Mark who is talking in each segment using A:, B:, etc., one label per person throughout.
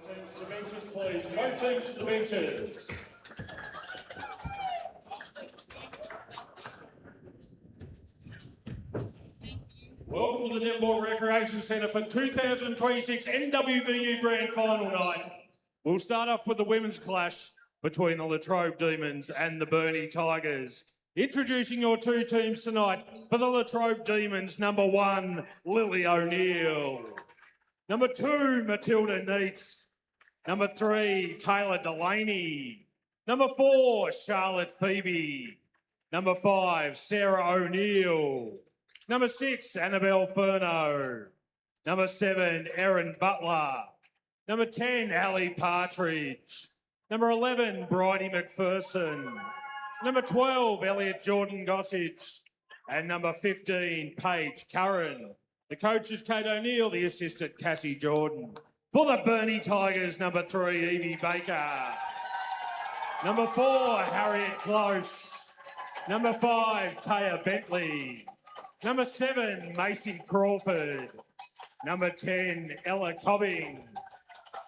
A: Teams to the benches, please. Both teams to the benches. Welcome to the Devonport Recreation Centre for 2026 NWBU Grand Final night. We'll start off with the women's clash between the Latrobe Demons and the Burnie Tigers. Introducing your two teams tonight for the Latrobe Demons, number 1, Lily O'Neill. Number 2, Matilda Neitz. Number 3, Taylor Delaney. Number 4, Charlotte Phoebe. Number 5, Sarah O'Neill. Number 6, Annabelle Furno. Number 7, Erin Butler. Number 10, Ali Partridge. Number 11, Bridie McPherson. Number 12, Elliot Jordan Gossage. And number 15, Paige Curran. The coach is Kate O'Neill, the assistant Cassie Jordan. For the Burnie Tigers, number 3, Evie Baker. Number 4, Harriet Close. Number 5, Taya Bentley. Number 7, Macy Crawford. Number 10, Ella Cobbing.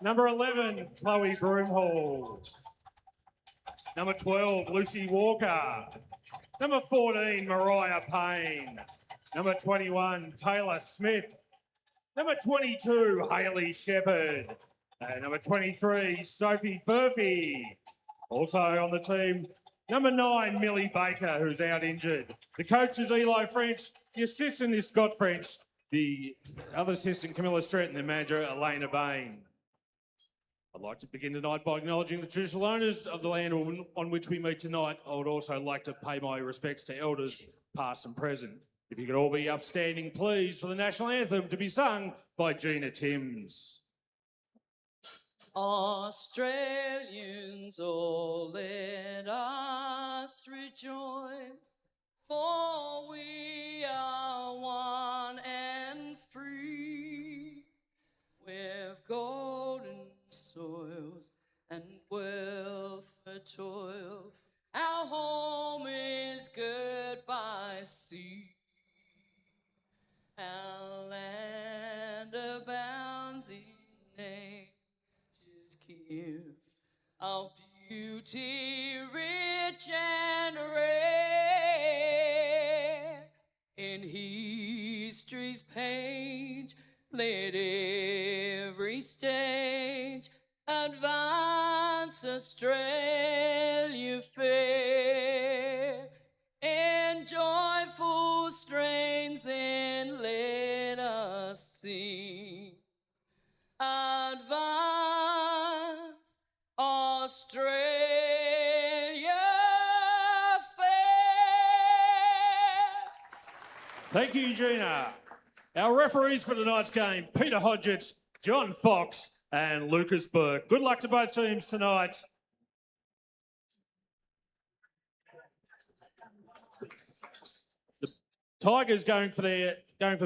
A: Number 11, Chloe Broomhall. Number 12, Lucy Walker. Number 14, Mariah Payne. Number 21, Taylor Smith. Number 22, Hayley Shepherd. And number 23, Sophie Furphy. Also on the team, number 9, Millie Baker, who's out injured. The coach is Eli French. The assistant is Scott French. The other assistant, Camilla Stretton. The manager, Elena Bain. I'd like to begin tonight by acknowledging the traditional owners of the land on which we meet tonight. I would also like to pay my respects to elders, past and present. If you could all be upstanding, please, for the national anthem to be sung by Gina Timms.
B: Australians, oh, let us rejoice, for we are one and free, with golden soils and wealth for toil. Our home is good by sea. Our land abounds in nature's gift, our beauty rich and rare. In history's page, let every stage advance Australia fair. In joyful strains then let us sing. Advance Australia fair.
A: Thank you, Gina. Our referees for tonight's game, Peter Hodgetts, John Fox and Lucas Burke. Good luck to both teams tonight. The Tigers going for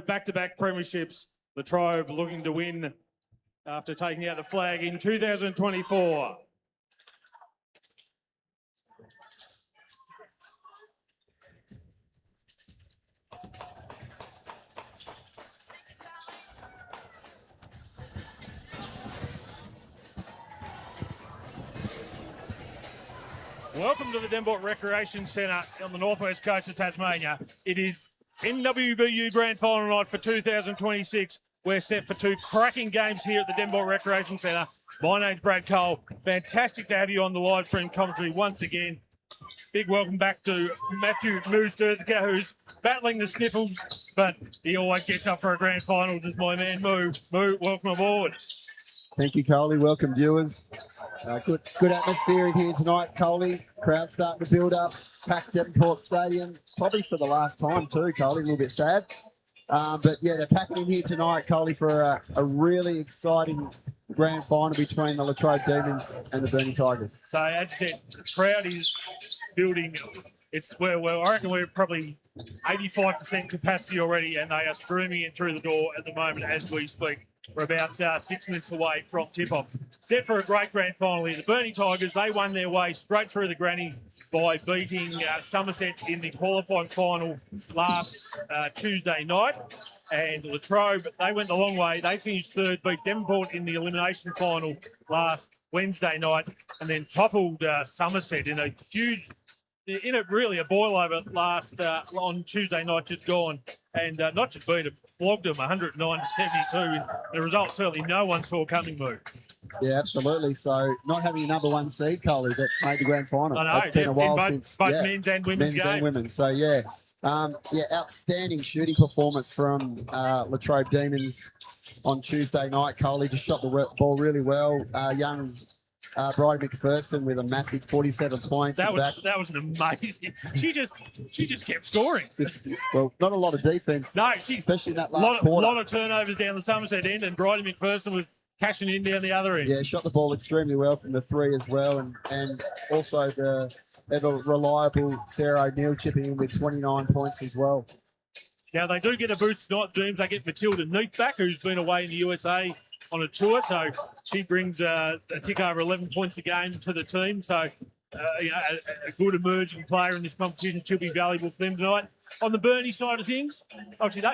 A: back-to-back premierships. Latrobe looking to win after taking out the flag in 2024. Welcome to the Devonport Recreation Centre on the northwest coast of Tasmania. It is NWBU Grand Final night for 2026. We're set for 2 cracking games here at the Devonport Recreation Centre. My name's Brad Cole. Fantastic to have you on the live stream commentary once again. Big welcome back to Matthew Moose Durzica, who's battling the sniffles, but he always gets up for a grand final, just my man Moo. Moo, welcome aboard.
C: Thank you, Coley. Welcome, viewers. Good atmosphere here tonight, Coley. Crowd starting to build up. Packed Devonport Stadium, probably for the last time too, Coley. A little bit sad. But yeah, they're packing in here tonight, Coley, for a really exciting grand final between the Latrobe Demons and the Burnie Tigers.
A: So as you said, the crowd is building. I reckon we're probably 85% capacity already, and they are streaming in through the door at the moment as we speak. We're about 6 minutes away from tip-off. Set for a great grand final here. The Burnie Tigers, they won their way straight through the granny by beating Somerset in the qualifying final last Tuesday night. And Latrobe, they went the long way. They finished third, beat Devonport in the elimination final last Wednesday night, and then toppled Somerset in a huge... In a really a boil over last on Tuesday night just gone, and not just beat them, flogged them 109-72. The result certainly no one saw coming. Move.
C: Yeah, absolutely. So not having a number one seed, Coley, that's made the grand final.
A: I know.
C: It's been a while since
A: both men's and women's
C: men's
A: game.
C: and women. So yeah, outstanding shooting performance from Latrobe Demons on Tuesday night. Coley just shot the ball really well. Young. Bridie McPherson with a massive 47 points.
A: That was an amazing. She just kept scoring.
C: Well, not a lot of defense.
A: No,
C: especially in that last quarter.
A: A lot of turnovers down the Somerset end, and Bridie McPherson was cashing in down the other end.
C: Yeah, shot the ball extremely well from the three as well, and also the ever reliable Sarah O'Neill chipping in with 29 points as well.
A: Now they do get a boost tonight, Dreams. They get Matilda Neath back, who's been away in the USA on a tour, so she brings a tick over 11 points a game to the team. So, a good emerging player in this competition should be valuable for them tonight. On the Burnie side of things, obviously,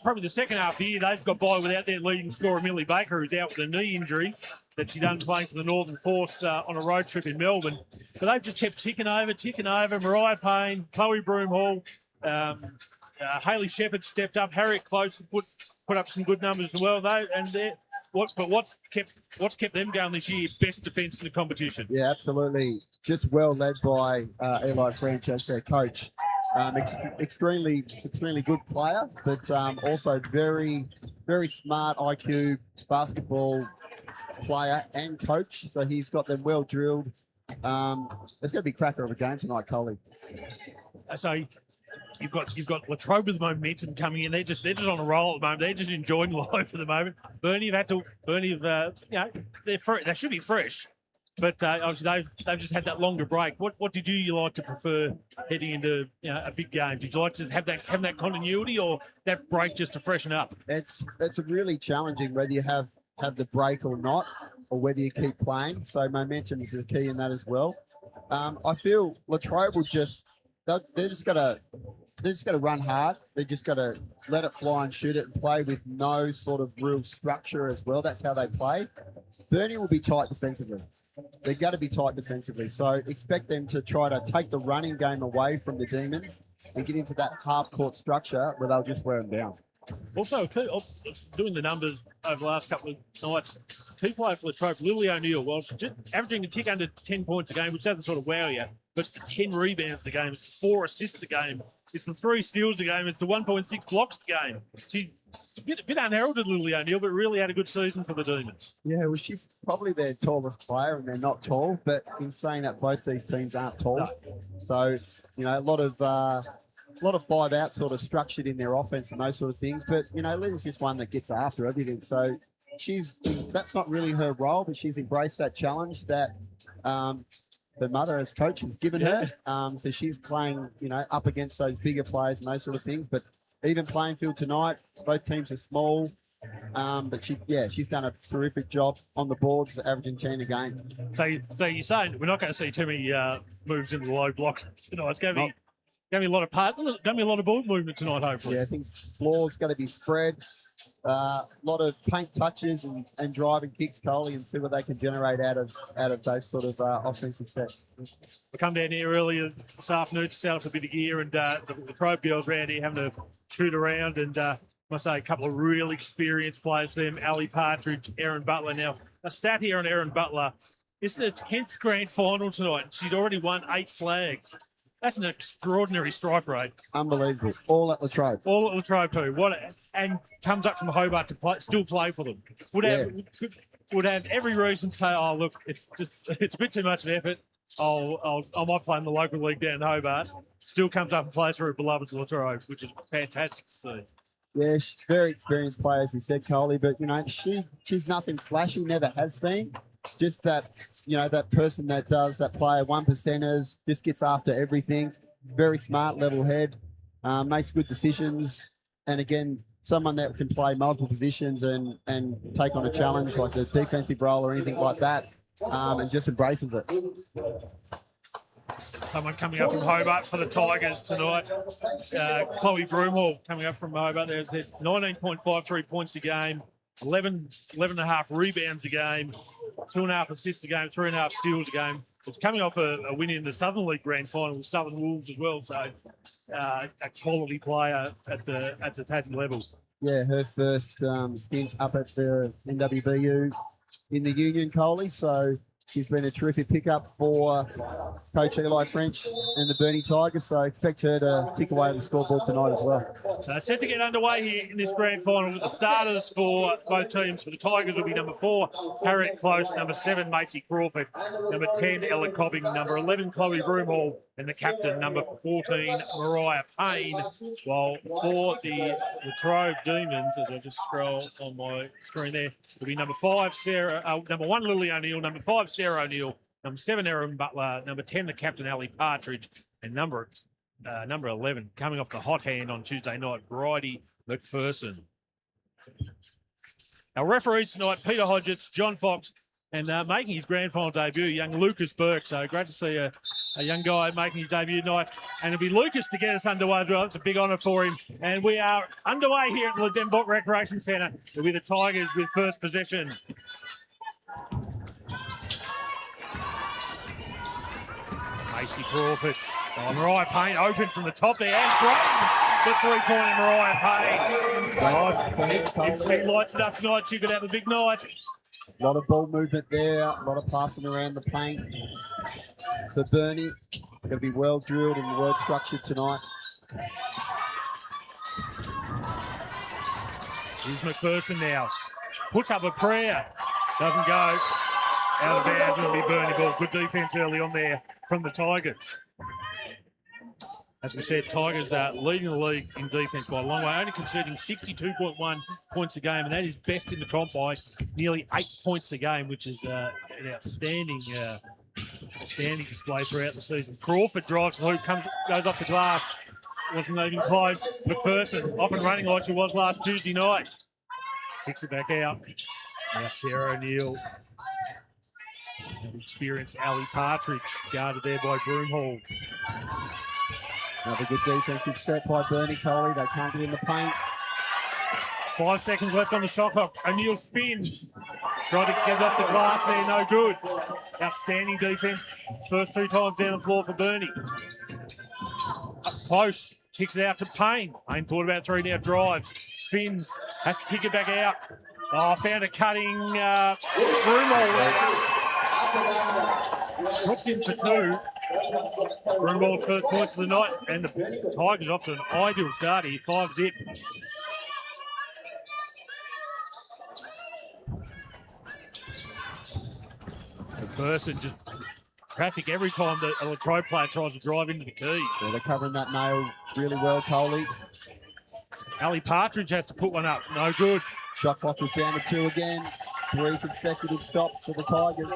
A: probably the second half of the year, they've got by without their leading scorer, Millie Baker, who's out with a knee injury that she done playing for the Northern Force on a road trip in Melbourne. But they've just kept ticking over. Mariah Payne, Chloe Broomhall, Hayley Shepherd stepped up. Harriet Close put up some good numbers as well, though. And what's kept them going this year? Best defence in the competition.
C: Yeah, absolutely. Just well led by Eli French as their coach. Extremely good player, but also very, very smart IQ basketball player and coach. So he's got them well drilled. It's going to be a cracker of a game tonight, Coley.
A: So you've got Latrobe with momentum coming in. They're just on a roll at the moment. They're just enjoying life at the moment. Burnie they should be fresh, but obviously they've just had that longer break. What did you like to prefer heading into a big game? Did you like to have that continuity or that break just to freshen up?
C: It's really challenging whether you have the break or not, or whether you keep playing. So momentum is the key in that as well. I feel Latrobe will they're just gonna run hard. They just gotta let it fly and shoot it and play with no sort of real structure as well. That's how they play. Burnie will be tight defensively. They're going to be tight defensively. So expect them to try to take the running game away from the Demons and get into that half-court structure where they'll just wear them down.
A: Also, doing the numbers over the last couple of nights, key player for Latrobe, Lily O'Neill, just averaging a tick under 10 points a game, which doesn't sort of wow you, but it's the 10 rebounds a game, it's 4 assists a game, it's the 3 steals a game, it's the 1.6 blocks a game. She's a bit unheralded, Lily O'Neill, but really had a good season for the Demons.
C: Yeah, well, she's probably their tallest player, and they're not tall, but in saying that, both these teams aren't tall. No. So, a lot of 5-out sort of structured in their offense and those sort of things. But, Lily's just one that gets after everything. So that's not really her role, but she's embraced that challenge that her mother as coach has given her. So she's playing, up against those bigger players and those sort of things. But even playing field tonight, both teams are small. But she's done a terrific job on the boards, averaging 10 a game.
A: So you're saying we're not going to see too many moves into the low blocks tonight. It's going to be a lot of ball movement tonight, hopefully.
C: Yeah, I think floor's going to be spread. A lot of paint touches and driving kicks, Coley, and see what they can generate out of those sort of offensive sets.
A: We come down here earlier this afternoon to set up a bit of gear, and the Trobe girls around here having to shoot around, and I must say a couple of really experienced players for them, Ali Partridge, Erin Butler. Now, a stat here on Erin Butler. This is her 10th grand final tonight. She's already won 8 flags. That's an extraordinary strike rate.
C: Unbelievable. All at Latrobe.
A: All at Latrobe too. And comes up from Hobart to still play for them. Would have every reason to say, oh, look, it's a bit too much of effort. I might play in the local league down in Hobart. Still comes up and plays for her beloved Latrobe, which is fantastic to see.
C: Yeah, she's very experienced player, as you said, Coley, but, she's nothing flashy, never has been. Just that, that person that does that player 1%ers, just gets after everything. Very smart, level head, makes good decisions. And again, someone that can play multiple positions and take on a challenge like a defensive role or anything like that, and just embraces it.
A: Someone coming up from Hobart for the Tigers tonight. Chloe Broomhall coming up from Hobart. There's 19.53 points a game, 11.5 rebounds a game, 2.5 assists a game, 3.5 steals a game. It's coming off a win in the Southern League Grand Final with Southern Wolves as well. So a quality player at the Tassie level.
C: Yeah, her first stint up at the NWBU in the Union, Coley. So she's been a terrific pickup for Coach Eli French and the Burnie Tigers. So expect her to tick away on the scoreboard tonight as well.
A: So set to get underway here in this grand final with the starters for both teams. For the Tigers will be number 4, Harriet Close, number 7, Macy Crawford, number 10, Ella Cobbing, number 11, Chloe Broomhall, and the captain, number 14, Mariah Payne. While for the Latrobe Demons, as I just scroll on my screen there, will be number 5, number 1, Lily O'Neill, number 5, Sarah O'Neill, number 7, Erin Butler, number 10, the captain, Ali Partridge, and number 11, coming off the hot hand on Tuesday night, Bridie McPherson. Our referees tonight, Peter Hodgetts, John Fox, and making his grand final debut, young Lucas Burke. So great to see a young guy making his debut tonight. And it'll be Lucas to get us underway as well. It's a big honour for him. And we are underway here at the Devonport Recreation Centre. It'll be the Tigers with first possession. Macy Crawford. Oh, Mariah Payne open from the top there and drains the three-pointer Mariah Payne. If she lights it up tonight, she could have a big night.
C: A lot of ball movement there, a lot of passing around the paint. For Burnie, going to be well drilled and well structured tonight.
A: Here's McPherson now. Puts up a prayer. Doesn't go. Out of bounds. It'll be Burnie ball. Good defence early on there from the Tigers. As we said, Tigers are leading the league in defence by a long way, only conceding 62.1 points a game, and that is best in the comp by nearly 8 points a game, which is an outstanding display throughout the season. Crawford drives the hoop, goes off the glass. Wasn't even close. McPherson off and running like she was last Tuesday night. Kicks it back out. Now Sarah O'Neill. Experienced Ali Partridge, guarded there by Broomhall.
C: Another good defensive set by Burnie, Coley. They can't get in the paint.
A: 5 seconds left on the shot clock. O'Neill spins. Tried to get it off the glass there, no good. Outstanding defence. First 2 times down the floor for Burnie. Up close. Kicks it out to Payne. Payne thought about 3 now, drives. Spins. Has to kick it back out. Oh, found a cutting Broomhall. Puts in for 2. Broomhall's first points of the night, and the Tigers off to an ideal start here, 5-zip. McPherson just traffic every time the Latrobe player tries to drive into the key.
C: Yeah, they're covering that nail really well, Coley.
A: Ali Partridge has to put one up, no good.
C: Shot clock was down to 2 again. 3 consecutive stops for the Tigers.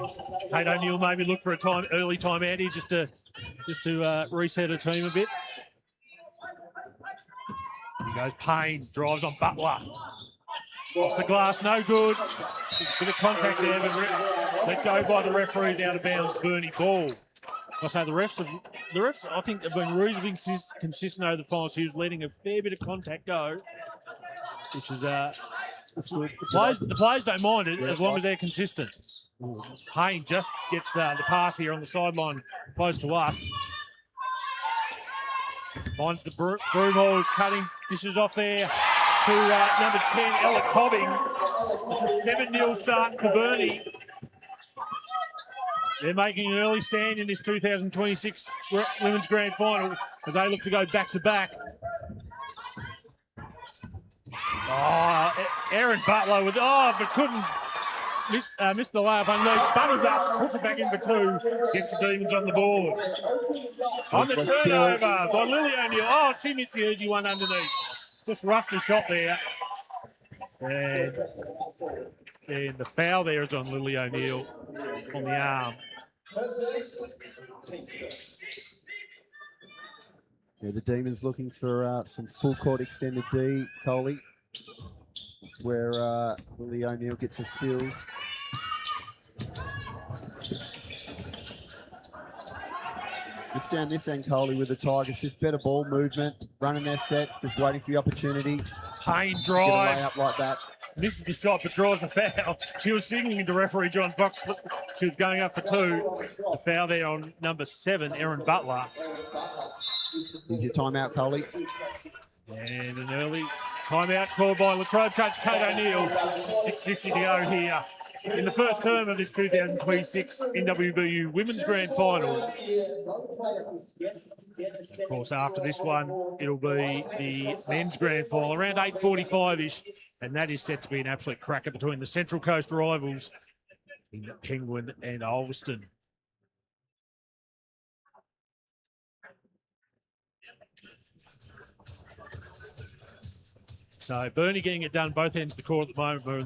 A: Kate O'Neill maybe look for a early time out here just to reset her team a bit. Here goes Payne, drives on Butler. Off the glass, no good. Bit of contact there, but let go by the referees, out of bounds, Burnie ball. I say the refs I think have been reasonably consistent over the finals. He was letting a fair bit of contact go, which is the players don't mind it as long as they're consistent. Payne just gets the pass here on the sideline close to us. Finds the Broomhall is cutting, dishes off there to number 10, Ella Cobbing. It's a 7-0 start for Burnie. They're making an early stand in this 2026 Women's Grand Final as they look to go back-to-back. Oh, Erin Butler with, but couldn't miss the layup underneath. Butters up, puts it back in for 2, gets the Demons on the board. On the turnover by Lily O'Neill. Oh, she missed the easy one underneath. Just rushed a shot there. And the foul there is on Lily O'Neill on the arm.
C: Yeah, the Demons looking for some full court extended D, Coley. where Willie O'Neill gets the steals. Just down this end, Coley, with the Tigers, just better ball movement, running their sets, just waiting for the opportunity.
A: Payne
C: Get a
A: drives.
C: layup like that.
A: Misses the shot, but draws a foul. She was signaling to referee John Fox. She was going up for 2. A foul there on number 7, Erin Butler.
C: Here's your timeout, Coley.
A: And an early timeout called by Latrobe coach Kate O'Neill. 6:50 to go here in the first term of this 2026 NWBU Women's Grand Final. Of course, after this one, it'll be the Men's Grand Final around 8:45-ish, and that is set to be an absolute cracker between the Central Coast rivals in Penguin and Ulverstone. So Burnie getting it done both ends of the court at the moment, but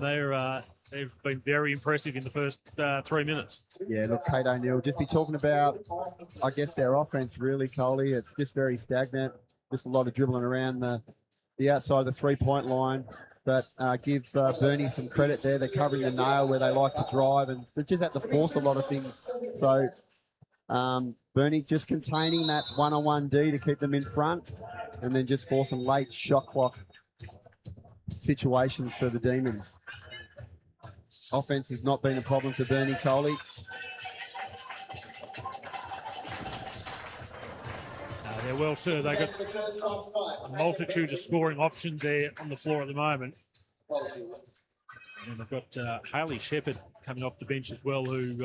A: they've been very impressive in the first 3 minutes.
C: Yeah, look, Kate O'Neill, just be talking about, I guess, their offense really, Coley. It's just very stagnant. Just a lot of dribbling around the outside of the three-point line. But give Burnie some credit there. They're covering the nail where they like to drive, and they just have to force a lot of things. So Burnie just containing that one-on-one D to keep them in front, and then just forcing late shot clock situations for the Demons. Offense has not been a problem for Burnie, Coley.
A: They're well served. They've got a multitude of scoring options there on the floor at the moment. And they've got Hayley Shepherd coming off the bench as well, who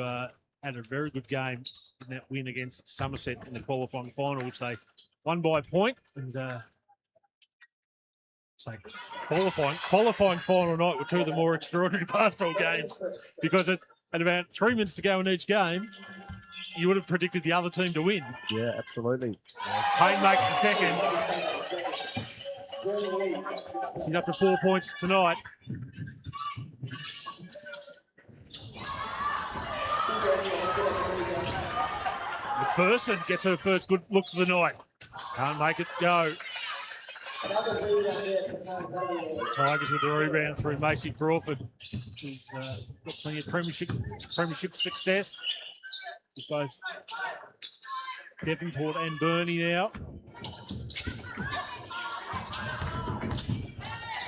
A: had a very good game in that win against Somerset in the qualifying final, which they won by a point. And so qualifying final night were 2 of the more extraordinary basketball games, because at about 3 minutes to go in each game, you would have predicted the other team to win.
C: Yeah, absolutely.
A: Payne makes the second. He's up to 4 points tonight. McPherson gets her first good look for the night. Can't make it go. Tigers with the rebound through Macy Crawford, who's got plenty of premiership success with both Devonport and Burnie now.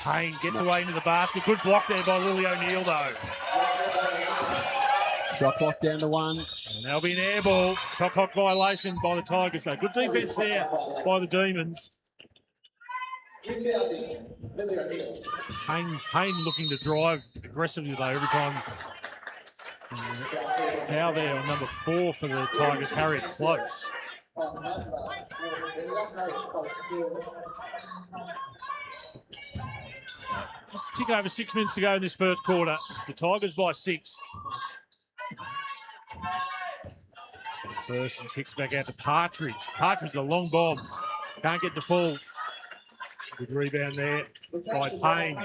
A: Payne gets away into the basket. Good block there by Lily O'Neill, though.
C: Shot clock down to 1.
A: And there'll be an air ball. Shot clock violation by the Tigers. So good defense there by the Demons. Payne looking to drive aggressively, though, every time. Foul there on number 4 for the Tigers, Harriet Close. Just a tick over 6 minutes to go in this first quarter. It's the Tigers by 6. First and kicks back out to Partridge. Partridge, a long bomb. Can't get the full. Good rebound there by Payne.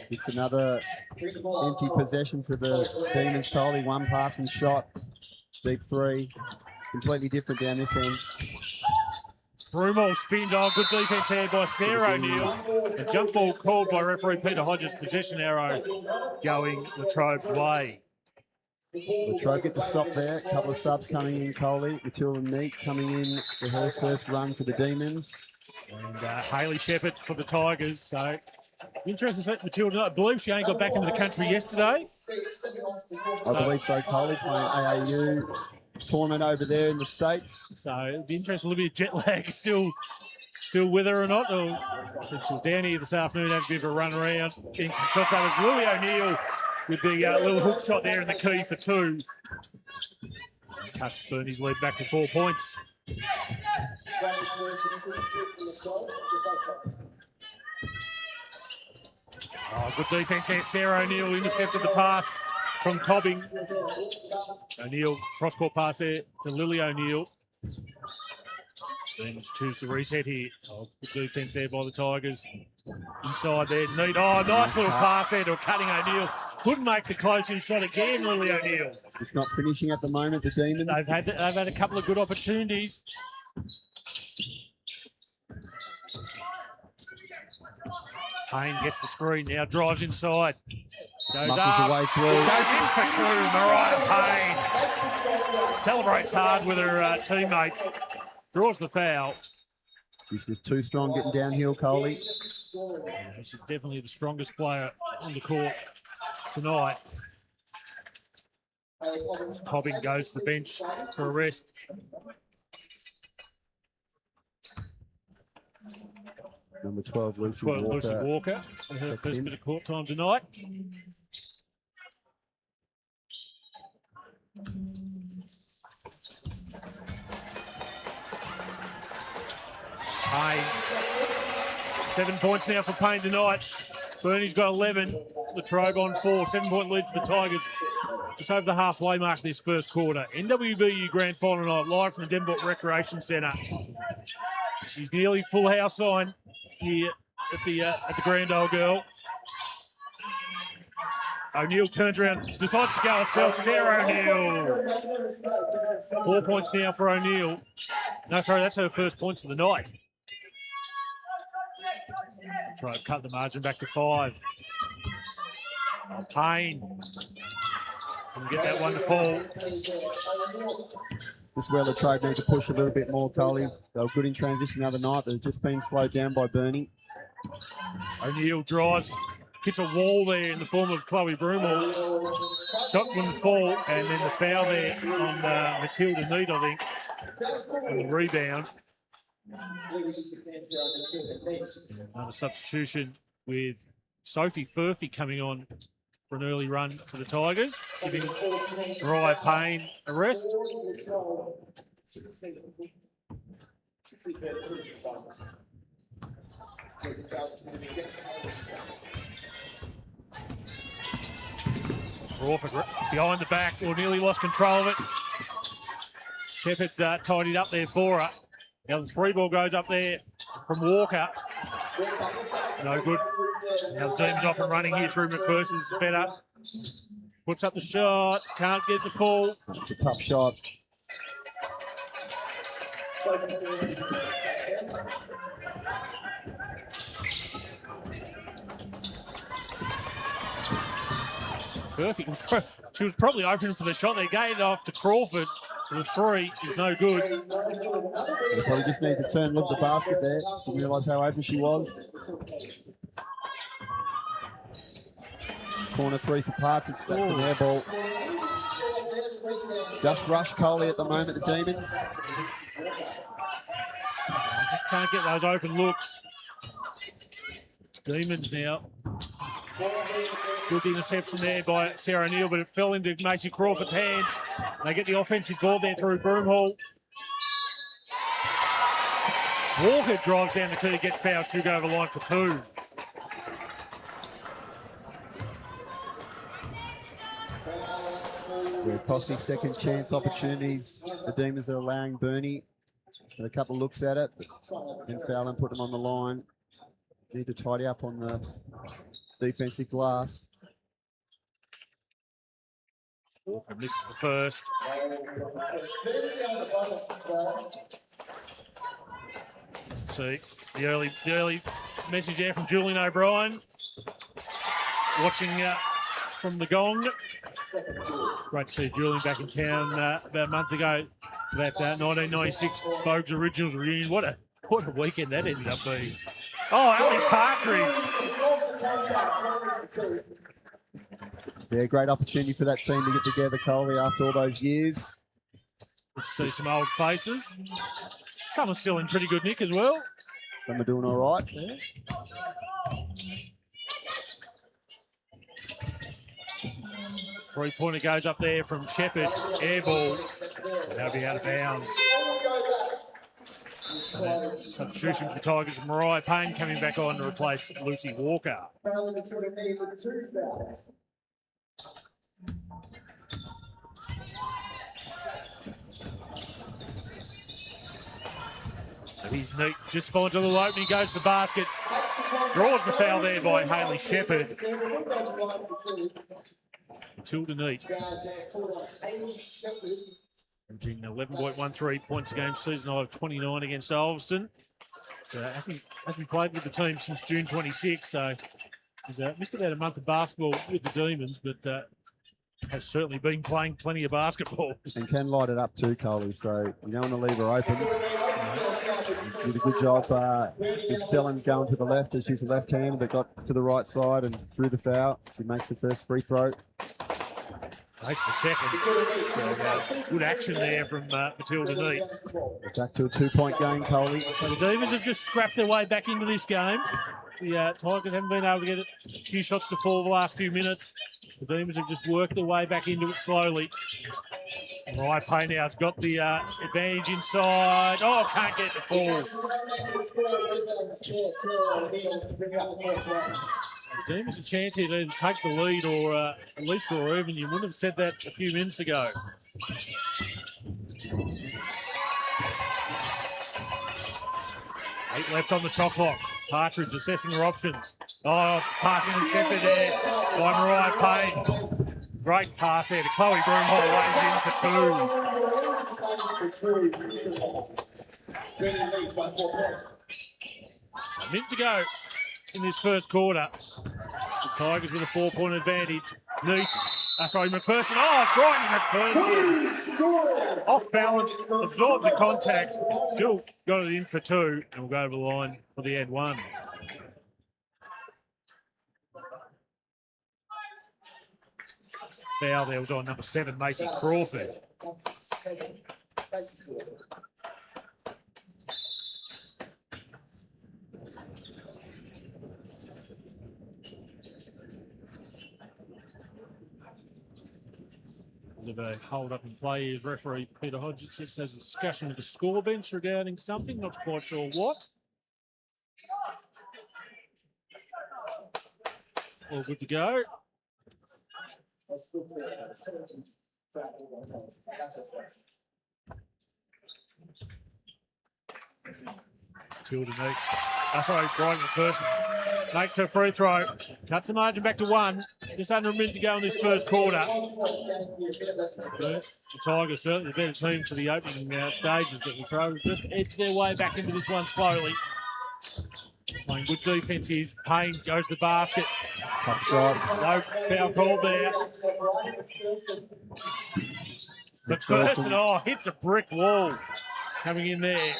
C: It's another empty possession for the Demons, Coley. 1 passing shot. Deep 3. Completely different down this end.
A: Broomall spins. Oh, good defense there by Sarah O'Neill. A jump ball called by referee Peter Hodges. Possession arrow going Latrobe's way.
C: Latrobe get the stop there. A couple of subs coming in, Coley. Matilda Neat coming in for her first run for the Demons.
A: And Hayley Shepherd for the Tigers. So interesting to see Matilda. I believe she only got back into the country yesterday.
C: I believe so, Coley, playing AAU tournament over there in the States.
A: So it'd be interesting. A little bit of jet lag still with her or not. Or, since she was down here this afternoon, had a bit of a run around, getting some shots. That was Lily O'Neill with the little hook shot there in the key for 2. Cuts Burnie's lead back to 4 points. Oh, good defense there. Sarah O'Neill intercepted the pass from Cobbing. O'Neill, cross-court pass there to Lily O'Neill. Demons choose to reset here. Oh, good defense there by the Tigers. Inside there, Neat. Oh, nice little pass there to a cutting O'Neill. Couldn't make the close-in shot again, Lily O'Neill.
C: It's not finishing at the moment, the Demons.
A: They've had a couple of good opportunities. Payne gets the screen now, drives inside. Goes
C: Muscles
A: up,
C: her way through.
A: goes in for two. Mariah Payne celebrates hard with her teammates. Draws the foul.
C: She's just too strong getting downhill, Coley.
A: Yeah, she's definitely the strongest player on the court tonight. Cobbing goes to the bench for a rest.
C: Number 12, Lucy
A: 12,
C: Walker.
A: Lucy Walker, on her
C: Checks
A: first
C: in.
A: bit of court time tonight. Payne. 7 points now for Payne tonight. Burnie's got 11. Latrobe on 4. 7-point lead to the Tigers. Just over the halfway mark this first quarter. NWBU Grand Final night, live from the Devonport Recreation Centre. She's nearly full house on here at the Grand Old Girl. O'Neill turns around, decides to go herself. Sarah O'Neill. 4 points now for O'Neill. No, sorry, that's her first points of the night. Try to cut the margin back to 5. Oh, Payne. Couldn't get that one to fall.
C: This is where Latrobe need to push a little bit more, Coley. They were good in transition the other night. They've just been slowed down by Burnie.
A: O'Neill drives, hits a wall there in the form of Chloe Broomall. Shot wouldn't fall, and then the foul there on Matilda Neat, I think, on the rebound. Another substitution with Sophie Furphy coming on for an early run for the Tigers, giving Mariah Payne a rest. Crawford behind the back, or nearly lost control of it. Shepherd tidied up there for her. Now the 3 ball goes up there from Walker. No good. Now the team's off and running here through McPherson's better. Puts up the shot, can't get the fall.
C: It's a tough shot.
A: Perfect. She was probably open for the shot. They gave it off to Crawford. The 3 is no good.
C: They probably just need to turn, look at the basket there. Didn't realise how open she was. Corner 3 for Partridge. That's an air ball. Just rush Coley at the moment, the Demons.
A: Just can't get those open looks. Demons now. Good interception there by Sarah O'Neill, but it fell into Macy Crawford's hands. They get the offensive ball there through Broomhall. Walker drives down the key, gets fouled, she'll go over the line for 2.
C: Yeah, costly second chance opportunities. The Demons are allowing Burnie. Got a couple of looks at it, but then foul and put them on the line. Need to tidy up on the defensive glass.
A: Walker misses the first. See the early message there from Julian O'Brien. Watching from the gong. It's great to see Julian back in town about a month ago for that 1996 Bogues Originals reunion. What a weekend that ended up being. Oh, Ali Partridge.
C: Yeah, great opportunity for that team to get together, Coley, after all those years.
A: Good to see some old faces. Some are still in pretty good nick as well.
C: Some are doing all right.
A: Yeah. Three-pointer goes up there from Shepherd. Air ball. That'll be out of bounds. Substitution for the Tigers. Mariah Payne coming back on to replace Lucy Walker. He's neat, just finds a little opening, goes to the basket. Draws the foul there by Hayley Shepherd. Matilda Neat. Averaging 11.13 points a game, season high of 29 against Ulverstone.
D: hasn't played with the team since June 26, so he's missed about a month of basketball with the Demons, but has certainly been playing plenty of basketball.
C: And can light it up too, Coley, so you don't want to leave her open. Did a good job just selling going to the left as she's a left hand, but got to the right side and threw the foul. She makes the first free throw.
D: Makes the second. So, good action there from Matilda Neat.
C: Back to a 2-point game, Coley.
D: So the Demons have just scrapped their way back into this game. The Tigers haven't been able to get a few shots to fall the last few minutes. The Demons have just worked their way back into it slowly. Mariah Paynow's got the advantage inside. Oh, can't get the fall. The Demons a chance here to either take the lead or at least draw even. You wouldn't have said that a few minutes ago. Eight left on the shot clock. Partridge assessing her options. Oh, pass intercepted there by Mariah Payne. Great pass there to Chloe Broomhall, lays in for two. So a minute to go in this first quarter. The Tigers with a 4-point advantage. McPherson. Oh, Brighton McPherson. Off balance, absorbed the contact. Still got it in for two. And we'll go over the line for the end one. Foul there was on number 7, Macy Crawford. Of a hold up and play as referee Peter Hodges just has a discussion with the score bench regarding something, not quite sure what. All good to go. Tilda Neat. Brighton McPherson makes her free throw. Cuts the margin back to 1. Just under a minute to go in this first quarter. The Tigers certainly the better team for the opening stages, but Latrobe just edged their way back into this one slowly. Playing good defence here. Payne goes to the basket.
C: Tough shot.
D: No foul called there. McPherson, hits a brick wall coming in there.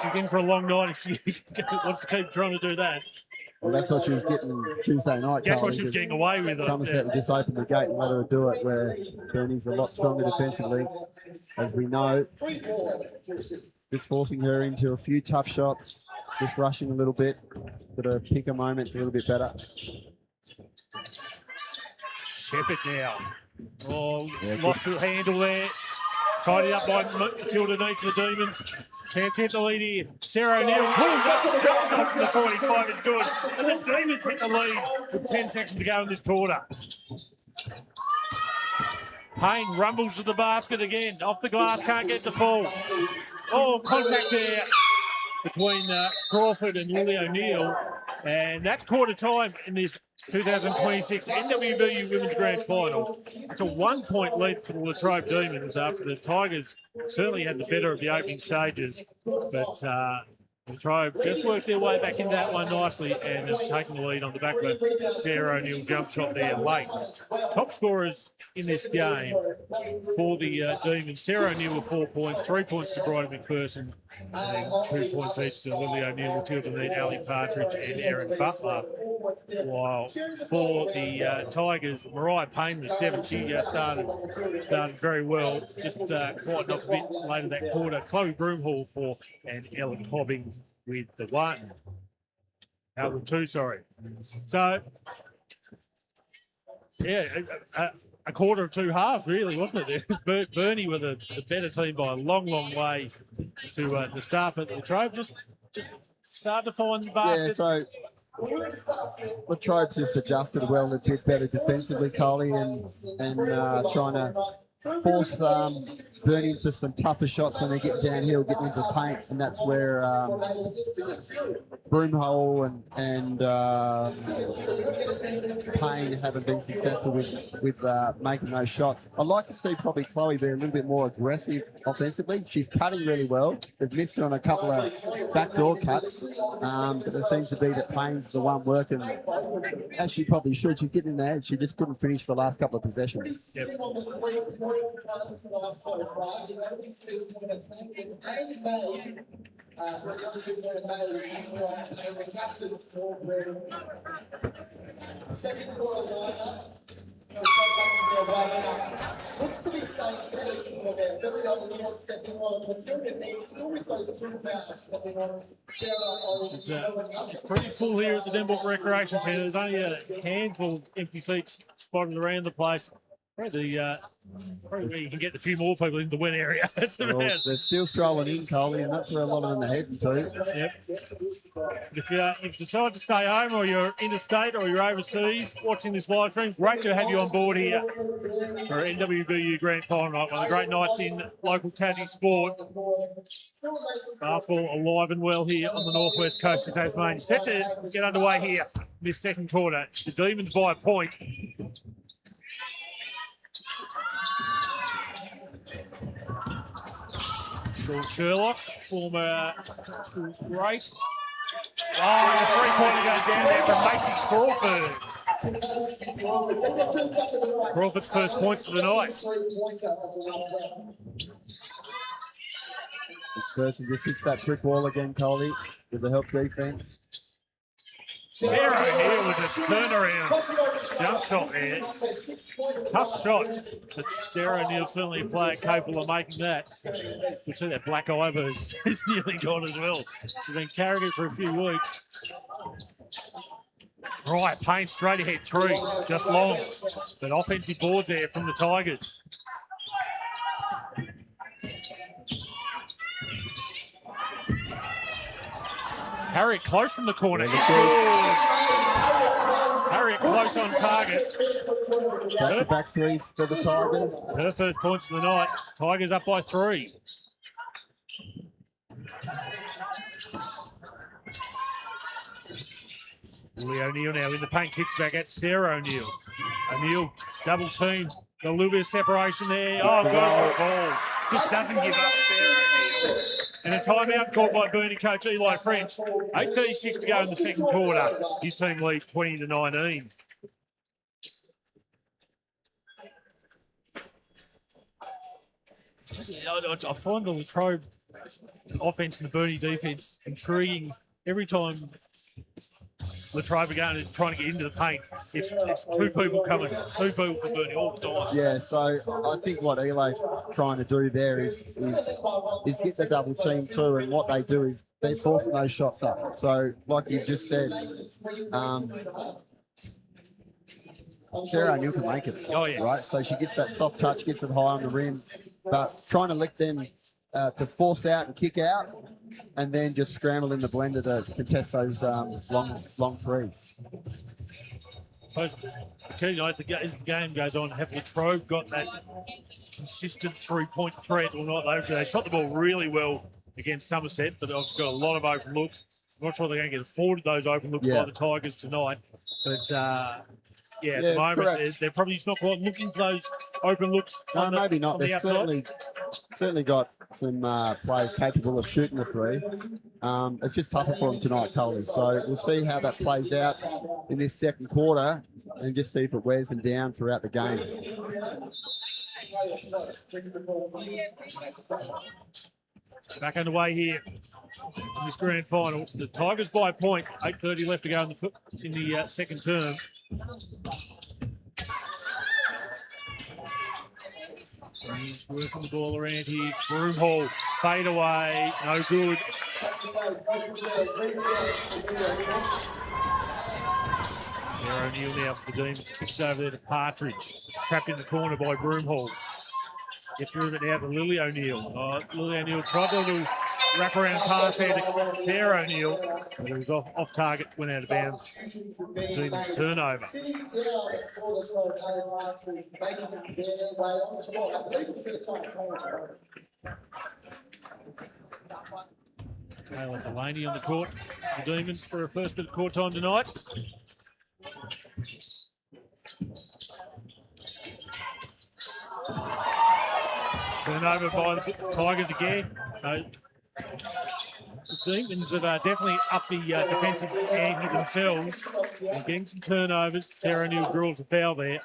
D: She's in for a long night if she wants to keep trying to do that.
C: Well, that's what she was getting Tuesday night.
D: That's what she was getting away with.
C: Somerset just opened the gate and let her do it, where Burnie's a lot stronger defensively, as we know. Just forcing her into a few tough shots, just rushing a little bit. Got to pick her moments a little bit better.
D: Shepherd now. Lost the handle there. Tied it up by Matilda Neat for the Demons. Chance to hit the lead here. Sarah O'Neill pulls up. Jump shot from the 45 is good. And the Demons hit the lead with 10 seconds to go in this quarter. Payne rumbles to the basket again. Off the glass, can't get the fall. Oh, contact there between Crawford and Lily O'Neill. And that's quarter time in this 2026 NWBU Women's Grand Final. It's a 1-point lead for the Latrobe Demons after the Tigers certainly had the better of the opening stages. But Latrobe just worked their way back into that one nicely and have taken the lead on the back of a Sarah O'Neill jump shot there late. Top scorers in this game for the Demons. Sarah O'Neill with 4 points, 3 points to Brighton McPherson, and then 2 points each to Lily O'Neill, Matilda Neat, Ali Partridge and Erin Butler. While for the Tigers, Mariah Payne was 7. She started very well, just quieted off a bit later that quarter. Chloe Broomhall for and Ellen Hobbing with the 1. With 2, sorry. So, yeah, a quarter of 2 halves, really, wasn't it? Burnie were the better team by a long, long way to start, but Latrobe just started to find the baskets.
C: Yeah, so Latrobe just adjusted well a bit better defensively, Coley, and trying to force Burnie into some tougher shots when they get downhill, getting into the paint, and that's where Broomhole and Payne haven't been successful with making those shots. I'd like to see probably Chloe be a little bit more aggressive offensively. She's cutting really well. They've missed her on a couple of backdoor cuts, but it seems to be that Payne's the one working as she probably should. She's getting in there. She just couldn't finish the last couple of possessions.
D: Yep.
E: Second quarter lineup. Looks to be saying fairly similar there. Billy O'Neill stepping on. Matilda Needs still with those two fouls stepping on. Sarah
D: It's pretty full here at the Devonport Recreation Centre. There's only a handful of empty seats spotted around the place. Probably where you can get a few more people in the win area. That's
C: Well,
D: about.
C: they're still strolling in, Coley, and that's where a lot of them are heading to.
D: Yep. If you decide to stay home or you're interstate or you're overseas watching this live stream, great to have you on board here for NWBU Grand Final night. One of the great nights in local Tassie sport. Basketball alive and well here on the northwest coast of Tasmania. Set to get underway here this second quarter. The Demons by a point. Sean Sherlock, former great. Oh, the three-pointer goes down there from Macy Crawford. Crawford's first points of the night.
C: McPherson just hits that brick wall again, Coley, with the help defense.
D: Sarah O'Neill with a turnaround jump shot there. Tough shot, but Sarah O'Neill certainly a player capable of making that. We see that black eye is nearly gone as well. She's been carrying it for a few weeks. Right, Payne straight ahead three, just long. But offensive boards there from the Tigers. Harriet close from the corner. Harriet close on target.
C: Back threes for the Tigers.
D: Her first points of the night. Tigers up by 3. Willie O'Neill now in the paint, kicks back at Sarah O'Neill. O'Neill double team. Got a little bit of separation there. Oh, got it fall. Just doesn't give up, Sarah O'Neill. And a timeout called by Burnie coach Eli French. 8:36 to go in the second quarter. His team lead 20-19. I find the Latrobe offense and the Burnie defense intriguing every time Latrobe are going and trying to get into the paint. It's two people coming, two people for Burnie all the time.
C: Yeah, so I think what Eli's trying to do there is get the double team too, and what they do is they're forcing those shots up. So like you just said, Sarah O'Neill can make it.
D: Oh, yeah.
C: Right, so she gets that soft touch, gets it high on the rim, but trying to lick them to force out and kick out, and then just scramble in the blender to contest those long threes.
D: Key nice as the game goes on, have Latrobe got that consistent three-point threat or not? They shot the ball really well against Somerset, but they've got a lot of open looks. I'm not sure they're going to get afforded those open looks by the Tigers tonight, but at the moment they're probably just not quite looking for those open looks.
C: Maybe not.
D: They've
C: certainly got some players capable of shooting the three. It's just tougher for them tonight, Coley. So we'll see how that plays out in this second quarter and just see if it wears them down throughout the game.
D: Back underway here in this grand final. It's the Tigers by a point. 8:30 left to go in the second term. He's working the ball around here. Broomhall, fade away, no good. Sarah O'Neill now for the Demons. Kicks over there to Partridge. Trapped in the corner by Broomhall. Gets rid of it now to Lily O'Neill. Lily O'Neill tried a little wraparound pass there to Sarah O'Neill. But it was off target, went out of bounds. Demons turnover.
E: Sitting down for the Latrobe Demons, making their way on the ball. I believe for the first time in tournament.
D: Taylor Delaney on the court. The Demons for a first bit of court time tonight. Turnover by the Tigers again. So the Demons have definitely upped the defensive ante themselves. They're getting some turnovers. Sarah O'Neill draws a foul there.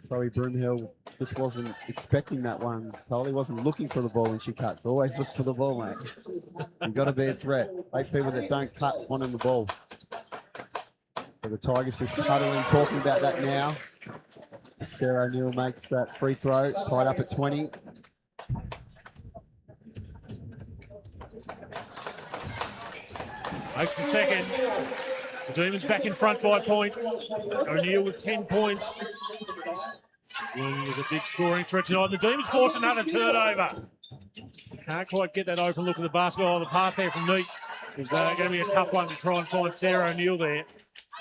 C: Chloe Broomhill just wasn't expecting that one. Chloe wasn't looking for the ball when she cuts. Always look for the ball, mate. You've got to be a threat. Hate people that don't cut wanting the ball. So the Tigers just huddling, talking about that now. Sarah O'Neill makes that free throw, tied up at 20.
D: Makes the second. The Demons back in front by a point. O'Neill with 10 points. Swing is a big scoring threat tonight. The Demons force another turnover. Can't quite get that open look at the basketball. The pass there from Neat is going to be a tough one to try and find Sarah O'Neill there.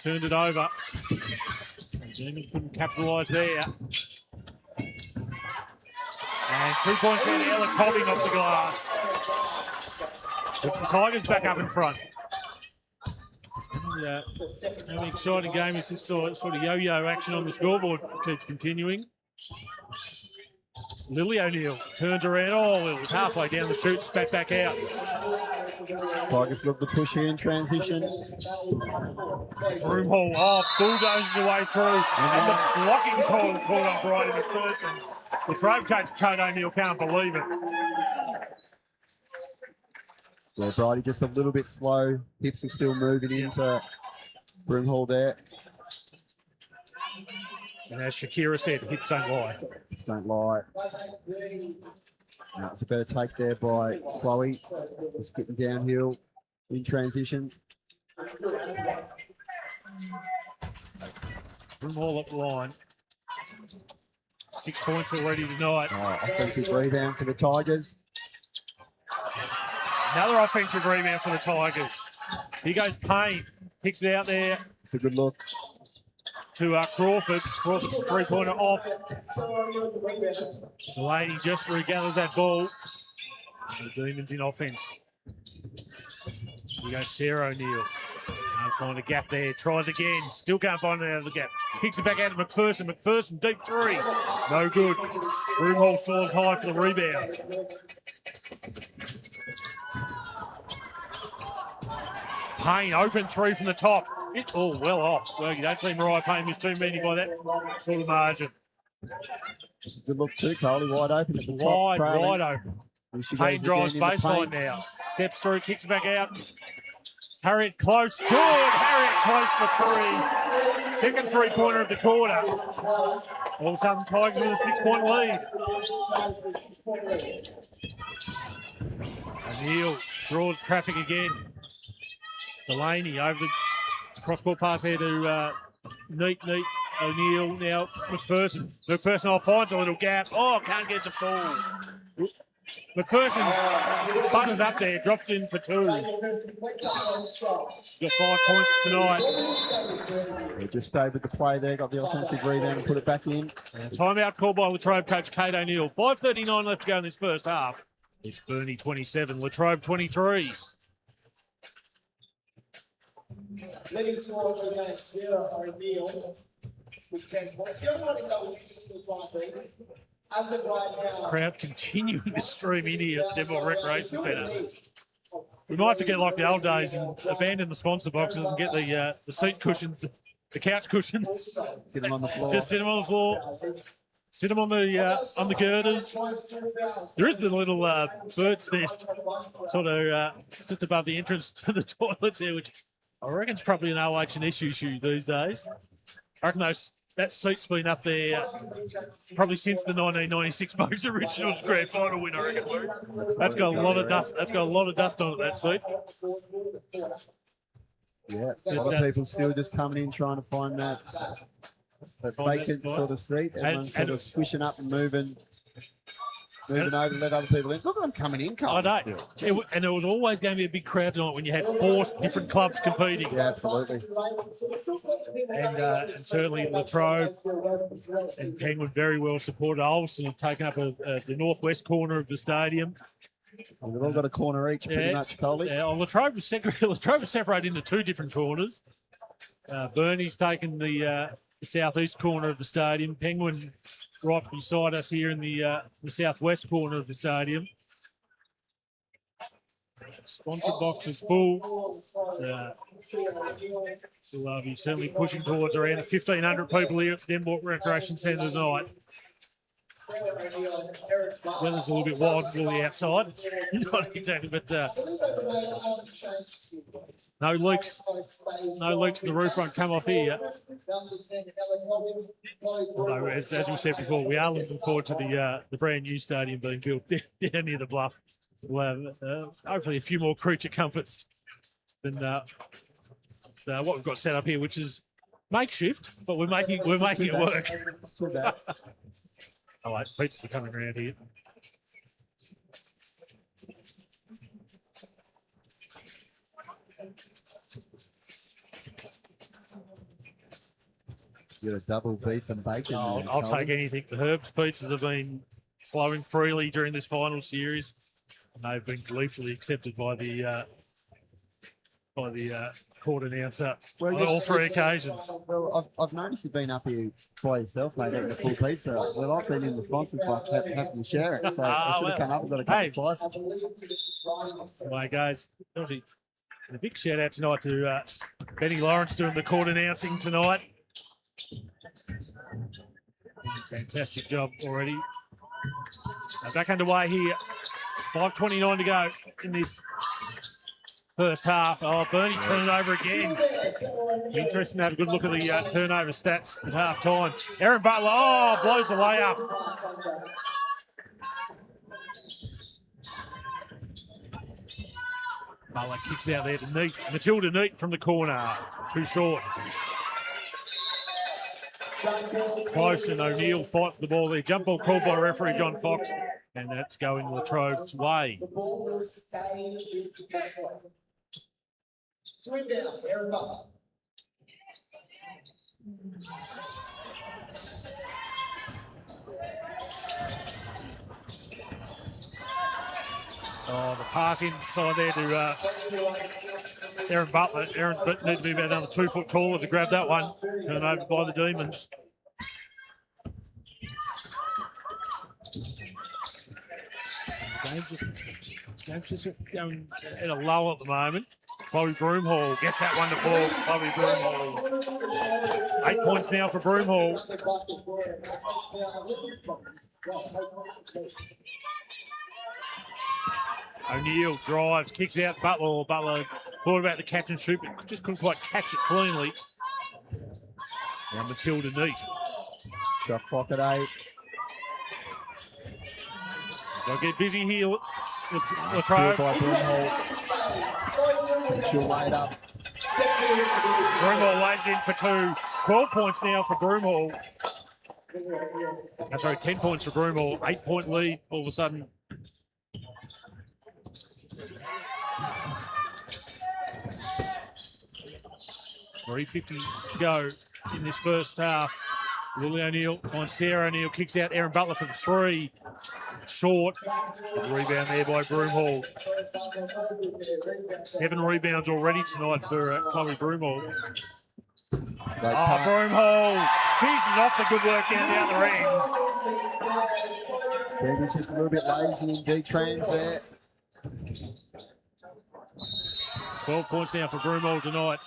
D: Turned it over. The Demons couldn't capitalise there. And 2 points there to Ella Cobbing off the glass. Puts the Tigers back up in front. An exciting game. It's this sort of yo-yo action on the scoreboard keeps continuing. Lily O'Neill turns around. Oh, it was halfway down the chute, spat back out.
C: Tigers look to push here in transition.
D: Broomhall, bulldozes away through. And the blocking call called on Bridie McPherson. The Latrobe coach, Kate O'Neill, can't believe it.
C: Yeah, Bridie just a little bit slow. Hips are still moving into Broomhall there.
D: And as Shakira said, hips don't lie.
C: Hips don't lie. Now it's a better take there by Chloe. Just getting downhill in transition.
D: Broomhall up the line. 6 points already tonight.
C: Offensive rebound for the Tigers.
D: Another offensive rebound for the Tigers. Here goes Payne. Kicks it out there
C: It's a good look.
D: to Crawford. Crawford's three-pointer off. Delaney just regathers that ball. The Demons in offense. Here goes Sarah O'Neill. Can't find a gap there. Tries again. Still can't find it out of the gap. Kicks it back out to McPherson. McPherson, deep three. No good. Broomhall soars high for the rebound. Payne, open three from the top. Well off. Well, you don't see Mariah Payne miss too many by that sort of margin.
C: Good look too, Carly. Wide open at the top.
D: Wide open. Payne drives baseline now. Steps through, kicks back out. Harriet close. Good. Harriet close for three. Second three-pointer of the quarter. All of a sudden, Tigers with a 6-point lead. O'Neill draws traffic again. Delaney over the cross-court pass here to Neat, O'Neill, now McPherson. McPherson finds a little gap. Oh, can't get the full. McPherson buttons up there, drops in for two. She's got 5 points tonight.
C: They just stayed with the play there, got the offensive rebound and put it back in.
D: Timeout called by Latrobe coach Kate O'Neill. 5:39 left to go in this first half. It's Burnie 27, Latrobe 23.
E: Leading scorer for the game, Sarah O'Neill with 10 points. The only one in double digits for the time being. As of right now,
D: Crowd continuing to stream in here at the Devonport Recreation Centre. We might have to get like the old days and abandon the sponsor boxes and get the seat cushions, the couch cushions.
C: Get them on the floor.
D: Just sit them on the floor. Sit them on the girders. There is the little bird's nest sort of just above the entrance to the toilets here, which I reckon is probably an OH&S issue these days. I reckon that seat's been up there probably since the 1996 Boats Originals Grand Final win, I reckon. That's got a lot of dust. That's got a lot of dust on it, that seat.
C: Yeah, a lot of people still just coming in trying to find that vacant sort of seat. Everyone's sort of squishing up and moving. moving over to let other people in. Look at them coming in,
D: I
C: Colin.
D: know. And it was always going to be a big crowd tonight when you had 4 different clubs competing.
C: Yeah, absolutely.
D: And certainly Latrobe and Penguin very well supported. Ulverstone have taken up the northwest corner of the stadium.
C: They've all got a corner each, pretty much, Coley.
D: Yeah, Latrobe was separated into 2 different corners. Burnie's taken the southeast corner of the stadium. Penguin right beside us here in the southwest corner of the stadium. Sponsor box is full. We'll be certainly pushing towards around 1,500 people here at the Devonport Recreation Centre tonight. Weather's a little bit wild and woolly outside. It's not exactly, but no leaks in the roof won't come off here. Although, as we said before, we are looking forward to the brand new stadium being built down near the bluff. We'll have hopefully a few more creature comforts than what we've got set up here, which is makeshift, but we're making it work. Oh, wait, pizzas are coming around here.
C: You got a double beef and bacon.
D: I'll take anything. The Herbs pizzas have been flowing freely during this final series. And they've been gleefully accepted by the court announcer on all 3 occasions.
C: Well, I've noticed you've been up here by yourself, mate, eating a full pizza. Well, I've been in the sponsors box having to share it. So I should have come up and got a couple of slices.
D: My guys, obviously, a big shout out tonight to Benny Lawrence doing the court announcing tonight. Fantastic job already. So back underway here. 5:29 to go in this first half. Oh, Burnie turned it over again. Interesting to have a good look at the turnover stats at half time. Aaron Butler, blows the layup. Butler kicks out there to Neat. Matilda Neat from the corner. Too short. Close and O'Neill fight for the ball there. Jump ball called by referee John Fox. And that's going Latrobe's way.
E: The ball will stay with Latrobe. To inbound, Aaron Butler.
D: Oh, the pass inside there to Aaron Butler. Aaron needs to be about another 2 foot taller to grab that one. Turned over by the Demons. Game's just going at a low at the moment. Chloe Broomhall gets that one to fall. Chloe Broomhall. 8 points now for Broomhall. O'Neill drives, kicks out Butler. Butler thought about the catch and shoot, but just couldn't quite catch it cleanly. Now Matilda Neat.
C: Shot clock at 8.
D: They'll get busy here.
C: Still
D: Latrobe.
C: by Broomhall. She'll lay it up.
D: Broomhall lays in for 2. 12 points now for Broomhall. That's right, 10 points for Broomhall. 8-point lead all of a sudden. $3:50 to go in this first half. Lily O'Neill finds Sarah O'Neill, kicks out Aaron Butler for the 3. Short. Rebound there by Broomhall. 7 rebounds already tonight for Chloe Broomhall. Broomhall finishes off the good work down the other end.
C: Baby's just a little bit lazy in D-trans there.
D: 12 points now for Broomhall tonight.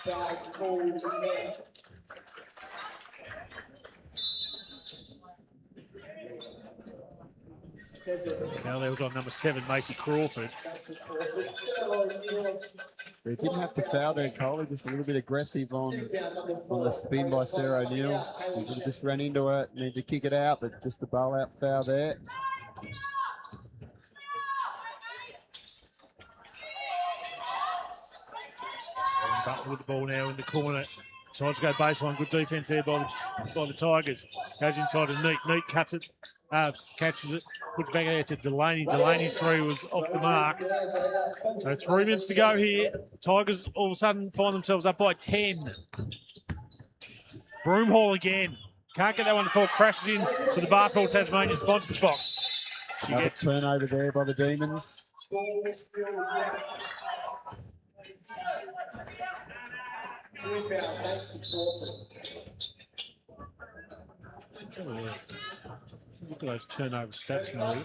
D: Now there was on number 7, Macy Crawford.
C: They didn't have to foul there, Coley. Just a little bit aggressive on the spin by Sarah O'Neill. He could have just ran into it, need to kick it out, but just a bail-out foul there.
D: Butler with the ball now in the corner. Decides to go baseline. Good defense there by the Tigers. Goes inside to Neat. Neat cuts it, catches it. Puts back there to Delaney. Delaney's three was off the mark. So 3 minutes to go here. Tigers all of a sudden find themselves up by 10. Broomhall again. Can't get that one to fall. Crashes in to the Basketball Tasmania sponsors box.
C: Another turnover there by the Demons.
D: Look at those turnover stats, Marie.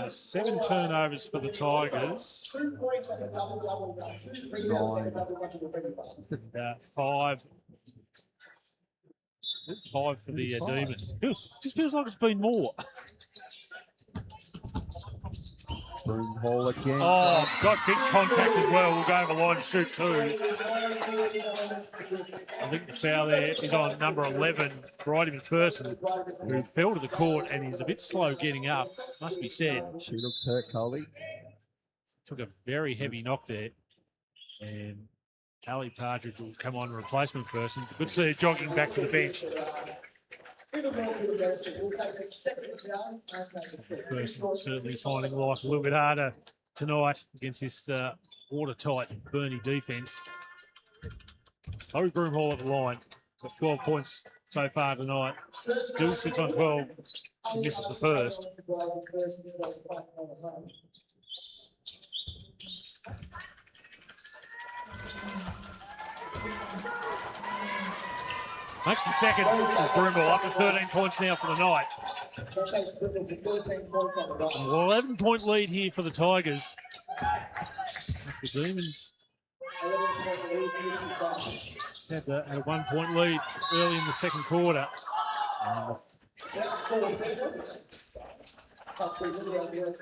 D: 7 turnovers for the Tigers.
E: 2 points off a double-double. 2 rebounds off a double-double.
D: 5 for the Demons. Ooh, just feels like it's been more.
C: Broomhall again.
D: Oh, got big contact as well. We'll go over line and shoot too. I think the foul there is on number 11, Bridie McPherson, who fell to the court and is a bit slow getting up, must be said.
C: She looks hurt, Coley.
D: Took a very heavy knock there. And Ali Partridge will come on replacement person. Good to see her jogging back to the bench. Person certainly finding life a little bit harder tonight against this watertight Burnie defence. Chloe Broomhall at the line. Got 12 points so far tonight. Still sits on 12. She misses the first. Makes the second. Broomhall up to 13 points now for the night. 11-point lead here for the Tigers. If the Demons had a 1-point lead early in the second quarter.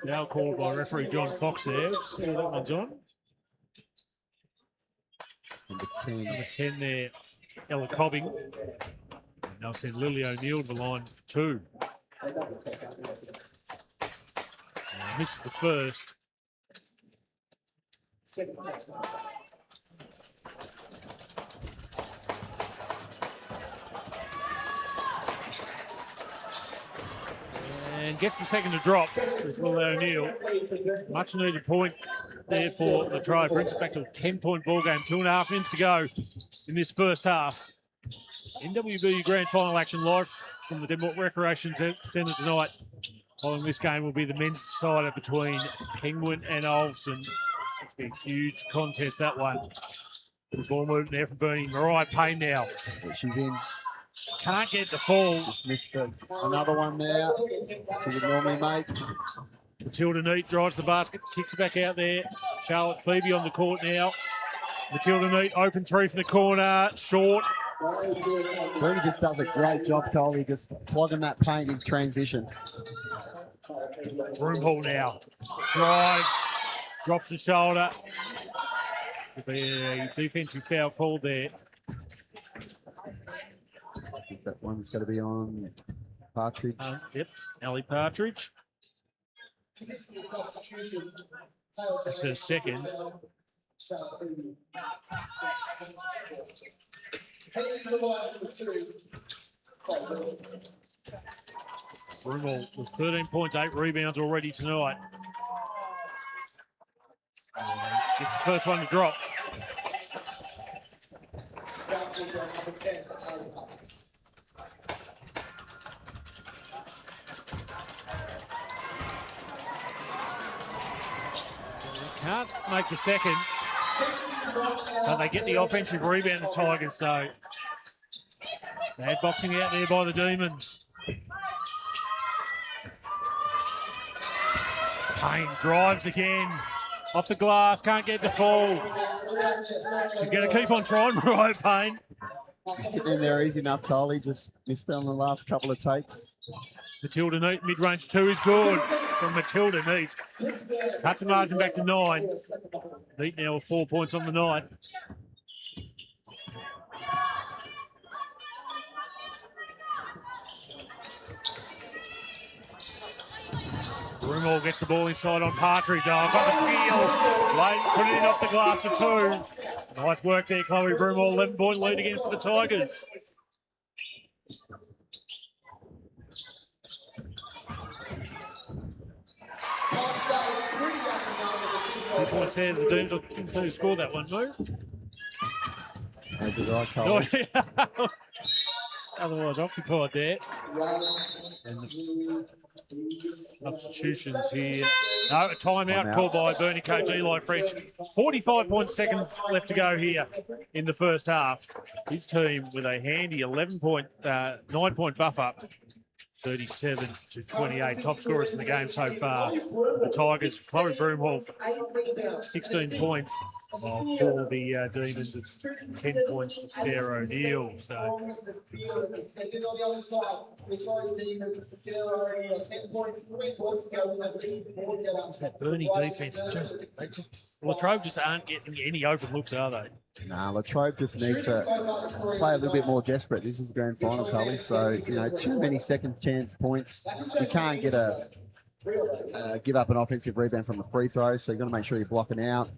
D: Now called by referee John Fox there. See how that one's on. Number 10 there, Ella Cobbing. They'll send Lily O'Neill to the line for 2. Misses the first. And gets the second to drop with Lily O'Neill. Much needed point there for Latrobe. Brings it back to a 10-point ball game. 2.5 minutes to go in this first half. NWBU Grand Final action live from the Devonport Recreation Centre tonight. Following this game will be the men's decider between Penguin and Ulverstone. It's going to be a huge contest, that one. The ball movement there from Burnie. Mariah Payne now.
C: She's in.
D: Can't get the fall.
C: Just missed another one there. She would normally make.
D: Matilda Neat drives the basket, kicks it back out there. Charlotte Phoebe on the court now. Matilda Neat, open three from the corner, short.
C: Burnie just does a great job, Coley, just clogging that paint in transition.
D: Broomhall now. Drives, drops the shoulder. There'll be a defensive foul called there.
C: I think that one's going to be on Partridge.
D: Yep, Ali Partridge. That's her second.
E: Heading to the line for 2.
D: Broomhall with 13 points, 8 rebounds already tonight. Gets the first one to drop. Can't make the second. So they get the offensive rebound, the Tigers, so bad boxing out there by the Demons. Payne drives again. Off the glass, can't get the fall. She's going to keep on trying, Mariah Payne.
C: Getting in there easy enough, Coley. Just missed on the last couple of takes.
D: Matilda Neat, mid-range 2 is good from Matilda Neat. Cuts the margin back to 9. Neat now with 4 points on the night. Broomhall gets the ball inside on Partridge. Oh, got the steal. Late, put it in off the glass for 2. Nice work there, Chloe Broomhall. 11-point lead again for the Tigers. 2 points there. The Demons didn't see who scored that one, Moo.
C: No good eye, Coley.
D: Otherwise occupied there. Substitutions here. No, a timeout called by Burnie coach Eli French. 45 seconds left to go here in the first half. His team with a handy 9-point buffer. 37 to 28. Top scorers in the game so far. The Tigers, Chloe Broomhall, 16 points. While for the Demons, it's 10 points to Sarah O'Neill. So
E: Second on the other side, Latrobe Demons, Sarah O'Neill, 10 points, 3 points to go with a lead board getter.
D: that Burnie defense, Latrobe just aren't getting any open looks, are they?
C: Nah, Latrobe just need to play a little bit more desperate. This is the grand final, Coley. So, too many second chance points. You can't get give up an offensive rebound from the free throw, so you've got to make sure you're blocking out.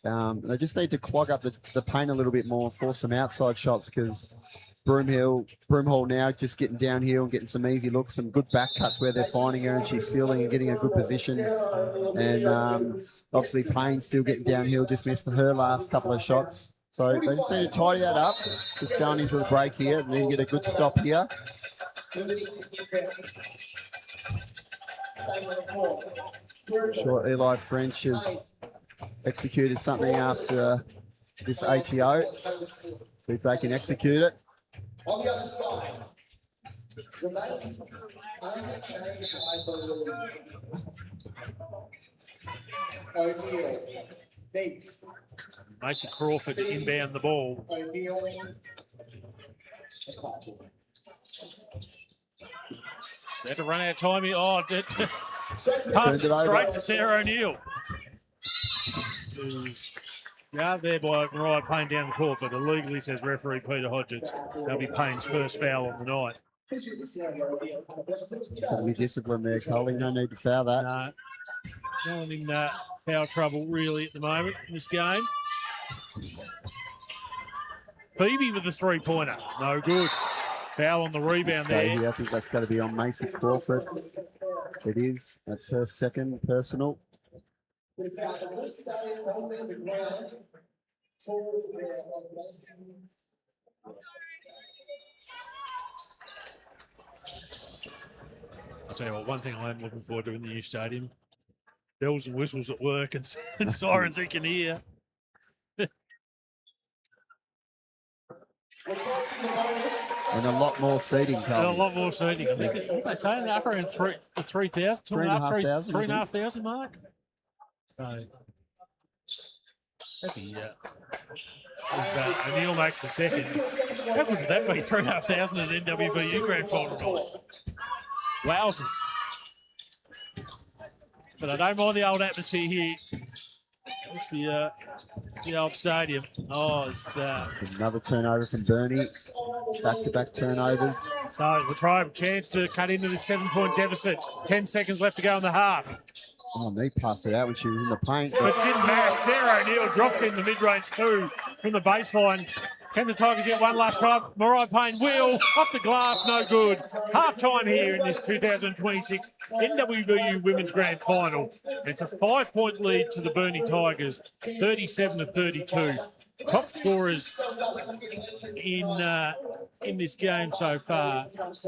C: They just need to clog up the paint a little bit more and force some outside shots because Broomhall now just getting downhill and getting some easy looks, some good back cuts where they're finding her and she's stealing and getting a good position. And obviously Payne still getting downhill, just missed her last couple of shots. So they just need to tidy that up. Just going into the break here. They need to get a good stop here. Sure, Eli French has executed something after this ATO. If they can execute it.
E: On the other side, remains unchanged, I believe. O'Neill, Bates,
D: Mason Crawford inbound the ball.
E: O'Neill,
D: They had to run out of time here. Oh, pass
C: Turned
D: it
C: it over.
D: straight to Sarah O'Neill. Who's out there by Mariah Payne down the court, but illegally, says referee Peter Hodges. That'll be Payne's first foul on the night.
C: So be disciplined there, Coley. No need to foul that.
D: No one in foul trouble really at the moment in this game. Phoebe with the three-pointer. No good. Foul on the rebound
C: Stay
D: there.
C: here. I think that's got to be on Mason Crawford. It is. That's her second personal.
E: Without the most staying on the ground, toward there on Mason's.
D: I'll tell you what, one thing I am looking forward to in the new stadium, bells and whistles at work and sirens you can hear.
C: And a lot more seating,
D: And a
C: Coley.
D: lot more seating. I think they're saying up around 3,000,
C: 3,500,
D: 3,500 mark. So that'd be O'Neill makes the second. How good would that be? 3,500 at NWBU Grand Final night. Wowzers. But I don't mind the old atmosphere here at the old stadium. Oh, it's
C: Another turnover from Burnie. Back-to-back turnovers.
D: so Latrobe chance to cut into this 7-point deficit. 10 seconds left to go in the half.
C: Oh, Neat passed it out when she was in the paint.
D: But it didn't matter. Sarah O'Neill drops in the mid-range too from the baseline. Can the Tigers get one last try? Mariah Payne will. Off the glass, no good. Half-time here in this 2026 NWBU Women's Grand Final. It's a 5-point lead to the Burnie Tigers, 37 to 32. Top scorers in this game so far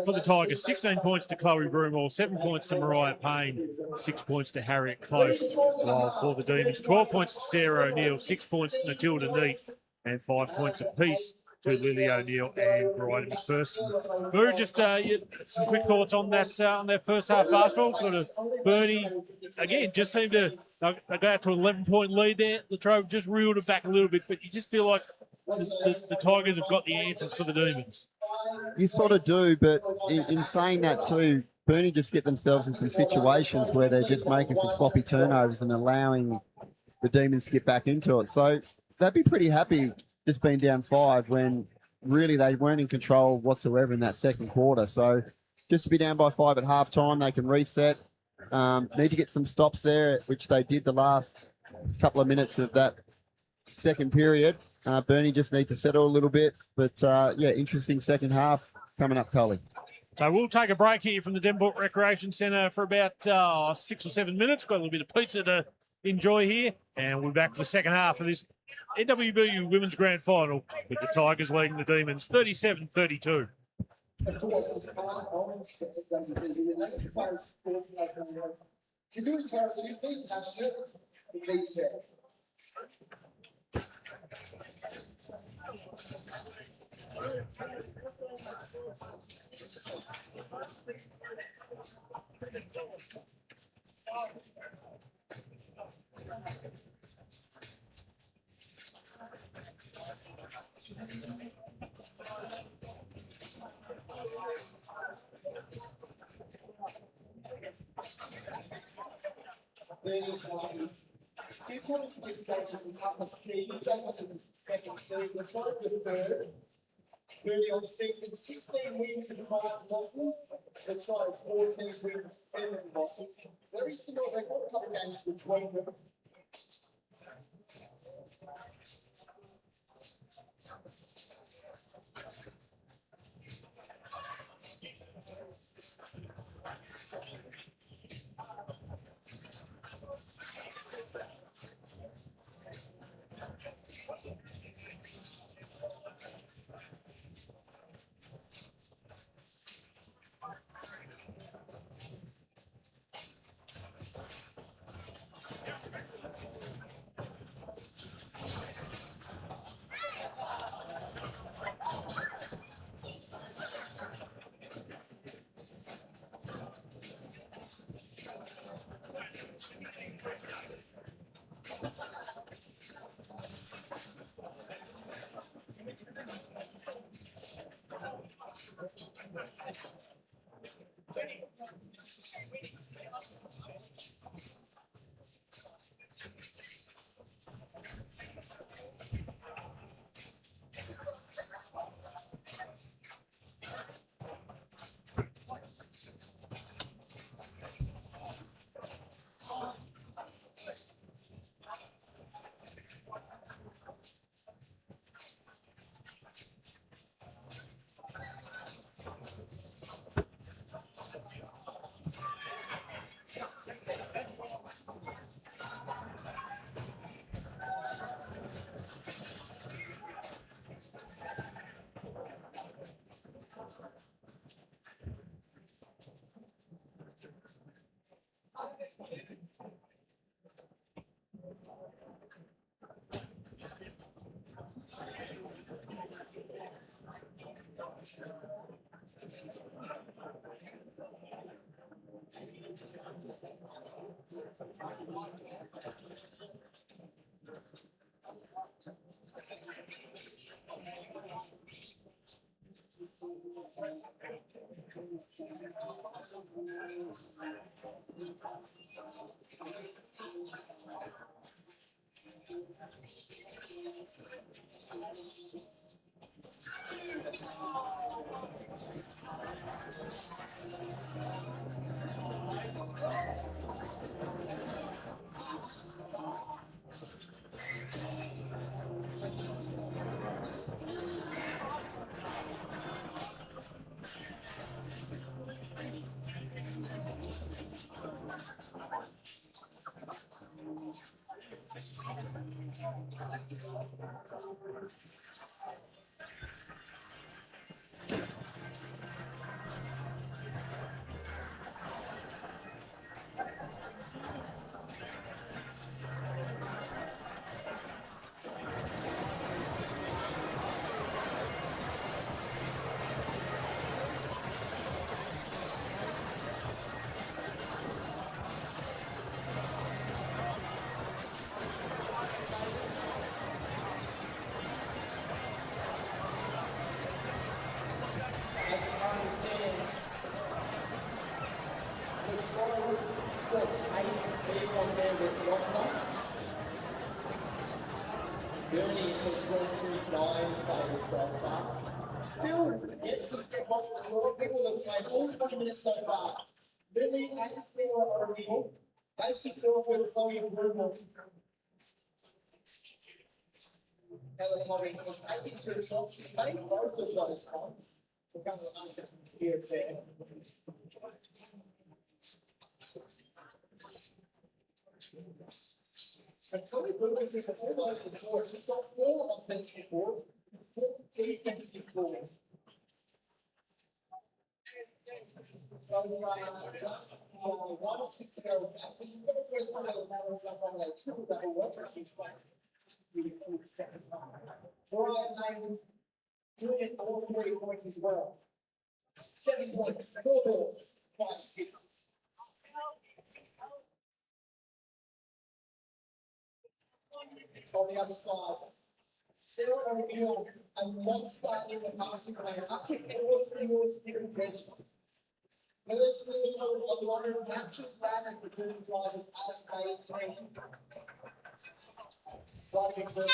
D: for the Tigers. 16 points to Chloe Broomhall, 7 points to Mariah Payne, 6 points to Harriet Close. While for the Demons, 12 points to Sarah O'Neill, 6 points to Matilda Neat, and 5 points apiece to Lily O'Neill and Bryden McPherson. Boo, just some quick thoughts on that first half basketball. Sort of Burnie, again, just seemed to go out to an 11-point lead there. Latrobe just reeled it back a little bit, but you just feel like the Tigers have got the answers for the Demons.
C: You sort of do, but in saying that too, Burnie just get themselves in some situations where they're just making some sloppy turnovers and allowing the Demons to get back into it. So they'd be pretty happy just being down 5 when really they weren't in control whatsoever in that second quarter. So just to be down by 5 at halftime, they can reset. Need to get some stops there, which they did the last couple of minutes of that second period. Burnie just need to settle a little bit. But, yeah, interesting second half coming up, Coley.
D: So we'll take a break here from the Devonport Recreation Centre for about 6 or 7 minutes. Got a little bit of pizza to enjoy here. And we'll be back for the second half of this NWBU Women's Grand Final with the Tigers leading the Demons 37-32.
E: Of course, as part of NWBU, as far as sports goes, we do encourage you to be passionate and be fair. Burnie Tigers did come into this game as a tougher seed. They were in the second seed. Latrobe the third. Burnie on the season 16 wins and 5 losses. Latrobe 14 wins, 7 losses. Very similar record, a couple of games between them. As it currently stands, Latrobe scored 8 deep on their roster. Burnie has scored 9 players so far. Still yet to step off the floor. People have played all 20 minutes so far. Lily and Stella O'Neill, Lacey Crawford, Chloe Blumel. Ella Tommy has taken 2 shots. She's made both of those points. So a couple of numbers from the field there. And Tony Brooks is before those was board. She's got 4 offensive boards, 4 defensive boards. So just 1 assist to go with that. But you've got the first one of the medals up on a triple double watch, which is like just really cool second time. Brian Lane doing it all 3 points as well. 7 points, 4 boards, 5 assists. On the other side, Sarah O'Neill, a monster in the passing lane, up to 4 steals given credit. Her steal total alone matches that of the Burnie Tigers as a team. Blocking first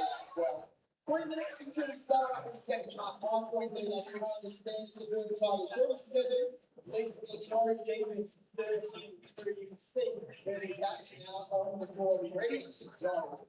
E: as well. 3 minutes until we start up in the second half. 5-point lead as it currently stands for the Burnie Tigers. 37 leads the Latrobe Demons 13-2. You can see Burnie back now on the board, ready to go.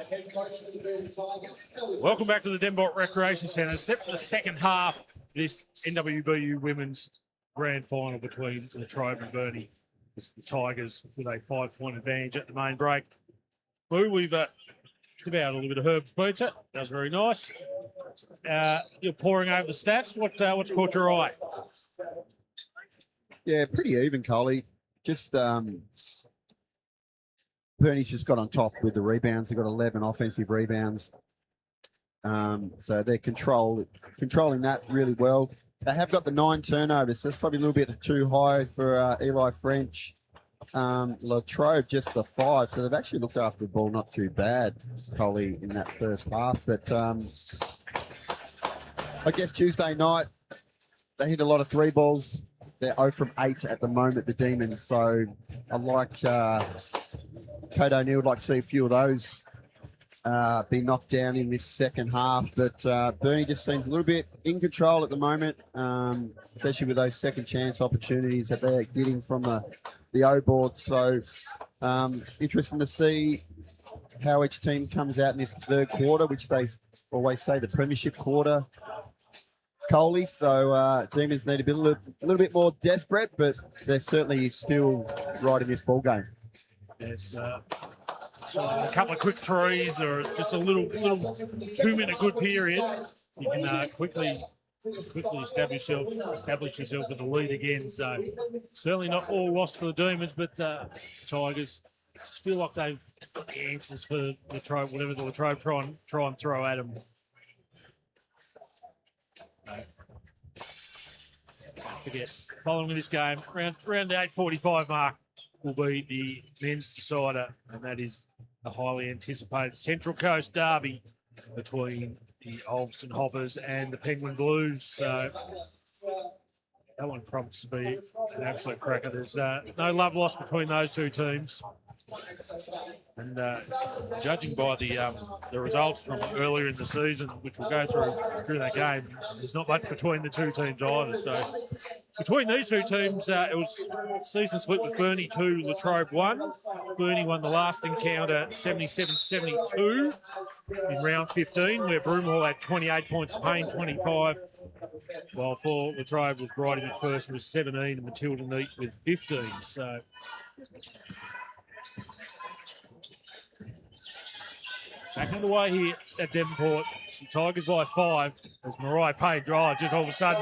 E: Head coach for the Burnie Tigers.
D: Welcome back to the Devonport Recreation Centre. Set for the second half of this NWBU Women's Grand Final between Latrobe and Burnie. It's the Tigers with a 5-point advantage at the main break. Lou, we've devoured a little bit of Herb's pizza. That was very nice. You're poring over the stats. What's caught your eye?
C: Yeah, pretty even, Coley. Just Burnie's just got on top with the rebounds. They've got 11 offensive rebounds. So they're controlling that really well. They have got the 9 turnovers. So that's probably a little bit too high for Eli French. Latrobe just the 5. So they've actually looked after the ball not too bad, Coley, in that first half. But I guess Tuesday night, they hit a lot of 3 balls. They're 0 from 8 at the moment, the Demons. So I like Code O'Neill would like to see a few of those be knocked down in this second half. But Burnie just seems a little bit in control at the moment, especially with those second chance opportunities that they're getting from the O board. So interesting to see how each team comes out in this third quarter, which they always say the premiership quarter. Coley, so Demons need to be a little bit more desperate, but they're certainly still right in this ball game.
D: There's a couple of quick threes or just a little 2-minute good period. You can quickly establish yourself with a lead again. So certainly not all lost for the Demons, but Tigers just feel like they've got the answers for Latrobe, whatever the Latrobe try and throw at them. Forget. Following this game, around the 8:45 mark will be the men's decider, and that is the highly anticipated Central Coast derby between the Ulverstone Hoppers and the Penguin Blues. So that one promises to be an absolute cracker. There's no love lost between those two teams. And judging by the results from earlier in the season, which we'll go through that game, there's not much between the two teams either. So between these two teams, it was season split with Burnie 2, Latrobe 1. Burnie won the last encounter 77-72 in round 15, where Broomhall had 28 points, Payne 25, while for Latrobe was Bridie McPherson with 17 and Matilda Neat with 15. So back underway here at Devonport. The Tigers by 5 as Mariah Payne drive. Just all of a sudden,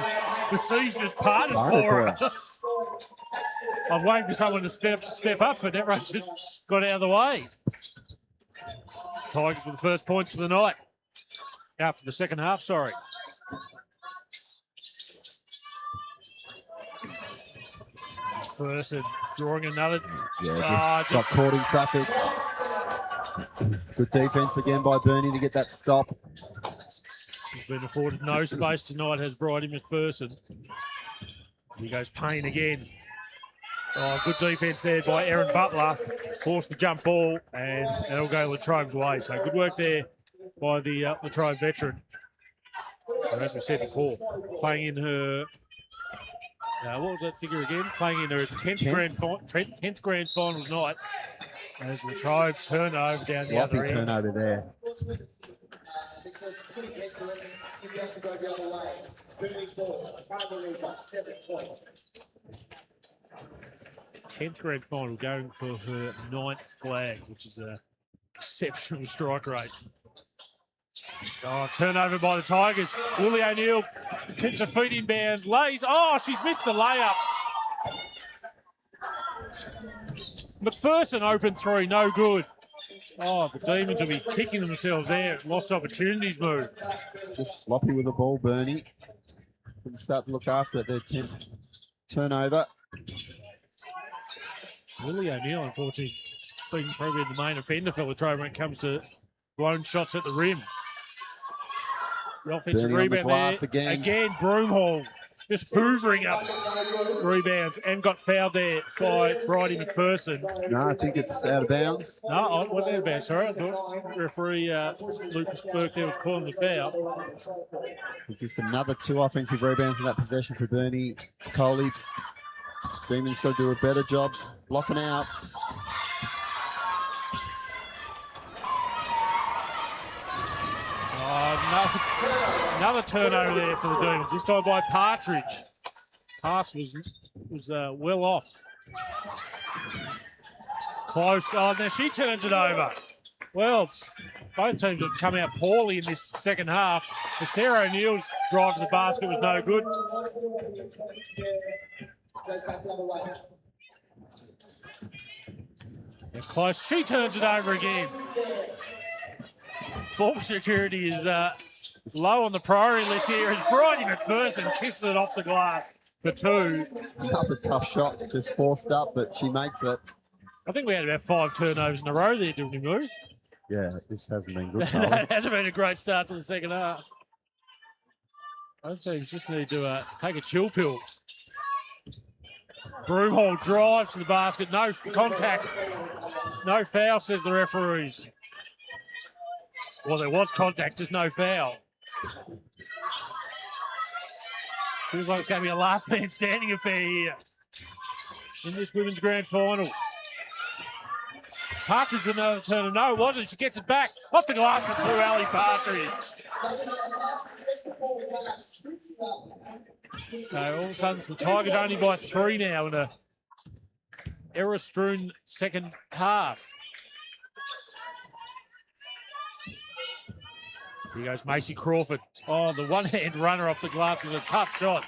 D: the seas just parted for her. I was waiting for someone to step up, but everyone just got out of the way. Tigers with the first points for the night. Out for the second half, sorry. First and drawing another.
C: Yeah, just got caught in traffic. Good defense again by Burnie to get that stop.
D: She's been afforded no space tonight, has Bridie McPherson. Here goes Payne again. Oh, good defense there by Erin Butler. Forced the jump ball, and that'll go Latrobe's way. So good work there by the Latrobe veteran. And as we said before, playing in her What was that figure again? Playing in their 10th grand finals night. As Latrobe turnover down the other
C: Sloppy
D: end.
C: turnover there.
E: Unfortunately, because he couldn't get to it, he had to go the other way. Burnie ball, finally by 7 points.
D: 10th grand final, going for her 9th flag, which is an exceptional strike rate. Oh, turnover by the Tigers. Lily O'Neill tips her feet in bounds, lays. Oh, she's missed the layup. McPherson open three, no good. Oh, the Demons will be kicking themselves there. Lost opportunities move.
C: Just sloppy with the ball, Burnie. Couldn't start to look after it. Their 10th turnover.
D: Lily O'Neill, unfortunately, has been probably the main offender for Latrobe when it comes to blown shots at the rim. The offensive
C: Burnie on the
D: rebound
C: glass
D: there.
C: again.
D: Broomhall just hoovering up rebounds and got fouled there by Bridie McPherson.
C: No, I think it's out of bounds.
D: No, it wasn't out of bounds. Sorry, I thought referee Lucas Burke there was calling the foul.
C: Just another 2 offensive rebounds in that possession for Burnie. Coley. Demons got to do a better job blocking out.
D: Oh, another turnover there for the Demons, this time by Partridge. Pass was well off. Close. Oh, now she turns it over. Well, both teams have come out poorly in this second half. The Sarah O'Neill's drive to the basket was no good.
E: Goes back the other way.
D: They're close. She turns it over again. Ball security is low on the priority list here as Bridie McPherson kisses it off the glass for 2.
C: Another tough shot, just forced up, but she makes it.
D: I think we had about 5 turnovers in a row there, didn't we, Moo?
C: Yeah, this hasn't been good, Colin.
D: That hasn't been a great start to the second half. Those teams just need to take a chill pill. Broomhall drives to the basket. No contact. No foul, says the referees. Well, there was contact, just no foul. Feels like it's going to be a last man standing affair here in this women's grand final. Partridge with another turn. No, it wasn't. She gets it back. Off the glass for 2, Ali Partridge. So all of a sudden, the Tigers only by 3 now in a error-strewn second half. Here goes Macy Crawford. Oh, the one-hand runner off the glass was a tough shot.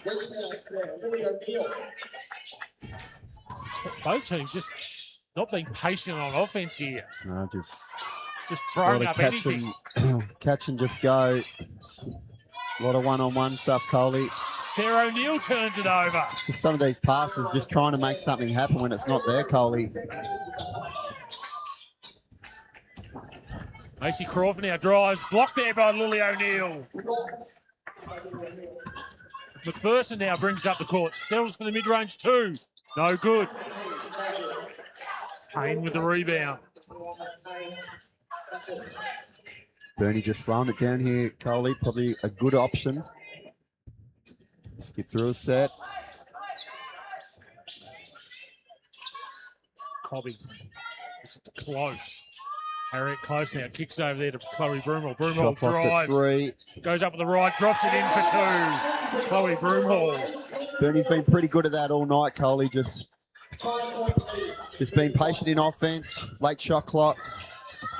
D: Both teams just not being patient on offense here.
C: No, just
D: throwing up anything.
C: Catch and just go. A lot of one-on-one stuff, Coley.
D: Sarah O'Neill turns it over.
C: Some of these passes just trying to make something happen when it's not there, Coley.
D: Macy Crawford now drives. Blocked there by Lily O'Neill. McPherson now brings up the court. Settles for the mid-range 2. No good. Kane with the rebound.
C: Burnie just slowing it down here, Coley. Probably a good option. Skip through a set.
D: Cobby. It's close. Harriet close now. Kicks over there to Chloe Broomhall. Broomhall
C: Shot clock's at
D: drives.
C: 3.
D: Goes up with the right. Drops it in for 2. Chloe Broomhall.
C: Burnie's been pretty good at that all night, Coley. Just being patient in offense. Late shot clock.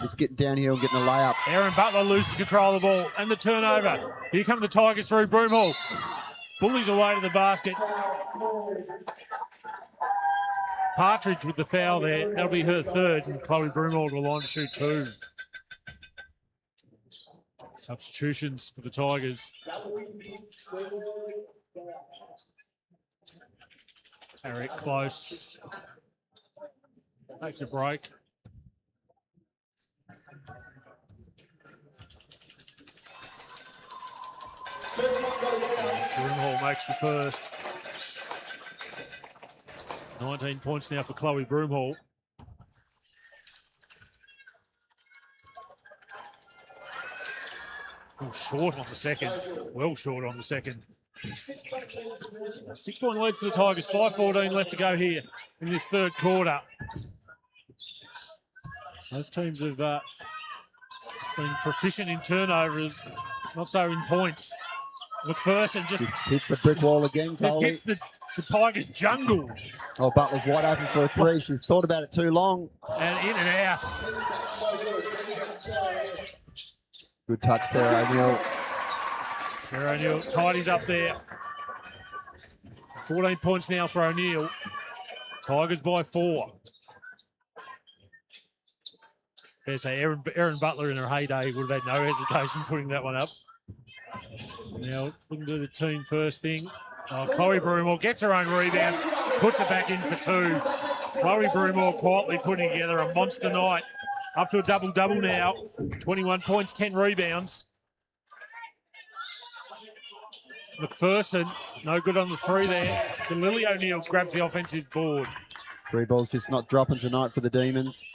C: Just getting down here and getting a layup.
D: Aaron Butler loses control of the ball and the turnover. Here come the Tigers through. Broomhall bullies away to the basket. Partridge with the foul there. That'll be her 3rd, and Chloe Broomhall will line to shoot 2. Substitutions for the Tigers. Harriet close. Takes a break. Broomhall makes the first. 19 points now for Chloe Broomhall. Oh, short on the second. Well short on the second.
E: 6-point lead to Burnie.
D: 6 point leads to the Tigers. 5:14 left to go here in this third quarter. Both teams have been proficient in turnovers, not so in points. McPherson just
C: hits the brick wall again, Coley.
D: hits the Tigers' jungle.
C: Oh, Butler's wide open for a three. She's thought about it too long.
D: And in and out.
C: Good touch, Sarah O'Neill.
D: Sarah O'Neill tidies up there. 14 points now for O'Neill. Tigers by 4. There's Erin Butler in her heyday would have had no hesitation putting that one up. Now looking to do the team first thing. Chloe Broomall gets her own rebound, puts it back in for 2. Chloe Broomall quietly putting together a monster night. Up to a double-double now. 21 points, 10 rebounds. McPherson, no good on the 3 there. But Lily O'Neill grabs the offensive board.
C: 3 balls just not dropping tonight for the Demons.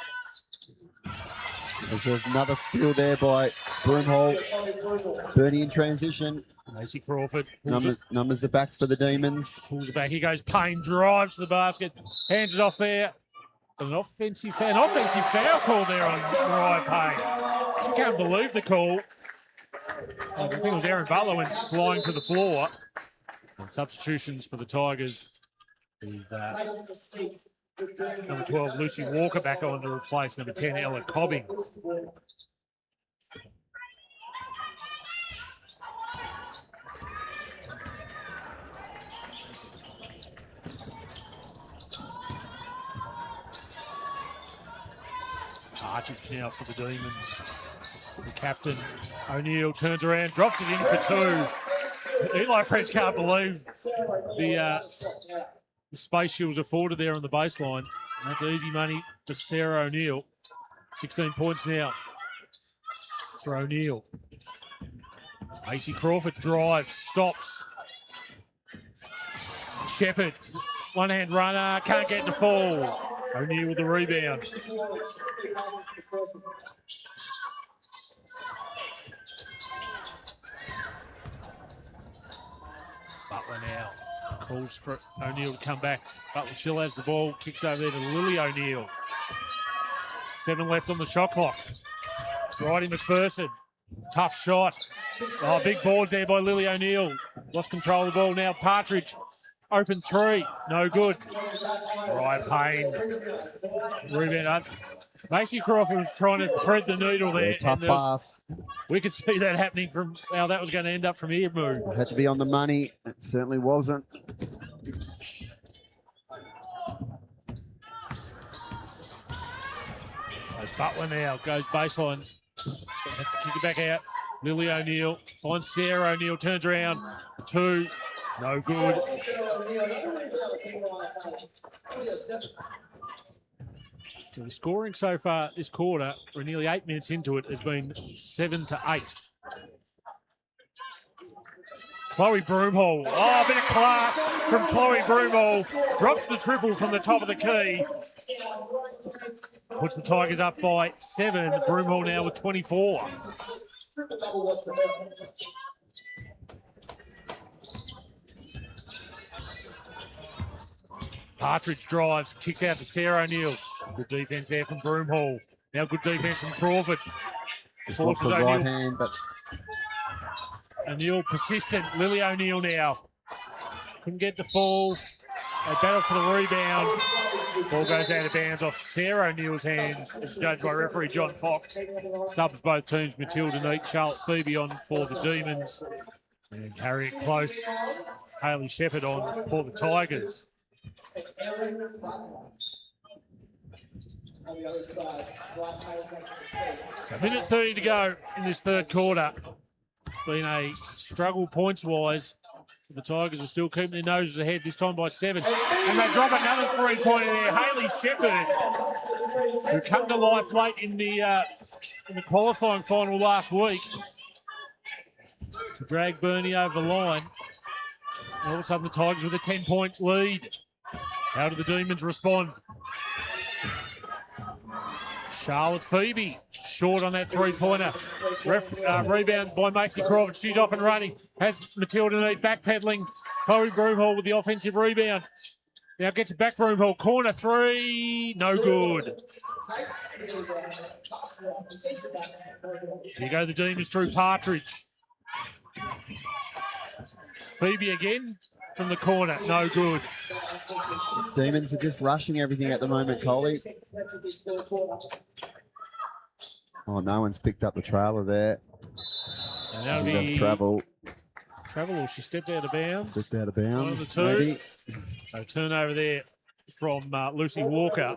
C: There's another steal there by Broomhall. Burnie in transition.
D: Macy Crawford.
C: Numbers are back for the Demons.
D: Pulls it back. Here goes Payne, drives to the basket, hands it off there. An offensive foul call there on Mariah Payne. She can't believe the call. I think it was Erin Butler went flying to the floor. And substitutions for the Tigers. With number 12, Lucy Walker, back on to replace number 10, Ella Cobbing. Partridge now for the Demons. The captain, O'Neill, turns around, drops it in for 2. Eli French can't believe the space she was afforded there on the baseline. And that's easy money for Sarah O'Neill. 16 points now for O'Neill. Macy Crawford drives, stops. Shepherd, one-hand runner, can't get the fall. O'Neill with the rebound. Butler now calls for O'Neill to come back. Butler still has the ball, kicks over there to Lily O'Neill. 7 left on the shot clock. Bridie McPherson, tough shot. Oh, big boards there by Lily O'Neill. Lost control of the ball now. Partridge, open 3, no good. Mariah Payne, rebound up. Macy Crawford was trying to thread the needle there.
C: Yeah, tough pass.
D: We could see that happening from how that was going to end up from here, Moo.
C: Had to be on the money. It certainly wasn't.
D: So Butler now goes baseline. Has to kick it back out. Lily O'Neill finds Sarah O'Neill, turns around for 2. No good. So the scoring so far this quarter, we're nearly 8 minutes into it, has been 7-8. Chloe Broomhall. Oh, a bit of class from Chloe Broomhall. Drops the triple from the top of the key. Puts the Tigers up by 7. Broomhall now with 24. Partridge drives, kicks out to Sarah O'Neill. Good defence there from Broomhall. Now good defence from Crawford. Forces
C: right
D: O'Neill.
C: hand, but
D: O'Neill persistent. Lily O'Neill now. Couldn't get the fall. They battle for the rebound. Ball goes out of bounds off Sarah O'Neill's hands. As judged by referee John Fox. Subs both teams. Matilda Neat, Charlotte Phoebe on for the Demons. And Harriet Close, Hayley Shepherd on for the Tigers.
E: On the other side, right taking the seat.
D: So 1:30 to go in this third quarter. Been a struggle points-wise. The Tigers are still keeping their noses ahead, this time by 7. And they drop another 3-pointer there. Hayley Shepherd, who come to life late in the qualifying final last week to drag Burnie over the line. And all of a sudden, the Tigers with a 10-point lead. How do the Demons respond? Charlotte Phoebe short on that three-pointer. Rebound by Macy Crawford. She's off and running. Has Matilda Neat backpedaling. Chloe Broomhall with the offensive rebound. Now gets it back Broomhall. Corner three. No good. Here go the Demons through Partridge. Phoebe again from the corner. No good.
C: Demons are just rushing everything at the moment, Coley. Oh, no one's picked up the trailer there.
D: And that'll
C: That's
D: be
C: travel.
D: travel, or she stepped out of bounds.
C: Stepped out of bounds.
D: One of the two.
C: Maybe.
D: So turnover there from Lucy Walker.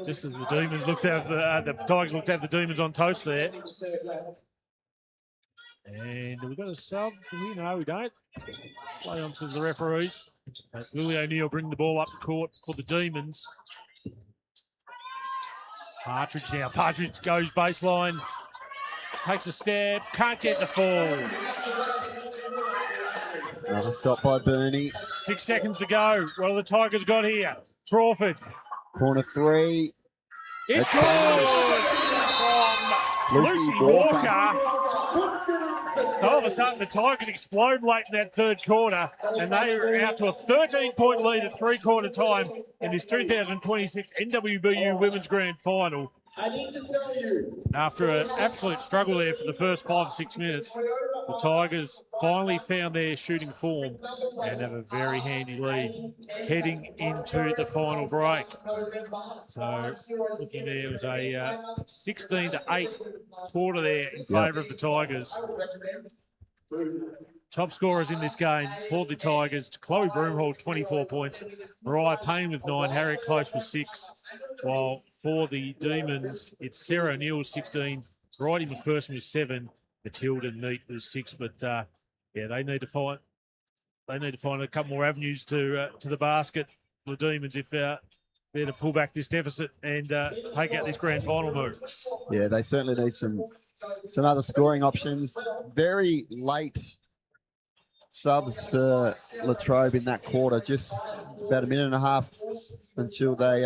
D: Just as the Demons looked at the Tigers looked at the Demons on toast there. And we've got a sub. Do we? No, we don't. Play on, says the referees. That's Lily O'Neill bringing the ball up the court for the Demons. Partridge now. Partridge goes baseline. Takes a stab. Can't get the fall.
C: Another stop by Burnie.
D: 6 seconds to go. What have the Tigers got here? Crawford.
C: Corner three.
D: It's good from Lucy Walker. So all of a sudden, the Tigers explode late in that third quarter, and they are out to a 13-point lead at three-quarter time in this 2026 NWBU Women's Grand Final.
E: I need to tell you.
D: After an absolute struggle there for the first 5 or 6 minutes, the Tigers finally found their shooting form and have a very handy lead heading into the final break. So looking there was a 16-8 quarter there in favour of the Tigers. Top scorers in this game for the Tigers: Chloe Broomhall, 24 points, Mariah Payne with 9, Harriet Close with 6, while for the Demons, it's Sarah O'Neill with 16, Bridie McPherson with 7, Matilda Neat with 6. But yeah, they need to find a couple more avenues to the basket for the Demons if they're to pull back this deficit and take out this grand final move.
C: Yeah, they certainly need some other scoring options. Very late subs for Latrobe in that quarter, just about a minute and a half until they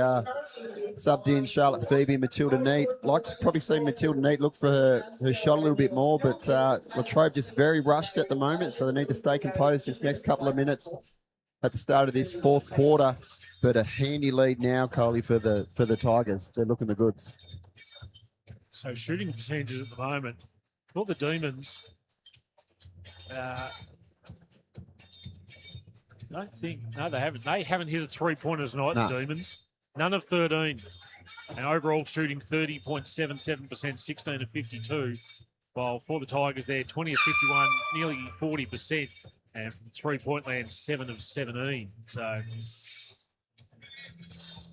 C: subbed in Charlotte Phoebe and Matilda Neat. Like to probably see Matilda Neat look for her shot a little bit more, but Latrobe just very rushed at the moment, so they need to stay composed this next couple of minutes at the start of this fourth quarter. But a handy lead now, Coley, for the Tigers. They're looking the goods.
D: So shooting percentages at the moment for the Demons. Don't think, no, they haven't. They haven't hit a three-pointer tonight,
C: No.
D: the Demons. None of 13. And overall shooting 30.77%, 16 of 52. While for the Tigers, they're 20 of 51, nearly 40%. And from three-point land, 7 of 17. So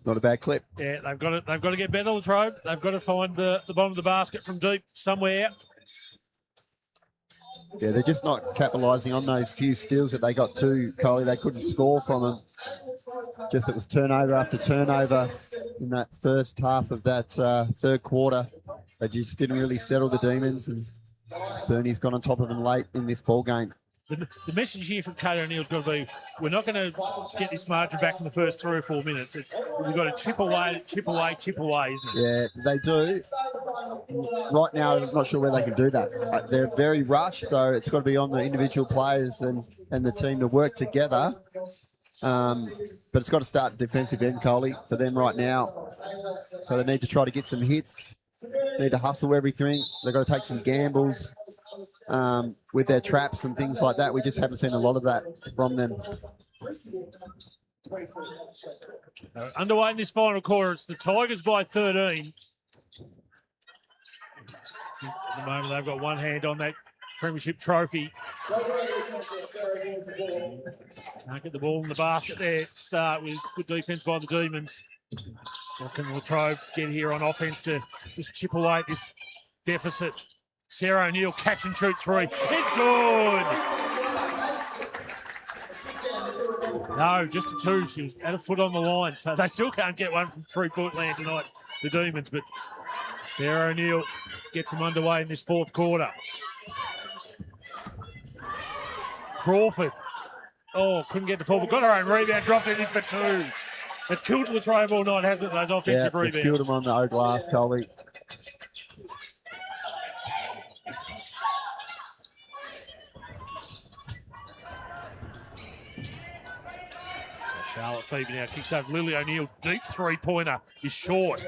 C: Not a bad clip.
D: yeah, they've got to get better, Latrobe. They've got to find the bottom of the basket from deep somewhere.
C: Yeah, they're just not capitalising on those few steals that they got too, Coley. They couldn't score from them. Just it was turnover after turnover in that first half of that third quarter. They just didn't really settle the Demons, and Burnie's gone on top of them late in this ball game.
D: The message here from Kate O'Neill's got to be, we're not going to get this margin back in the first 3 or 4 minutes. We've got to chip away, isn't it?
C: Yeah, they do. Right now, I'm not sure where they can do that. They're very rushed, so it's got to be on the individual players and the team to work together. But it's got to start defensive end, Coley, for them right now. So they need to try to get some hits. Need to hustle everything. They've got to take some gambles with their traps and things like that. We just haven't seen a lot of that from them.
D: Underway in this final quarter, it's the Tigers by 13. At the moment, they've got one hand on that premiership trophy. Can't get the ball in the basket there. Start with good defence by the Demons. What can Latrobe get here on offence to just chip away at this deficit? Sarah O'Neill, catch and shoot three. It's good. No, just a 2. She was at a foot on the line, so they still can't get one from three-point land tonight, the Demons. But Sarah O'Neill gets them underway in this fourth quarter. Crawford. Oh, couldn't get the ball, but got her own rebound, dropped it in for 2. It's killed Latrobe all night, hasn't it, those offensive rebounds?
C: It's killed them on the O glass, Coley.
D: Charlotte Phoebe now kicks over Lily O'Neill. Deep three-pointer is short.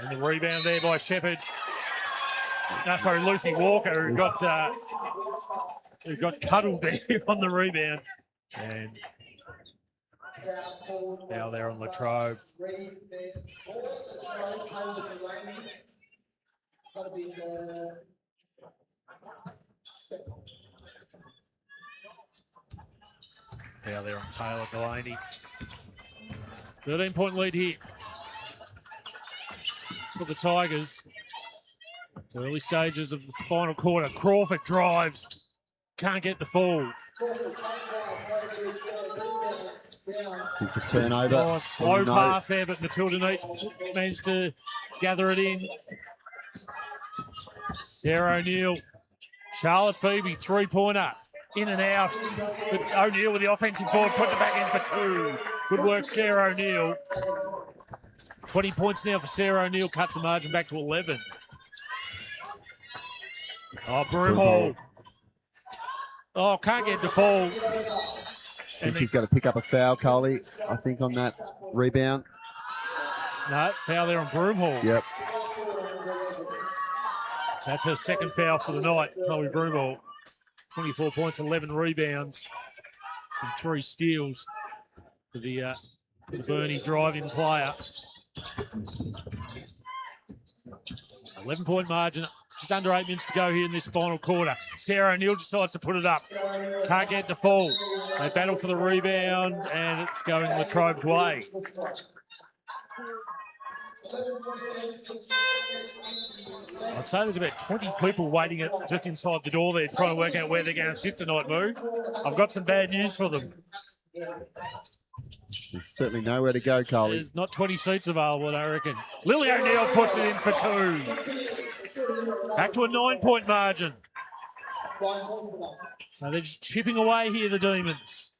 D: And the rebound there by Shepherd. No, sorry, Lucy Walker, who got cuddled there on the rebound. And now they're on Latrobe. Now they're on Taylor Delaney. 13-point lead here for the Tigers. Early stages of the final quarter. Crawford drives. Can't get the fall.
C: It's a turnover.
D: Oh, slow pass there, but Matilda Neat managed to gather it in. Sarah O'Neill. Charlotte Phoebe, three-pointer. In and out. But O'Neill with the offensive board puts it back in for two. Good work, Sarah O'Neill. 20 points now for Sarah O'Neill. Cuts the margin back to 11. Oh, Broomhall. Oh, can't get the fall.
C: I think she's got to pick up a foul, Coley, I think, on that rebound.
D: No, foul there on Broomhall.
C: Yep.
D: So that's her second foul for the night, Chloe Broomhall. 24 points, 11 rebounds, and 3 steals for the Burnie driving player. 11-point margin, just under 8 minutes to go here in this final quarter. Sarah O'Neill decides to put it up. Can't get the fall. They battle for the rebound, and it's going Latrobe's way. I'd say there's about 20 people waiting just inside the door there trying to work out where they're going to sit tonight, Moo. I've got some bad news for them.
C: There's certainly nowhere to go, Coley.
D: There's not 20 seats available, I reckon. Lily O'Neill puts it in for 2. Back to a 9-point margin. So they're just chipping away here, the Demons.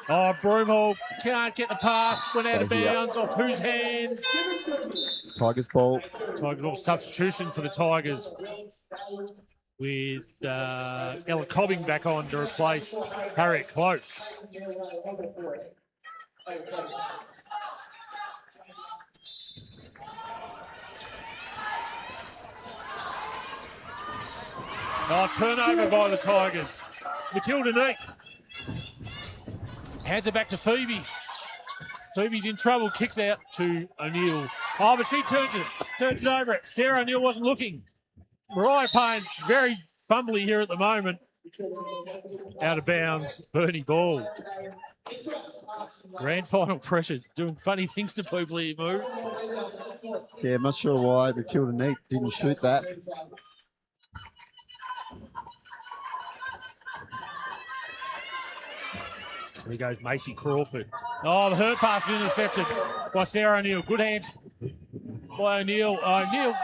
D: Oh, Broomhall can't get the pass. Went out of bounds. Off whose hands?
C: Tigers ball.
D: Tigers ball substitution for the Tigers. With Ella Cobbing back on to replace Harriet Close. Oh, turnover by the Tigers. Matilda Neat hands it back to Phoebe. Phoebe's in trouble, kicks out to O'Neill. Oh, but she turns it over it. Sarah O'Neill wasn't looking. Mariah Payne's very fumbly here at the moment. Out of bounds, Burnie ball. Grand final pressure, doing funny things to people here, Moo.
C: Yeah, I'm not sure why Matilda Neat didn't shoot that.
D: So here goes Macy Crawford. Oh, her pass is intercepted by Sarah O'Neill. Good hands by O'Neill. O'Neill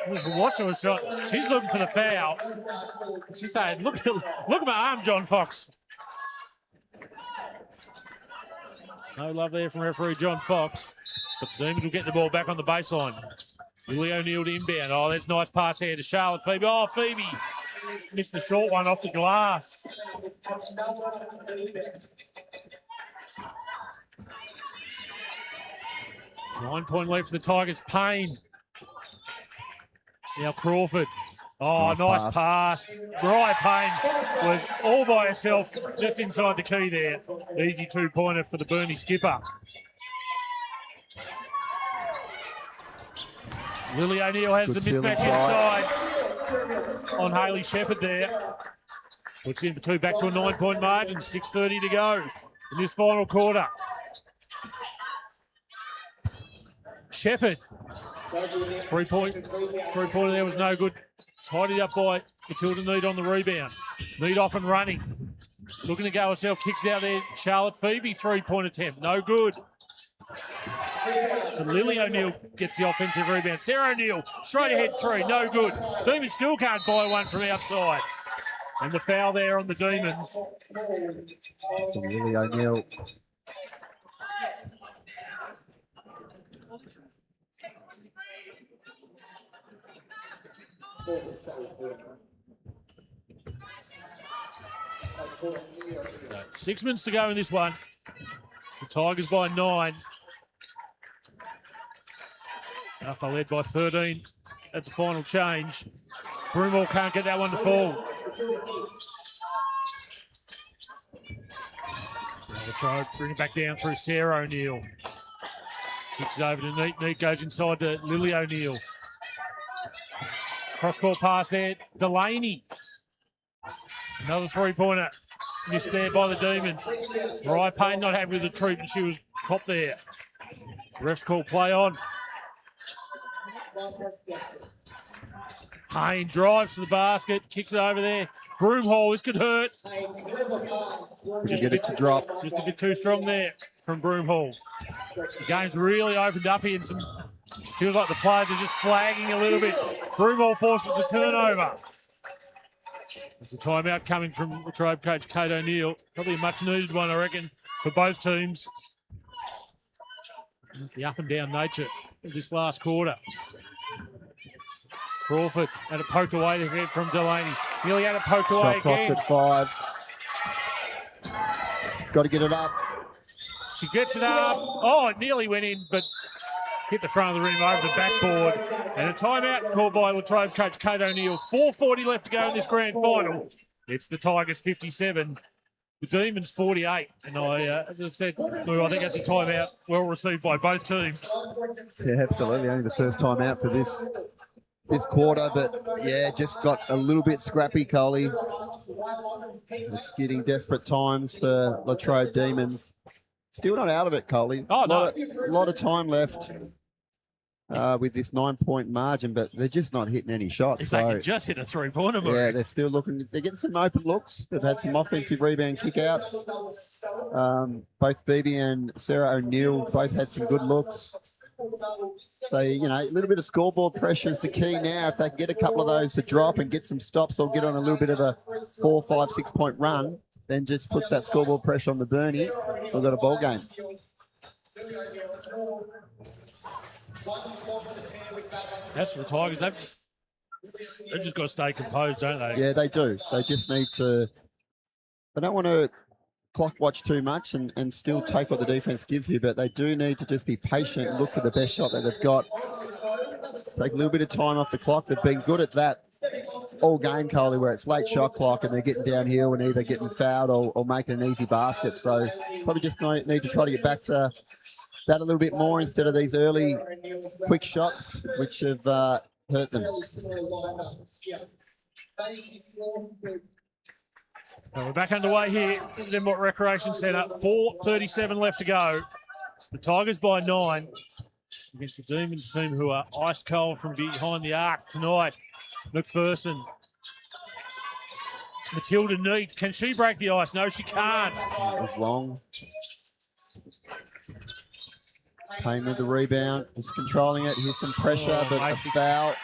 D: was watching a shot. She's looking for the foul. She's saying, look at my arm, John Fox. No love there from referee John Fox. But the Demons will get the ball back on the baseline. Lily O'Neill to inbound. Oh, there's a nice pass here to Charlotte Phoebe. Oh, Phoebe missed the short one off the glass. Nine-point lead for the Tigers. Payne. Now Crawford. Oh, nice pass. Mariah Payne was all by herself just inside the key there. Easy two-pointer for the Burnie skipper. Lily O'Neill has the mismatch inside on Hayley Shepherd there. Puts in for 2, back to a 9-point margin. 6:30 to go in this final quarter. Shepherd. Three-pointer there was no good. Tidied up by Matilda Neat on the rebound. Neat off and running. Looking to go herself. Kicks out there. Charlotte Phoebe, 3-point attempt. No good. And Lily O'Neill gets the offensive rebound. Sarah O'Neill, straight ahead 3, no good. Demons still can't buy one from outside. And the foul there on the Demons.
C: So Lily O'Neill.
D: So 6 minutes to go in this one. The Tigers by 9. After led by 13 at the final change. Broomhall can't get that one to fall. Latrobe bring it back down through Sarah O'Neill. Kicks it over to Neat. Neat goes inside to Lily O'Neill. Cross-court pass there. Delaney. Another three-pointer. Missed there by the Demons. Mariah Payne not happy with the treatment. She was top there. Refs call play on. Payne drives to the basket. Kicks it over there. Broomhall, this could hurt.
C: Just get it to drop.
D: Just a bit too strong there from Broomhall. The game's really opened up here and feels like the players are just flagging a little bit. Broomhall forces the turnover. There's a timeout coming from Latrobe coach Kate O'Neill. Probably a much needed one, I reckon, for both teams. The up and down nature of this last quarter. Crawford had it poked away to head from Delaney. Nearly had it poked away
C: Shot clock's
D: again.
C: at 5. Got to get it up.
D: She gets it up. Oh, it nearly went in, but hit the front of the rim over the backboard. And a timeout called by Latrobe coach Kate O'Neill. 4:40 left to go in this grand final. It's the Tigers 57, the Demons 48. And as I said, Lou, I think that's a timeout well received by both teams.
C: Yeah, absolutely. Only the first time out for this quarter, but yeah, just got a little bit scrappy, Coley. It's getting desperate times for Latrobe Demons. Still not out of it, Coley.
D: Oh, no.
C: Lot of time left with this 9-point margin, but they're just not hitting any shots.
D: If they can just hit a three-pointer,
C: yeah, they're still looking. They're getting some open looks. They've had some offensive rebound kickouts. Both Phoebe and Sarah O'Neill both had some good looks. So, you know, a little bit of scoreboard pressure is the key now. If they can get a couple of those to drop and get some stops or get on a little bit of a 4, 5, 6 point run, then just puts that scoreboard pressure on the Burnie. We've got a ball game.
D: That's for the Tigers. They've just got to stay composed, don't they?
C: Yeah, they do. They just need to. They don't want to clock watch too much and still take what the defense gives you, but they do need to just be patient and look for the best shot that they've got. Take a little bit of time off the clock. They've been good at that all game, Coley, where it's late shot clock and they're getting downhill and either getting fouled or making an easy basket. So probably just need to try to get back to that a little bit more instead of these early quick shots, which have hurt them.
D: Well, we're back underway here at the Devonport Recreation Centre. 4:37 left to go. It's the Tigers by 9 against the Demons team, who are ice cold from behind the arc tonight. McPherson. Matilda Neat. Can she break the ice? No, she can't.
C: It was long. Payne with the rebound. Just controlling it. Here's some pressure, but a foul.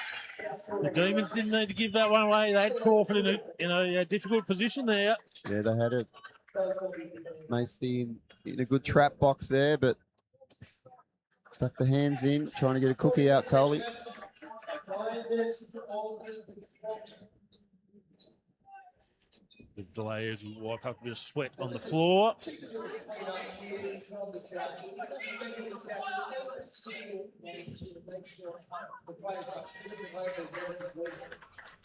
D: The Demons didn't need to give that one away. They had Crawford in a difficult position there.
C: Yeah, they had it. Macy in a good trap box there, but stuck the hands in, trying to get a cookie out, Coley.
D: The delay as we wipe up a bit of sweat on the floor.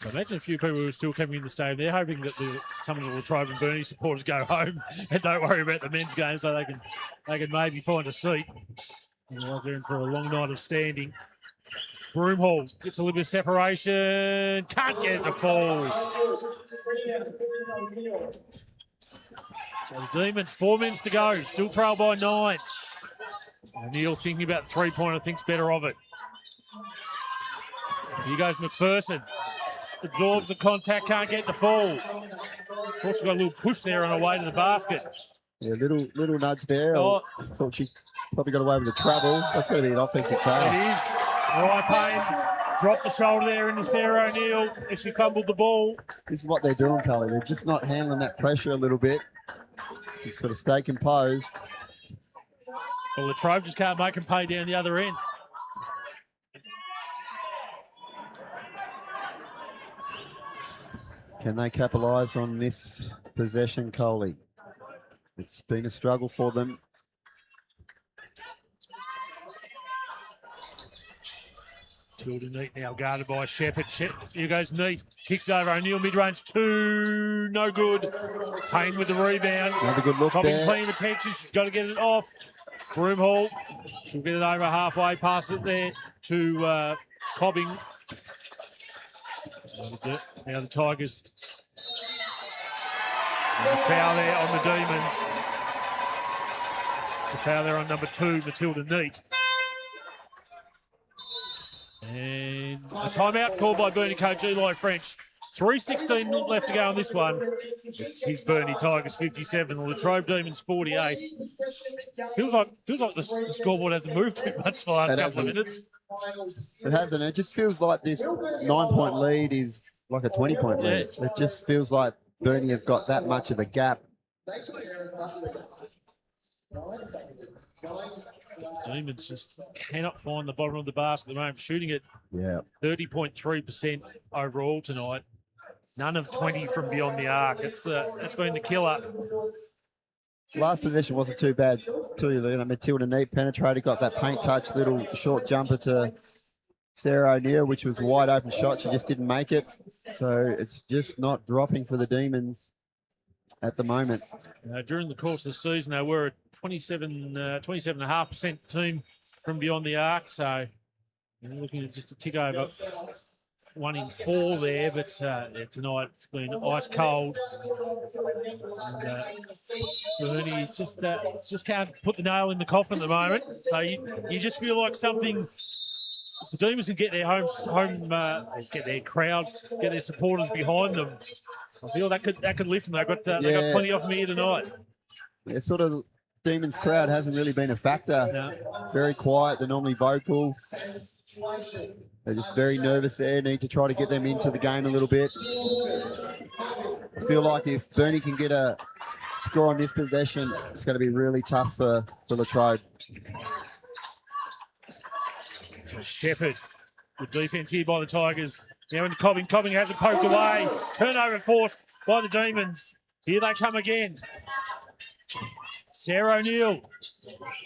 D: So imagine a few people who are still coming in the stadium. They're hoping that some of the Latrobe and Burnie supporters go home and don't worry about the men's game, so they can maybe find a seat. While they're in for a long night of standing. Broomhall gets a little bit of separation. Can't get it to fall. So the Demons, 4 minutes to go. Still trail by 9. O'Neill thinking about the three-pointer, thinks better of it. Here goes McPherson. Absorbs the contact, can't get the fall. Also got a little push there on her way to the basket.
C: Yeah, little nudge there.
D: Oh.
C: Thought she probably got away with the travel. That's got to be an offensive foul.
D: It is. Mariah Payne dropped the shoulder there into Sarah O'Neill as she fumbled the ball.
C: This is what they're doing, Coley. They're just not handling that pressure a little bit. It's got to stay composed.
D: Well, Latrobe just can't make them pay down the other end.
C: Can they capitalise on this possession, Coley? It's been a struggle for them.
D: Matilda Neat now guarded by Shepherd. Here goes Neat. Kicks over. O'Neill mid-range 2. No good. Payne with the rebound.
C: Another good look
D: Cobbing
C: there.
D: plenty of attention. She's got to get it off. Broomhall. She'll get it over halfway. Pass it there to Cobbing. Now the Tigers. And the foul there on the Demons. The foul there on number 2, Matilda Neat. And a timeout called by Burnie coach Eli French. 3:16 left to go on this one. It's his Burnie Tigers 57, the Latrobe Demons 48. Feels like the scoreboard hasn't moved too much the last couple of minutes.
C: It hasn't. It just feels like this 9-point lead is like a 20-point lead. It just feels like Burnie have got that much of a gap.
D: Demons just cannot find the bottom of the basket at the moment, shooting at 30.3% overall tonight. None of 20 from beyond the arc. That's been the killer.
C: Last possession wasn't too bad too. You know, Matilda Neat penetrated, got that paint touch, little short jumper to Sarah O'Neill, which was a wide open shot. She just didn't make it. So it's just not dropping for the Demons at the moment.
D: During the course of the season, they were a 27.5% team from beyond the arc. So you're looking at just a tick over 1 in 4 there, but tonight it's been ice cold. And Burnie just can't put the nail in the coffin at the moment. So you just feel like something. If the Demons can get their get their crowd, get their supporters behind them, I feel that could lift them. They got plenty of them here tonight.
C: Yeah, sort of Demons crowd hasn't really been a factor.
D: No.
C: Very quiet. They're normally vocal. They're just very nervous there. Need to try to get them into the game a little bit. I feel like if Burnie can get a score on this possession, it's going to be really tough for Latrobe.
D: So Shepherd, good defence here by the Tigers. Now into Cobbing. Cobbing has it poked away. Turnover forced by the Demons. Here they come again. Sarah O'Neill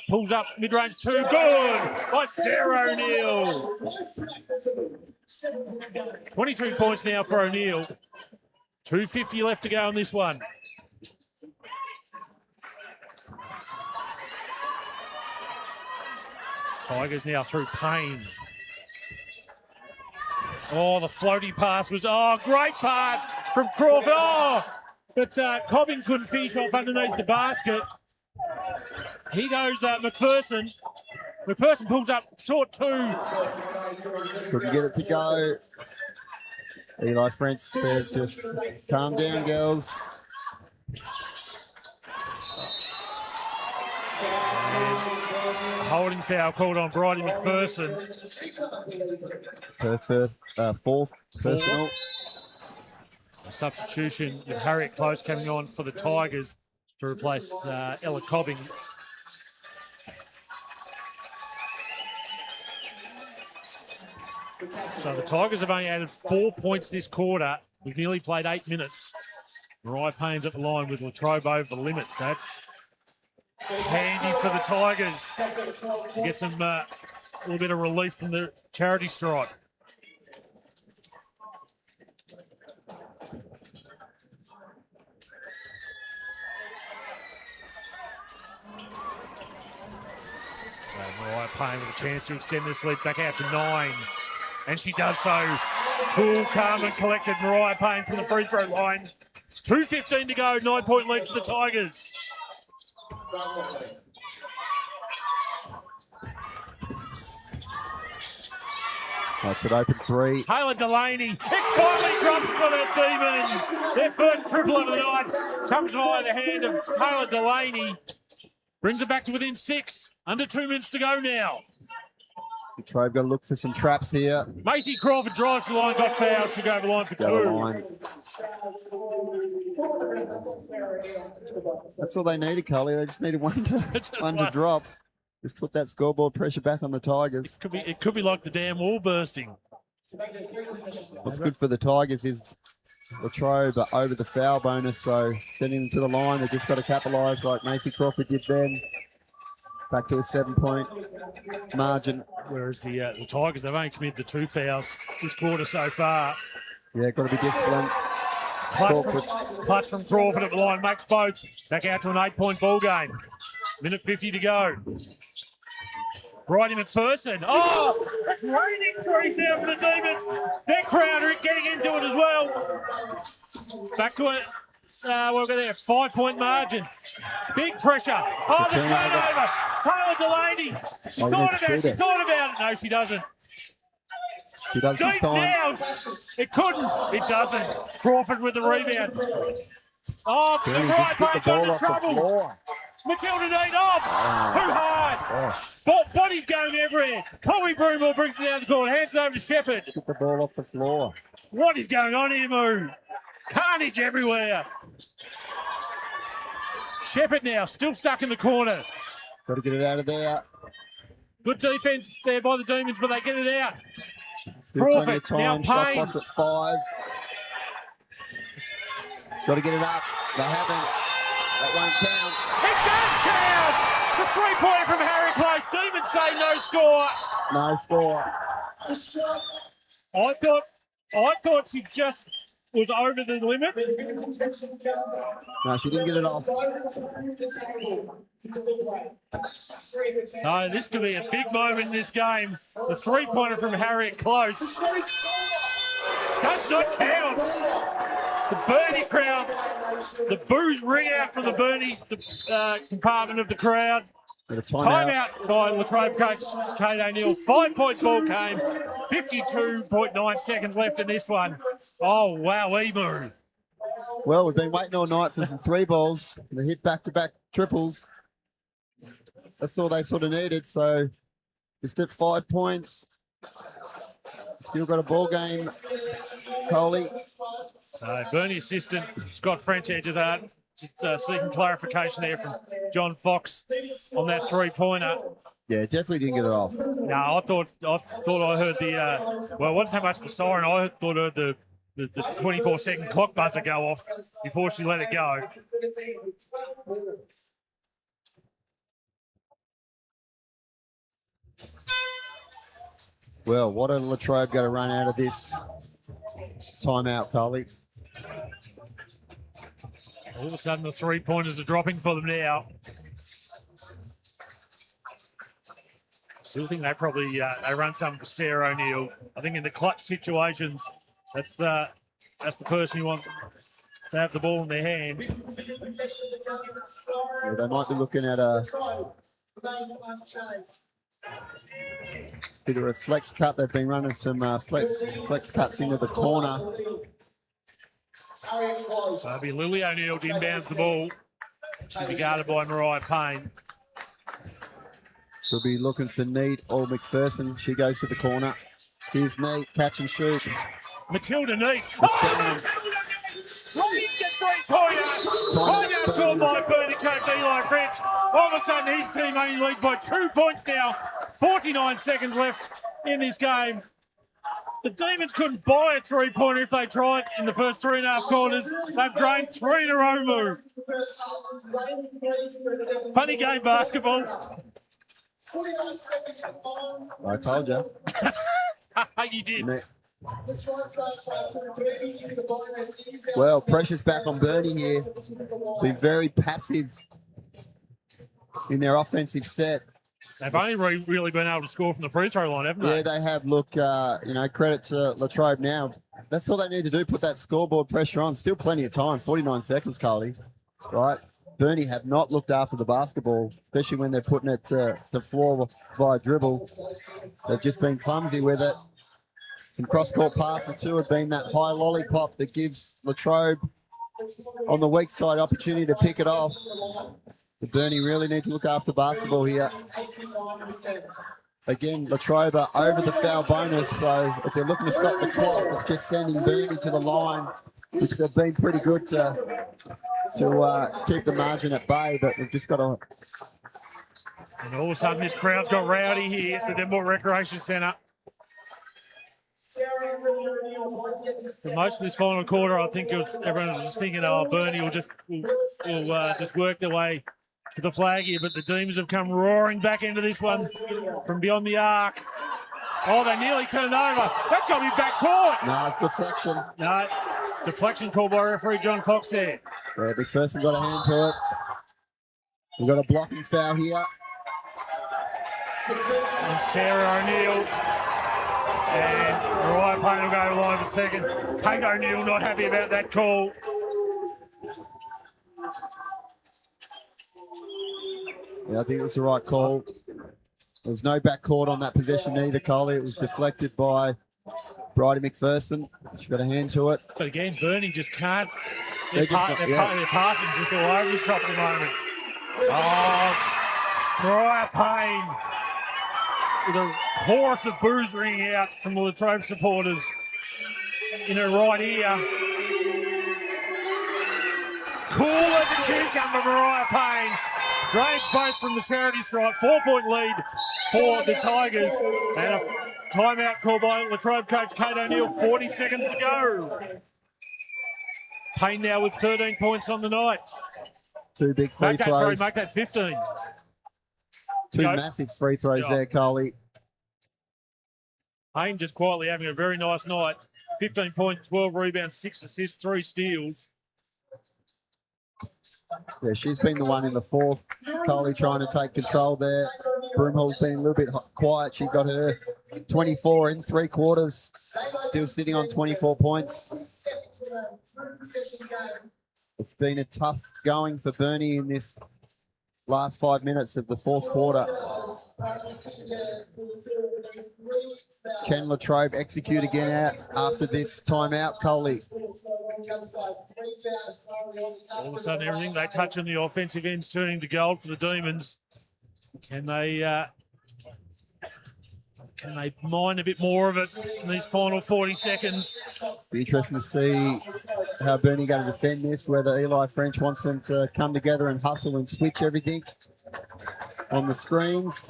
D: pulls up mid-range 2. Good by Sarah O'Neill. 22 points now for O'Neill. 2:50 left to go on this one. Tigers now through Payne. Oh, the floaty pass was, great pass from Crawford. But Cobbing couldn't finish off underneath the basket. Here goes McPherson. McPherson pulls up short 2.
C: Couldn't get it to go. Eli French says, just calm down, girls.
D: Holding foul called on Bridie McPherson.
C: So fourth personal.
D: A substitution with Harriet Close coming on for the Tigers to replace Ella Cobbing. So the Tigers have only added 4 points this quarter. We've nearly played 8 minutes. Mariah Payne's at the line with Latrobe over the limits. That's handy for the Tigers to get some a little bit of relief from the charity strike. So Mariah Payne with a chance to extend this lead back out to 9. And she does so. Cool, calm and collected. Mariah Payne from the free throw line. 2:15 to go, 9-point lead for the Tigers.
C: That's an open 3.
D: Taylor Delaney. It finally drops for the Demons. Their first triple of the night comes via the hand of Taylor Delaney. Brings it back to within 6. Under 2 minutes to go now.
C: Latrobe got to look for some traps here.
D: Macy Crawford drives the line, got fouled. She'll go over the line for 2.
C: Go to the line. That's all they needed, Cully. They just needed one to drop. Just put that scoreboard pressure back on the Tigers.
D: It could be like the damn wall bursting.
C: What's good for the Tigers is Latrobe are over the foul bonus, so sending them to the line, they just got to capitalise like Macy Crawford did then. Back to a 7-point margin.
D: Whereas the Tigers, they've only committed the 2 fouls this quarter so far.
C: Yeah, got to be disciplined.
D: Clutch from Crawford at the line makes both. Back out to an 8-point ball game. Minute 50 to go. Brighty McPherson. Oh, it's raining 3 now for the Demons. Their crowd are getting into it as well. Back to it. We'll go there. 5-point margin. Big pressure. Oh, the turnover. Taylor Delaney. She thought about it. No, she doesn't.
C: She does this
D: Deep
C: time.
D: down. It couldn't. It doesn't. Crawford with the rebound. Oh, the
C: Burnie
D: right
C: just get the
D: back
C: ball
D: under
C: off the
D: trouble.
C: floor.
D: Matilda Dean up. Too hard.
C: Gosh,
D: Body's going everywhere. Chloe Broomall brings it down the court. Hands it over to Shepherd.
C: get the ball off the floor.
D: What is going on here, Moo? Carnage everywhere. Shepherd now, still stuck in the corner.
C: Got to get it out of there.
D: Good defense there by the Demons, but they get it out.
C: Still plenty of
D: Crawford, now
C: time. Shot
D: Payne.
C: clock's at 5. Got to get it up. They haven't. That won't count.
D: It does count! The 3-pointer from Harry Close. Demons say no score.
C: No score.
D: I thought she just was over the limit.
C: No, she didn't get it off.
D: So this could be a big moment in this game. The 3-pointer from Harriet Close does not count. The Burnie crowd, the boos ring out from the Burnie compartment of the crowd.
C: Got a timeout.
D: Timeout by Latrobe coach Kate O'Neill. 5-point ball game. 52.9 seconds left in this one. Oh, wow, Emu.
C: Well, we've been waiting all night for some 3 balls. They hit back-to-back triples. That's all they sort of needed. So just at 5 points. Still got a ball game. Coley.
D: So Burnie assistant Scott French edges out. Just seeking clarification there from John Fox on that 3-pointer.
C: Yeah, definitely didn't get it off.
D: No, I thought I heard the well, it wasn't so much the siren. I thought I heard the 24-second clock buzzer go off before she let it go.
C: Well, what are Latrobe going to run out of this timeout, Coley?
D: All of a sudden, the 3-pointers are dropping for them now. Still think they probably they run something for Sarah O'Neill. I think in the clutch situations, that's the person you want to have the ball in their hands.
C: Yeah, they might be looking at either a flex cut. They've been running some flex cuts into the corner.
D: So it'll be Lily O'Neill inbounds the ball. She'll be guarded by Mariah Payne.
C: She'll be looking for Neat or McPherson. She goes to the corner. Here's Neat, catch and shoot.
D: Matilda Neat. Oh, Robbie's get 3-pointer. Timeout called by Burnie coach Eli French. All of a sudden, his team only leads by 2 points now. 49 seconds left in this game. The Demons couldn't buy a 3-pointer if they tried in the first 3.5 quarters. They've drained 3 in a row, Moo. Funny game, basketball.
C: I told you.
D: You did.
C: Well, pressure's back on Burnie here. Be very passive in their offensive set.
D: They've only really been able to score from the free throw line, haven't they?
C: Yeah, they have. Look, credit to Latrobe now. That's all they need to do, put that scoreboard pressure on. Still plenty of time, 49 seconds, Carly. Right? Burnie have not looked after the basketball, especially when they're putting it to the floor via dribble. They've just been clumsy with it. Some cross-court passes too have been that high lollipop that gives Latrobe on the weak side opportunity to pick it off. So Burnie really need to look after basketball here. Again, Latrobe are over the foul bonus, so if they're looking to stop the clock, it's just sending Burnie to the line, which they've been pretty good to keep the margin at bay, but we've just got to...
D: And all of a sudden, this crowd's got rowdy here at the Devonport Recreation Centre. For most of this final quarter, I think everyone was just thinking, oh, Burnie will just work their way to the flag here, but the Demons have come roaring back into this one from beyond the arc. Oh, they nearly turned over. That's got to be back court.
C: No, it's deflection.
D: No, deflection called by referee John Fox there.
C: Yeah, McPherson got a hand to it. We've got a blocking foul here.
D: And Sarah O'Neill and Mariah Payne will go live a second. Kate O'Neill not happy about that call.
C: Yeah, I think it was the right call. There was no backcourt on that possession either, Coley. It was deflected by Bridie McPherson. She got a hand to it.
D: But again, Burnie just can't.
C: They're
D: Their passing just all over the shop at the moment. Oh, Mariah Payne with a chorus of boos ringing out from the Latrobe supporters in her right ear. Cool as a cucumber, Mariah Payne. Drains both from the charity stripe. 4-point lead for the Tigers. And a timeout called by Latrobe coach Kate O'Neill. 40 seconds to go. Payne now with 13 points on the night.
C: Two big free
D: Make
C: throws.
D: that 15.
C: Two massive free throws there, Coley.
D: Payne just quietly having a very nice night. 15 points, 12 rebounds, 6 assists, 3 steals.
C: Yeah, she's been the one in the fourth. Coley trying to take control there. Broomhall's been a little bit quiet. She got her 24 in 3 quarters. Still sitting on 24 points. It's been a tough going for Burnie in this last 5 minutes of the fourth quarter. Can Latrobe execute again out after this timeout, Coley?
D: All of a sudden, everything they touch on the offensive end's turning to gold for the Demons. Can they mine a bit more of it in these final 40 seconds?
C: Be interesting to see how Burnie going to defend this, whether Eli French wants them to come together and hustle and switch everything on the screens.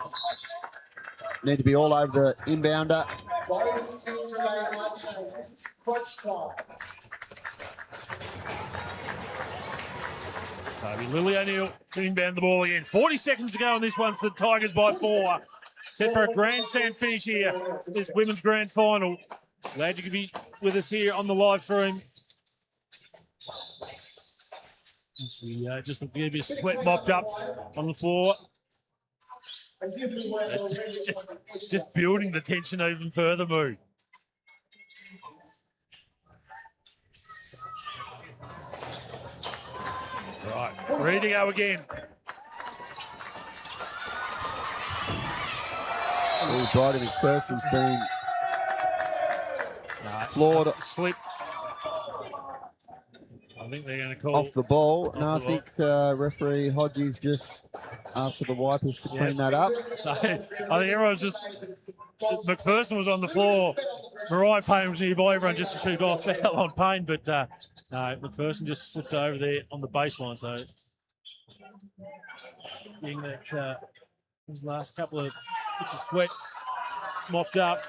C: Need to be all over the inbounder.
D: So it'll be Lily O'Neill to inbound the ball again. 40 seconds to go on this one for the Tigers by 4. Set for a grandstand finish here, this women's grand final. Glad you could be with us here on the live stream. As we just get a bit of sweat mopped up on the floor. Just building the tension even further, Moo. Right, ready to go again.
C: Bridie McPherson's been floored.
D: Slip. I think they're going to call
C: off the ball. No, I think referee Hodges just asked for the wipers to clean that up.
D: So I think everyone's just. McPherson was on the floor. Mariah Payne was nearby. Everyone just to shoot off foul on Payne, but no, McPherson just slipped over there on the baseline. So getting that his last couple of bits of sweat mopped up.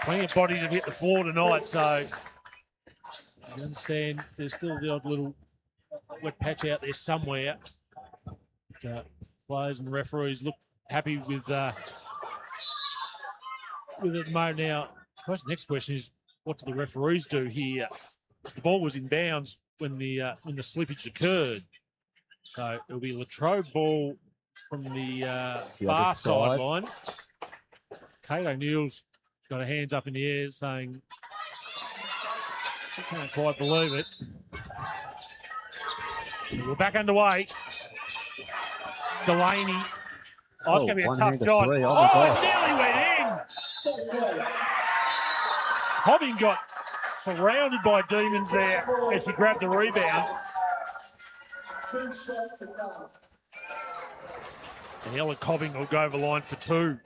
D: Plenty of bodies have hit the floor tonight, so you understand there's still the odd little wet patch out there somewhere. But, players and referees look happy with it at the moment. Now, I suppose the next question is, what do the referees do here? Because the ball was in bounds when the slippage occurred. So it'll be Latrobe ball from the far sideline. Kate O'Neill's got her hands up in the air saying she can't quite believe it. We're back underway. Delaney. Oh, it's going to be a tough shot.
C: Three.
D: Oh, it nearly went in. Hobbing got surrounded by Demons there as he grabbed the rebound.
E: 2 shots to come.
D: And Ella Cobbing will go over the line for 2.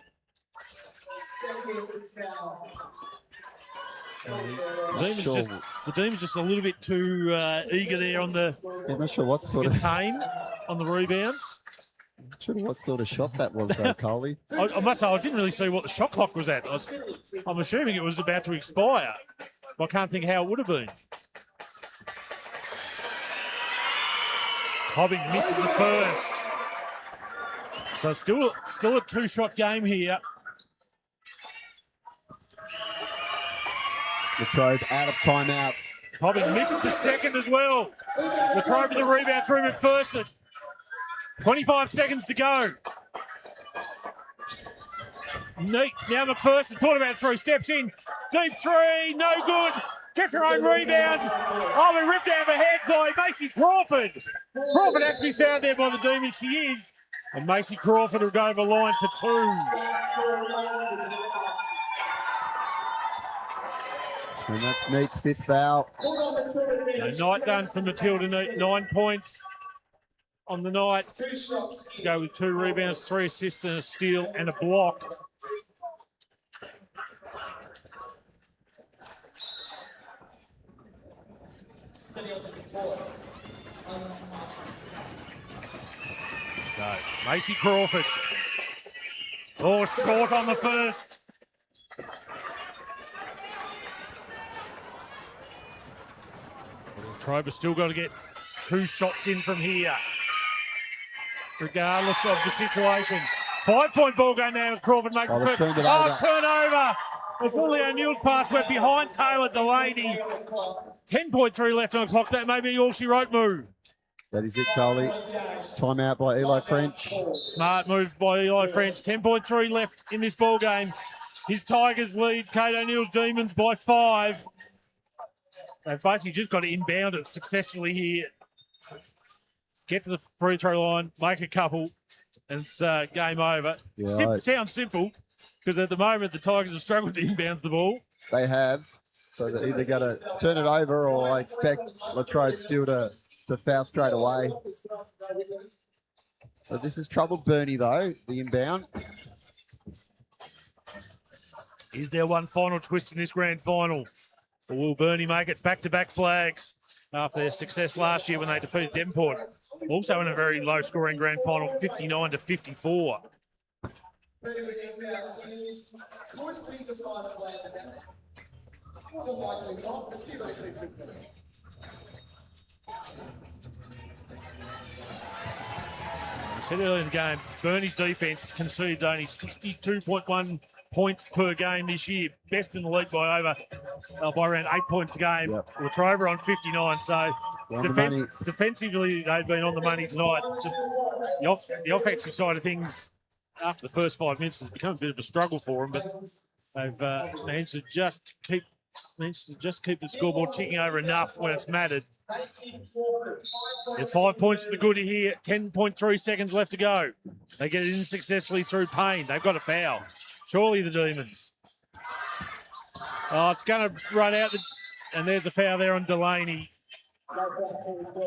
E: Second foul.
D: The Demons just a little bit too eager there on the
C: I'm not sure what sort of
D: tame on the rebound.
C: not sure what sort of shot that was, though, Coley.
D: I must say, I didn't really see what the shot clock was at. I'm assuming it was about to expire. I can't think how it would have been. Cobbing misses the first. So still a two-shot game here.
C: Latrobe out of timeouts.
D: Probably misses the second as well. Latrobe with the rebound through McPherson. 25 seconds to go. Neat. Now McPherson thought about three, steps in. Deep three, no good. Gets her own rebound. Oh, we ripped out of her head by Macy Crawford. Crawford has to be found there by the Demons. She is. And Macy Crawford will go over the line for two.
C: And that's Neat's fifth foul.
D: So night done for Matilda Neat. 9 points on the night. To go with 2 rebounds, 3 assists and a steal and a block. So, Macy Crawford. Oh, short on the first. Latrobe has still got to get 2 shots in from here, regardless of the situation. 5-point ball game now as Crawford makes the first. Turnover. As Lily O'Neill's pass went behind Taylor Delaney. 10.3 left on the clock. That may be all she wrote, move.
C: That is it, Coley. Timeout by Eli French.
D: Smart move by Eli French. 10.3 left in this ball game. His Tigers lead Kate O'Neill's Demons by 5. They've basically just got to inbound it successfully here. Get to the free throw line, make a couple, and it's game over.
C: Yeah,
D: sounds simple, because at the moment the Tigers have struggled to inbound the ball.
C: They have. So they're either going to turn it over, or I expect Latrobe still to foul straight away. So this has troubled Burnie, though, the inbound.
D: Is there one final twist in this grand final? Or will Burnie make it back-to-back flags after their success last year when they defeated Devonport? Also in a very low-scoring grand final, 59-54.
E: More than likely not, but theoretically could be.
D: I said earlier in the game, Burnie's defence conceded only 62.1 points per game this year, best in the league by around 8 points a game.
C: Yep.
D: Latrobe on 59, so defensively they've been on the money tonight. Just the offensive side of things after the first 5 minutes has become a bit of a struggle for them, but they've managed to just keep the scoreboard ticking over enough when it's mattered. They're 5 points to the good here, 10.3 seconds left to go. They get it in successfully through Payne. They've got a foul. Surely the Demons. Oh, it's going to run out, and there's a foul there on Delaney.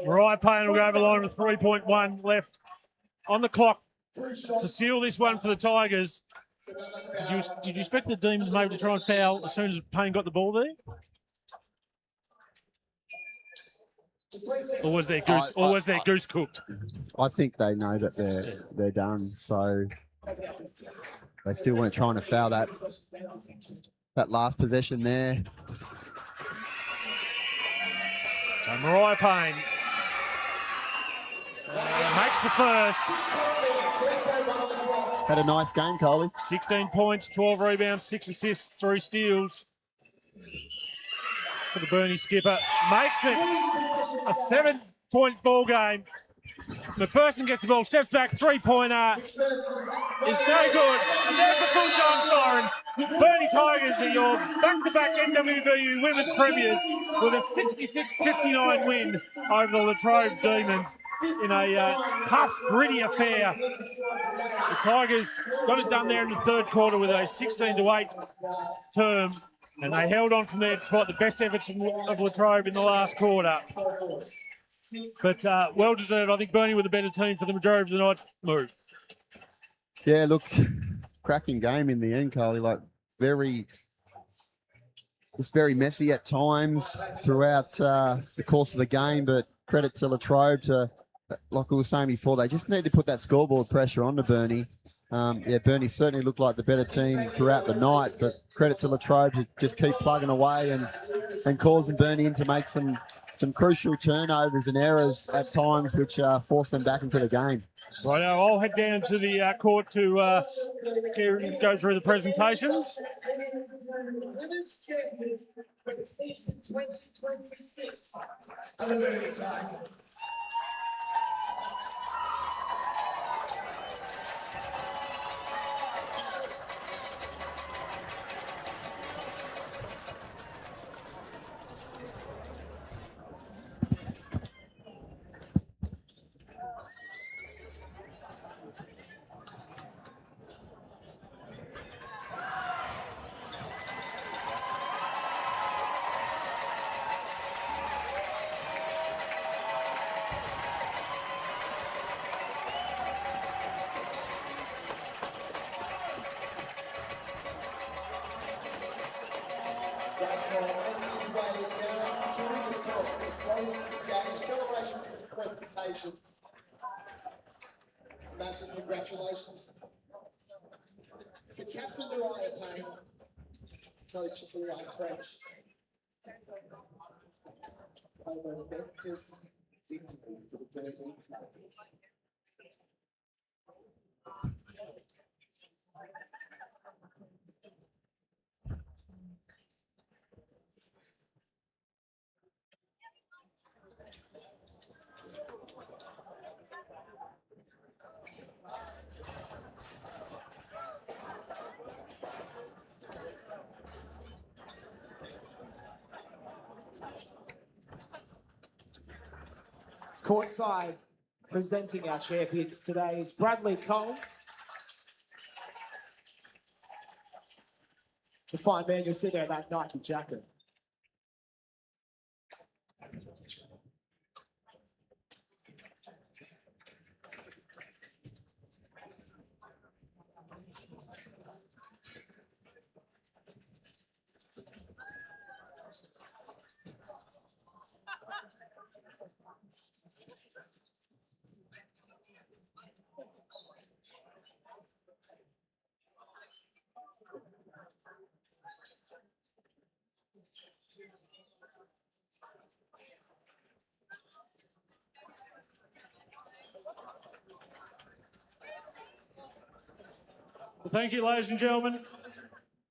D: Mariah Payne will go over the line with 3.1 left on the clock to seal this one for the Tigers. Did you expect the Demons maybe to try and foul as soon as Payne got the ball there? Or was their goose cooked?
C: I think they know that they're done, so they still weren't trying to foul that last possession there.
D: So Mariah Payne makes the first.
C: Had a nice game, Coley.
D: 16 points, 12 rebounds, 6 assists, 3 steals for the Burnie skipper. Makes it a 7-point ball game. McPherson gets the ball, steps back, 3-pointer is no good. And there's the full-time siren. Burnie Tigers are your back-to-back NWBU Women's Premiers with a 66-59 win over the Latrobe Demons in a tough, gritty affair. The Tigers got it done there in the third quarter with a 16-8 term, and they held on from there despite the best efforts of Latrobe in the last quarter. But well-deserved. I think Burnie were the better team for the majority of the night. Move.
C: Yeah, look, cracking game in the end, Coley. Like, very messy at times throughout the course of the game, but credit to Latrobe to, like we were saying before, they just need to put that scoreboard pressure on to Burnie. Burnie certainly looked like the better team throughout the night, but credit to Latrobe to just keep plugging away and causing Burnie in to make some some crucial turnovers and errors at times, which forced them back into the game.
D: Right, I'll head down to the court to go through the presentations.
E: Women's champions for the season 2026 are the Burnie Tigers. Celebrations and presentations. Massive congratulations to Captain Uriah Payne, Coach Uriah French, a momentous victory for the Burnie Tigers. Courtside, presenting our champions today is Bradley Cole. The fine man, you'll see there in that Nike jacket.
A: Well, thank you, ladies and gentlemen.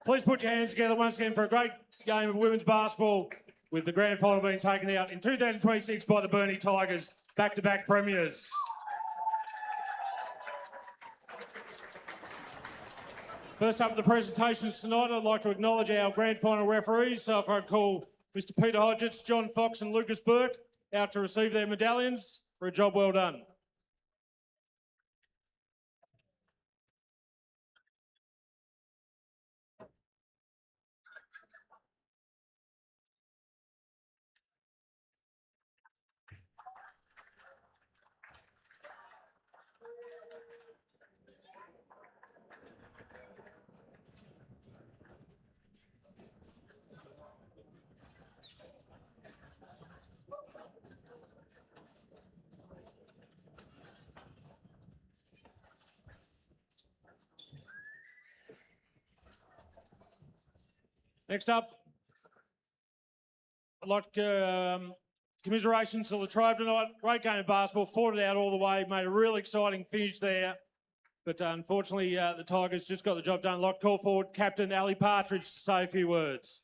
A: Please put your hands together once again for a great game of women's basketball, with the grand final being taken out in 2026 by the Burnie Tigers, back-to-back premiers. First up in the presentations tonight, I'd like to acknowledge our grand final referees. So if I call Mr. Peter Hodgetts, John Fox and Lucas Burke out to receive their medallions for a job well done. Next up, I'd like to commiserations to Latrobe tonight. Great game of basketball, fought it out all the way, made a real exciting finish there. But unfortunately, the Tigers just got the job done. I'd like to call forward Captain Ali Partridge to say a few words.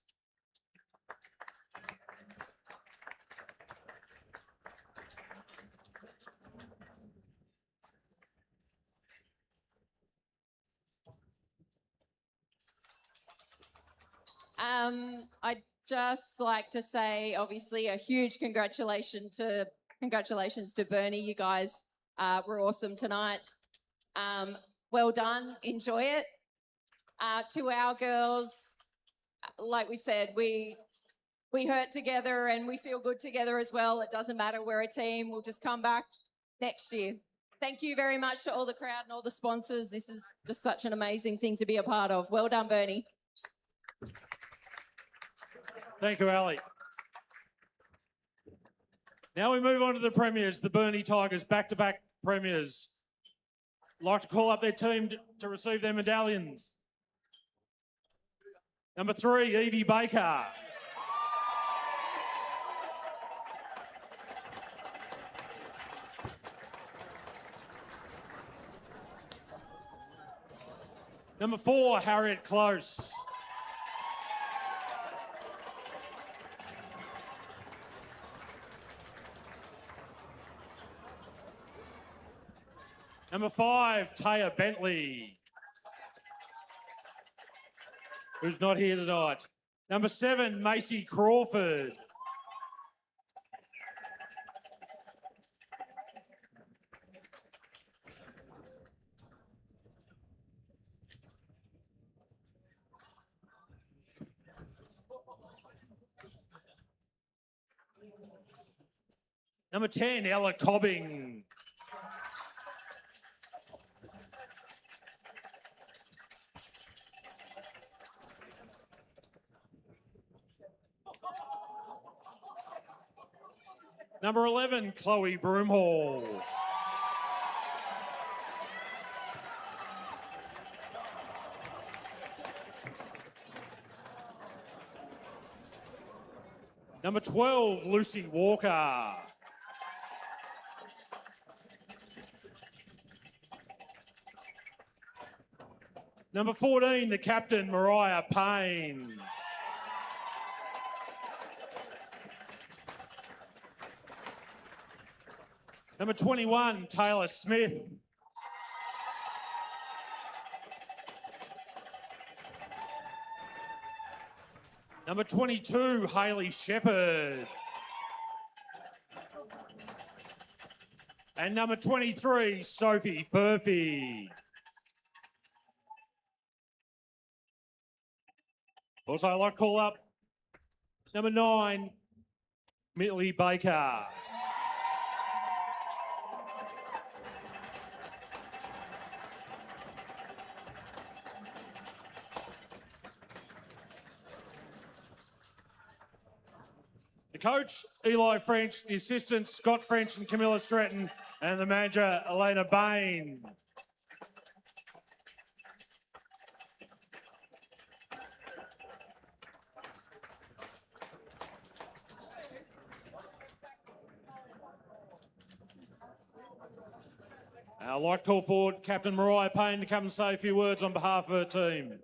B: I'd just like to say, obviously, a huge congratulations to Burnie. You guys were awesome tonight. Well done. Enjoy it. To our girls, like we said, we hurt together and we feel good together as well. It doesn't matter. We're a team. We'll just come back next year. Thank you very much to all the crowd and all the sponsors. This is just such an amazing thing to be a part of. Well done, Burnie.
A: Thank you, Ali. Now we move on to the premiers, the Burnie Tigers, back-to-back premiers. I'd like to call up their team to receive their medallions. Number 3, Evie Baker. Number 4, Harriet Close. Number 5, Taya Bentley, who's not here tonight. Number 7, Macy Crawford. Number 10, Ella Cobbing. Number 11, Chloe Broomhall. Number 12, Lucy Walker. Number 14, the captain, Mariah Payne. Number 21, Taylor Smith. Number 22, Hayley Shepherd. And number 23, Sophie Furphy. Also, I'd like to call up number 9, Mittley Baker. The coach, Eli French, the assistants, Scott French and Camilla Stratton, and the manager, Elena Bain. I'd like to call forward Captain Mariah Payne to come and say a few words on behalf of her team.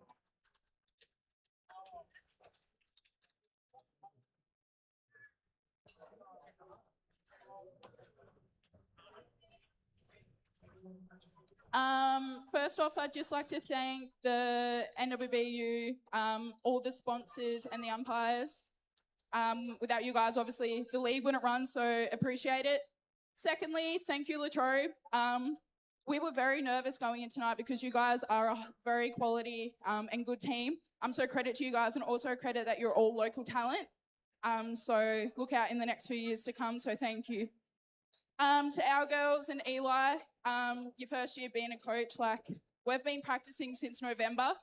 F: First off, I'd just like to thank the NWBU, all the sponsors and the umpires. Without you guys, obviously, the league wouldn't run, so appreciate it. Secondly, thank you, Latrobe. We were very nervous going in tonight because you guys are a very quality and good team. So credit to you guys, and also credit that you're all local talent. So look out in the next few years to come, so thank you. To our girls and Eli, your first year being a coach, like, we've been practicing since November,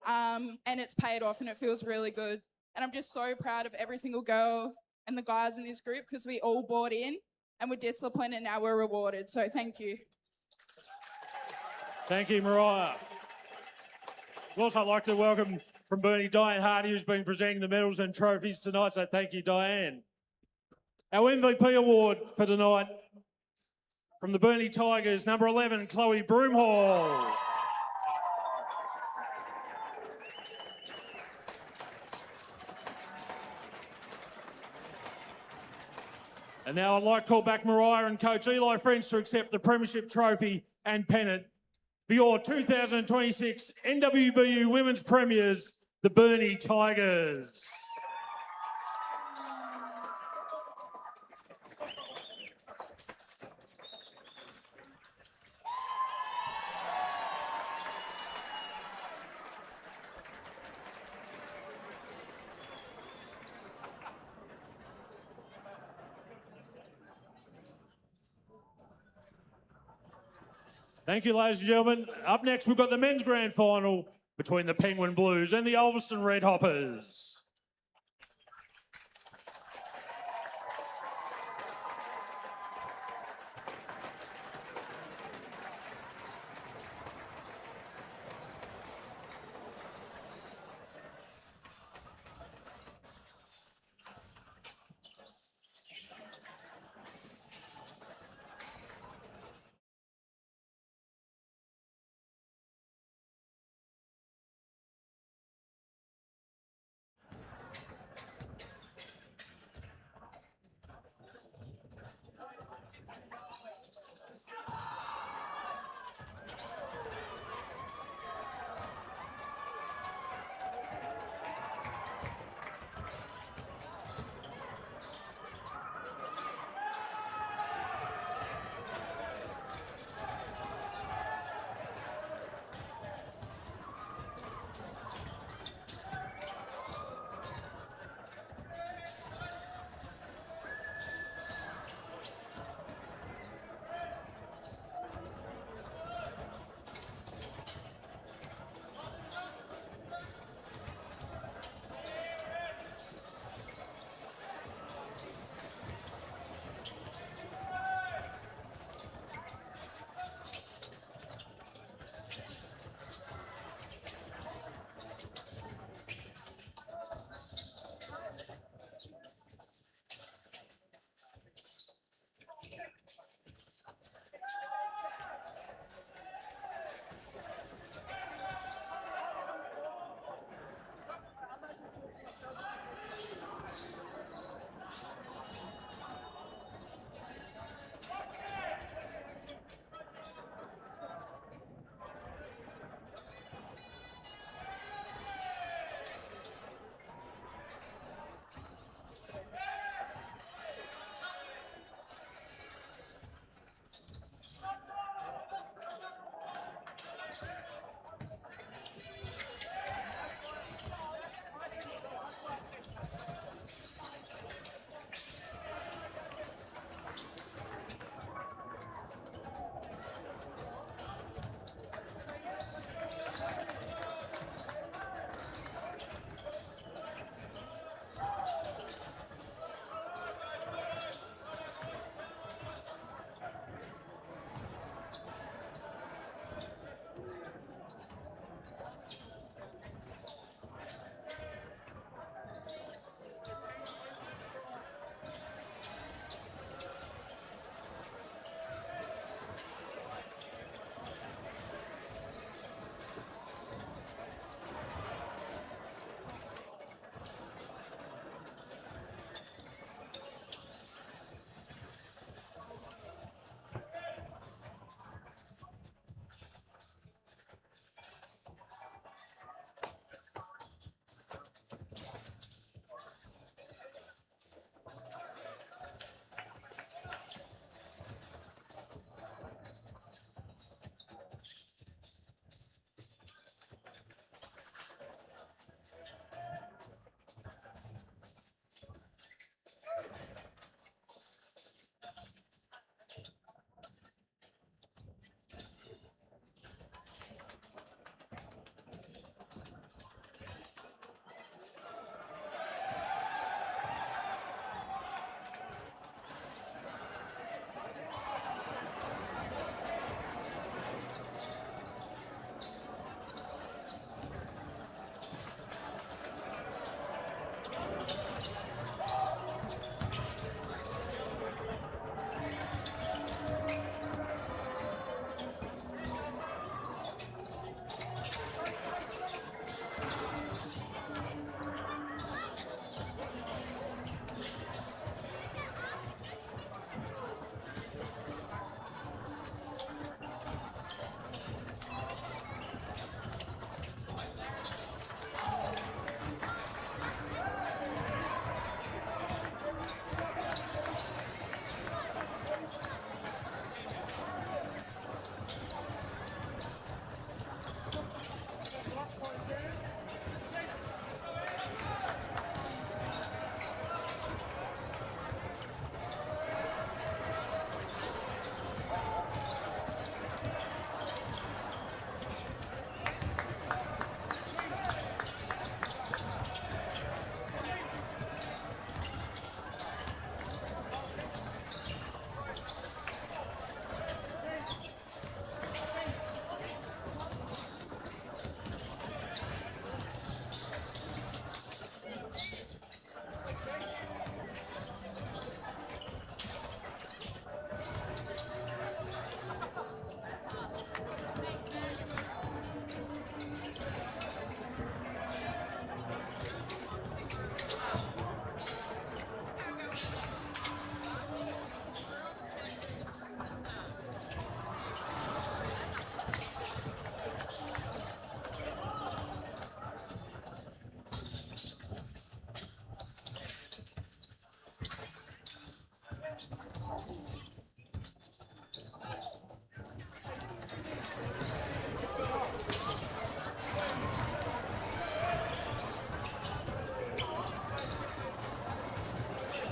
F: and it's paid off and it feels really good. And I'm just so proud of every single girl and the guys in this group because we all bought in and we're disciplined and now we're rewarded. So thank you.
A: Thank you, Mariah. I'd also like to welcome from Burnie, Diane Hardy, who's been presenting the medals and trophies tonight. So thank you, Diane. Our MVP award for tonight from the Burnie Tigers, number 11, Chloe Broomhall. And now I'd like to call back Mariah and Coach Eli French to accept the Premiership Trophy and pennant for your 2026 NWBU Women's Premiers, the Burnie Tigers. Thank you, ladies and gentlemen. Up next, we've got the men's grand final between the Penguin Blues and the Ulverstone Red Hoppers.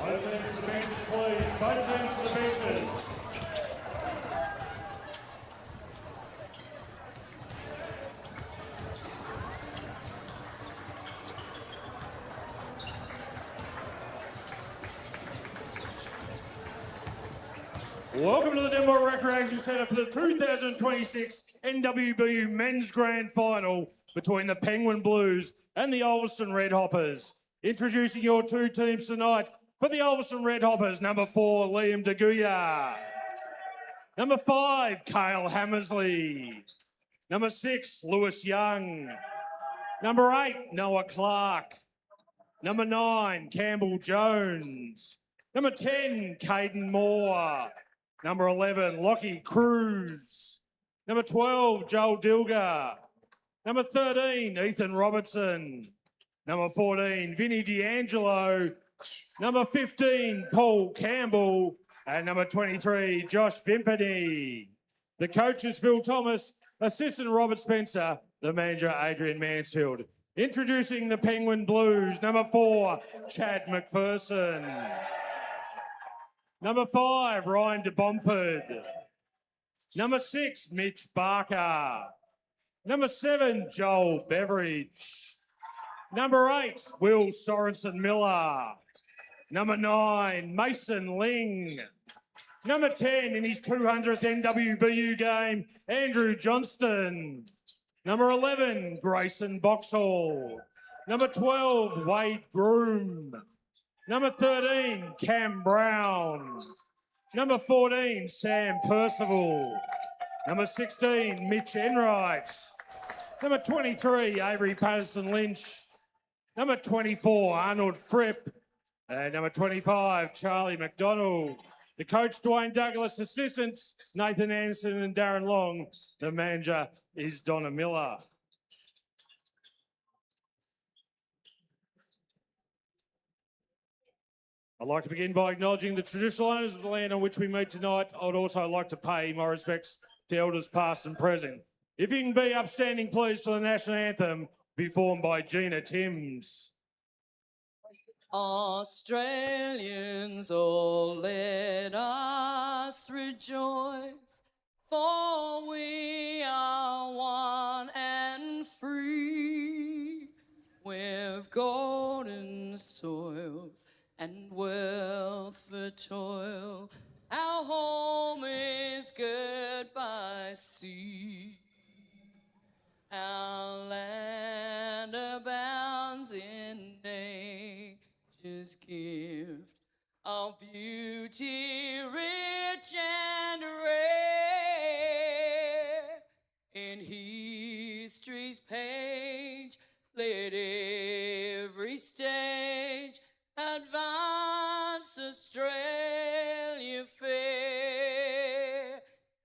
A: Both teams to the bench, please. Both teams to the benches. Welcome to the Devonport Recreation Centre for the 2026 NWBU Men's Grand Final between the Penguin Blues and the Ulverstone Red Hoppers. Introducing your two teams tonight for the Ulverstone Red Hoppers, number 4, Liam DeGuya. Number 5, Kale Hammersley. Number 6, Lewis Young. Number 8, Noah Clark. Number 9, Campbell Jones. Number 10, Caden Moore. Number 11, Lockie Cruz. Number 12, Joel Dilger. Number 13, Ethan Robertson. Number 14, Vinny D'Angelo. Number 15, Paul Campbell. And number 23, Josh Vimpany. The coach is Phil Thomas, assistant Robert Spencer, the manager Adrian Mansfield. Introducing the Penguin Blues, number 4, Chad McPherson. Number 5, Ryan de Bomford. Number 6, Mitch Barker. Number 7, Joel Beveridge. Number 8, Will Sorensen Miller. Number 9, Mason Ling. Number 10, in his 200th NWBU game, Andrew Johnston. Number 11, Grayson Boxhall. Number 12, Wade Groom. Number 13, Cam Brown. Number 14, Sam Percival. Number 16, Mitch Enright. Number 23, Avery Patterson-Lynch. Number 24, Arnold Fripp. And number 25, Charlie McDonald. The coach, Dwayne Douglas. Assistants, Nathan Anderson and Darren Long. The manager is Donna Miller. I'd like to begin by acknowledging the traditional owners of the land on which we meet tonight. I would also like to pay my respects to elders past and present. If you can be upstanding, please, for the national anthem, performed by Gina Timms.
G: Australians, all let us rejoice, for we are one and free. We've golden soils and wealth for toil. Our home is good by sea. Our land abounds in nature's gift, our beauty rich and rare. In history's page, let every stage advance Australia fair.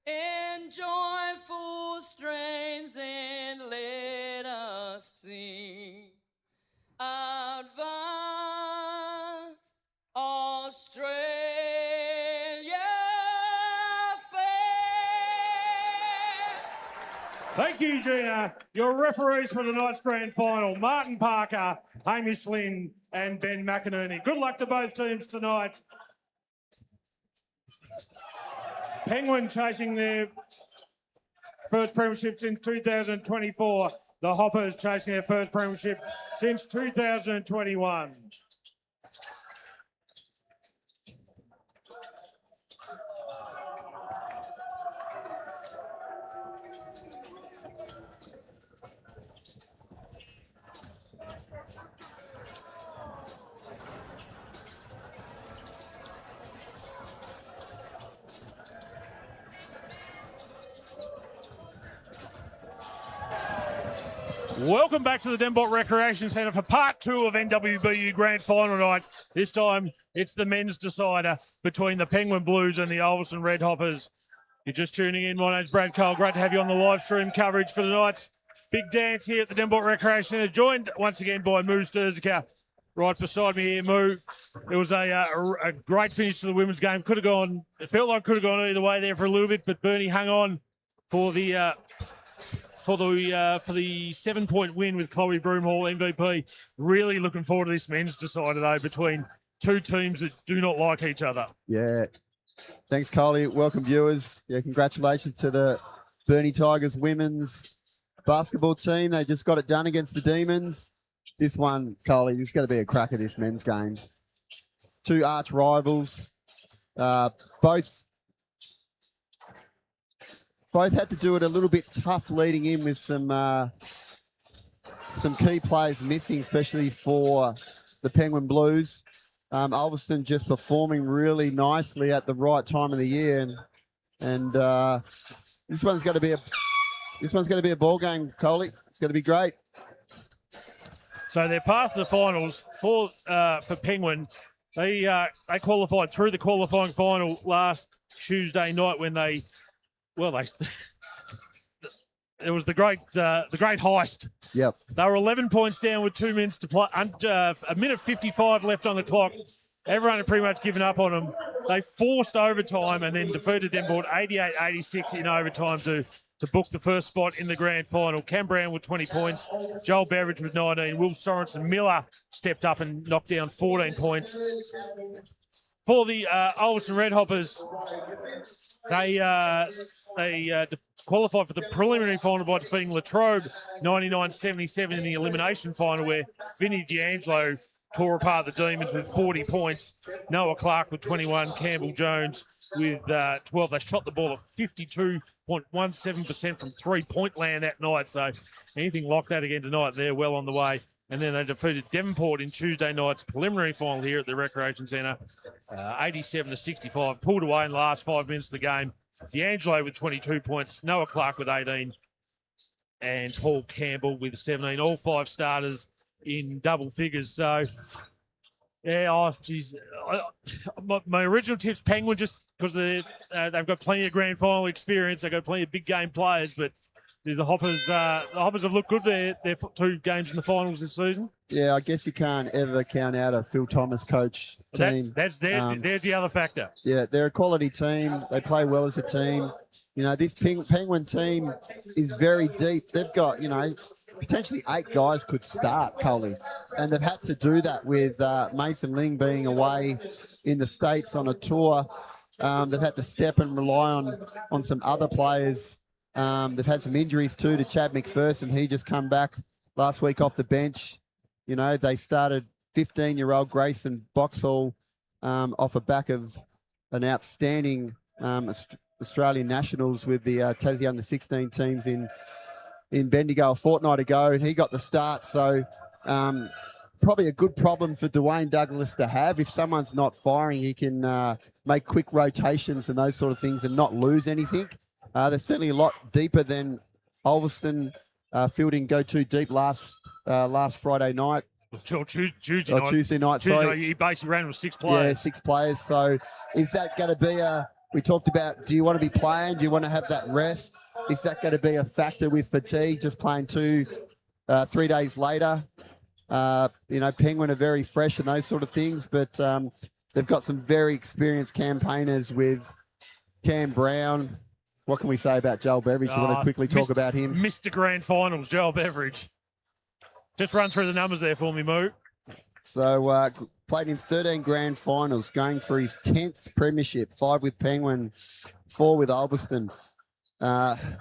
G: In joyful strains then let us sing. Advance Australia fair.
A: Thank you, Gina. Your referees for tonight's grand final, Martin Parker, Hamish Lynn and Ben McInerney. Good luck to both teams tonight. Penguin chasing their first premiership since 2024. The Hoppers chasing their first premiership since 2021. Welcome back to the Devonport Recreation Centre for part 2 of NWBU Grand Final night. This time, it's the men's decider between the Penguin Blues and the Ulverstone Red Hoppers. You're just tuning in. My name's Brad Cole. Great to have you on the live stream coverage for tonight's big dance here at the Devonport Recreation Centre. Joined once again by Moo Sturzica right beside me here. Moo, it was a great finish to the women's game. Could have gone, it felt like could have gone either way there for a little bit, but Burnie hung on for the 7-point win with Chloe Broomhall, MVP. Really looking forward to this men's decider, though, between
D: two teams that do not like each other.
C: Yeah. Thanks, Coley. Welcome, viewers. Yeah, congratulations to the Burnie Tigers women's basketball team. They just got it done against the Demons. This one, Coley, this is going to be a cracker, this men's game. Two arch rivals. Both had to do it a little bit tough leading in with some key players missing, especially for the Penguin Blues. Ulverstone just performing really nicely at the right time of the year, and this one's going to be a ball game, Coley. It's going to be great.
D: So they're past the finals for Penguin. They qualified through the qualifying final last Tuesday night when it was the great heist.
C: Yep.
D: They were 11 points down with 2 minutes to play, a minute 55 left on the clock. Everyone had pretty much given up on them. They forced overtime and then defeated Devonport 88-86 in overtime to book the first spot in the grand final. Cam Brown with 20 points, Joel Beveridge with 19, Will Sorensen Miller stepped up and knocked down 14 points. For the Ulverstone Red Hoppers, they qualified for the preliminary final by defeating Latrobe 99-77 in the elimination final, where Vinny D'Angelo tore apart the Demons with 40 points. Noah Clark with 21, Campbell Jones with 12. They shot the ball at 52.17% from three-point land that night, so anything like that again tonight, they're well on the way. And then they defeated Devonport in Tuesday night's preliminary final here at the Recreation Centre, 87-65. Pulled away in the last 5 minutes of the game. D'Angelo with 22 points, Noah Clark with 18, and Paul Campbell with 17. All 5 starters in double figures. So, yeah, my original tip's Penguin just because they've got plenty of grand final experience. They've got plenty of big game players, but the Hoppers have looked good. They're 2 games in the finals this season.
C: Yeah, I guess you can't ever count out a Phil Thomas coach team.
D: There's the other factor.
C: Yeah, they're a quality team. They play well as a team. You know, this Penguin team is very deep. They've got, potentially 8 guys could start, Coley. And they've had to do that with Mason Ling being away in the States on a tour. They've had to step and rely on some other players. They've had some injuries too to Chad McPherson. He just come back last week off the bench. They started 15-year-old Grayson Boxhall off the back of an outstanding Australian nationals with the Tassie under-16 teams in Bendigo a fortnight ago, and he got the start. So probably a good problem for Dwayne Douglas to have. If someone's not firing, he can make quick rotations and those sort of things and not lose anything. They're certainly a lot deeper than Ulverstone. Fielding go too deep last Friday night. Tuesday night. Sorry.
D: He basically ran with 6 players.
C: Yeah, 6 players. So is that going to be we talked about, do you want to be playing? Do you want to have that rest? Is that going to be a factor with fatigue, just playing 3 days later? Penguin are very fresh and those sort of things, but they've got some very experienced campaigners with Cam Brown. What can we say about Joel Beveridge? You want to quickly talk about him?
D: Mr. Grand Finals, Joel Beveridge. Just run through the numbers there for me, Moo.
C: So played in 13 grand finals, going for his 10th premiership, 5 with Penguin, 4 with Ulverstone.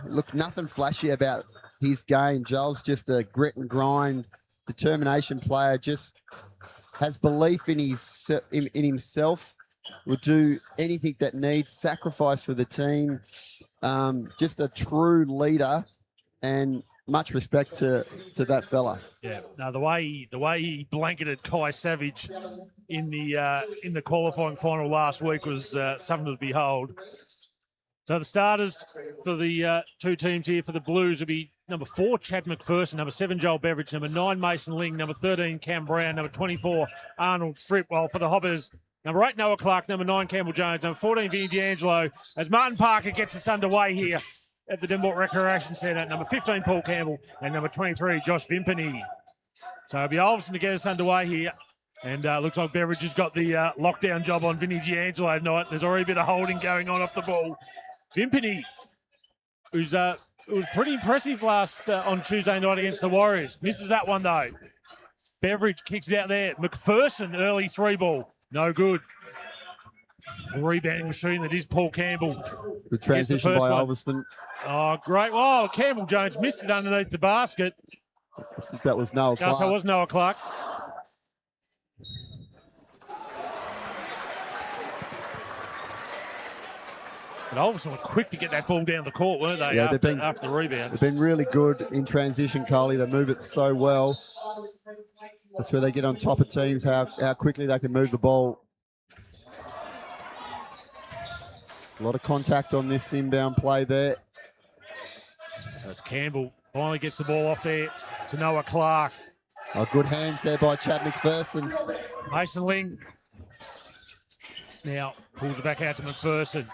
C: Look, nothing flashy about his game. Joel's just a grit and grind, determination player, just has belief in himself, will do anything that needs, sacrifice for the team. Just a true leader, and much respect to that fella.
D: Yeah. Now the way he blanketed Kai Savage in the qualifying final last week was something to behold. So the starters for the 2 teams here for the Blues will be number 4, Chad McPherson, number 7, Joel Beveridge, number 9, Mason Ling, number 13, Cam Brown, number 24, Arnold Fripp. While for the Hoppers, number 8, Noah Clark, number 9, Campbell Jones, number 14, Vinny D'Angelo, as Martin Parker gets us underway here at the Devonport Recreation Centre, number 15, Paul Campbell, and number 23, Josh Vimpany. So it'll be Ulverstone to get us underway here. And looks like Beveridge has got the lockdown job on Vinny D'Angelo tonight. There's already a bit of holding going on off the ball. Vimpany, who's it was pretty impressive last on Tuesday night against the Warriors. Misses that one, though. Beveridge kicks out there. McPherson, early 3 ball. No good. The rebounding machine that is Paul Campbell.
C: Good transition by
D: first one.
C: Ulverstone.
D: Oh, great. Oh, Campbell Jones missed it underneath the basket.
C: I think that was Noah Clark.
D: Yes, it was Noah Clark. But Ulverstone were quick to get that ball down the court, weren't they,
C: Yeah,
D: after the rebound?
C: They've been really good in transition, Coley. They move it so well. That's where they get on top of teams, how quickly they can move the ball. A lot of contact on this inbound play there.
D: So it's Campbell. Finally gets the ball off there to Noah Clark.
C: Oh, good hands there by Chad McPherson.
D: Mason Ling now pulls it back out to McPherson.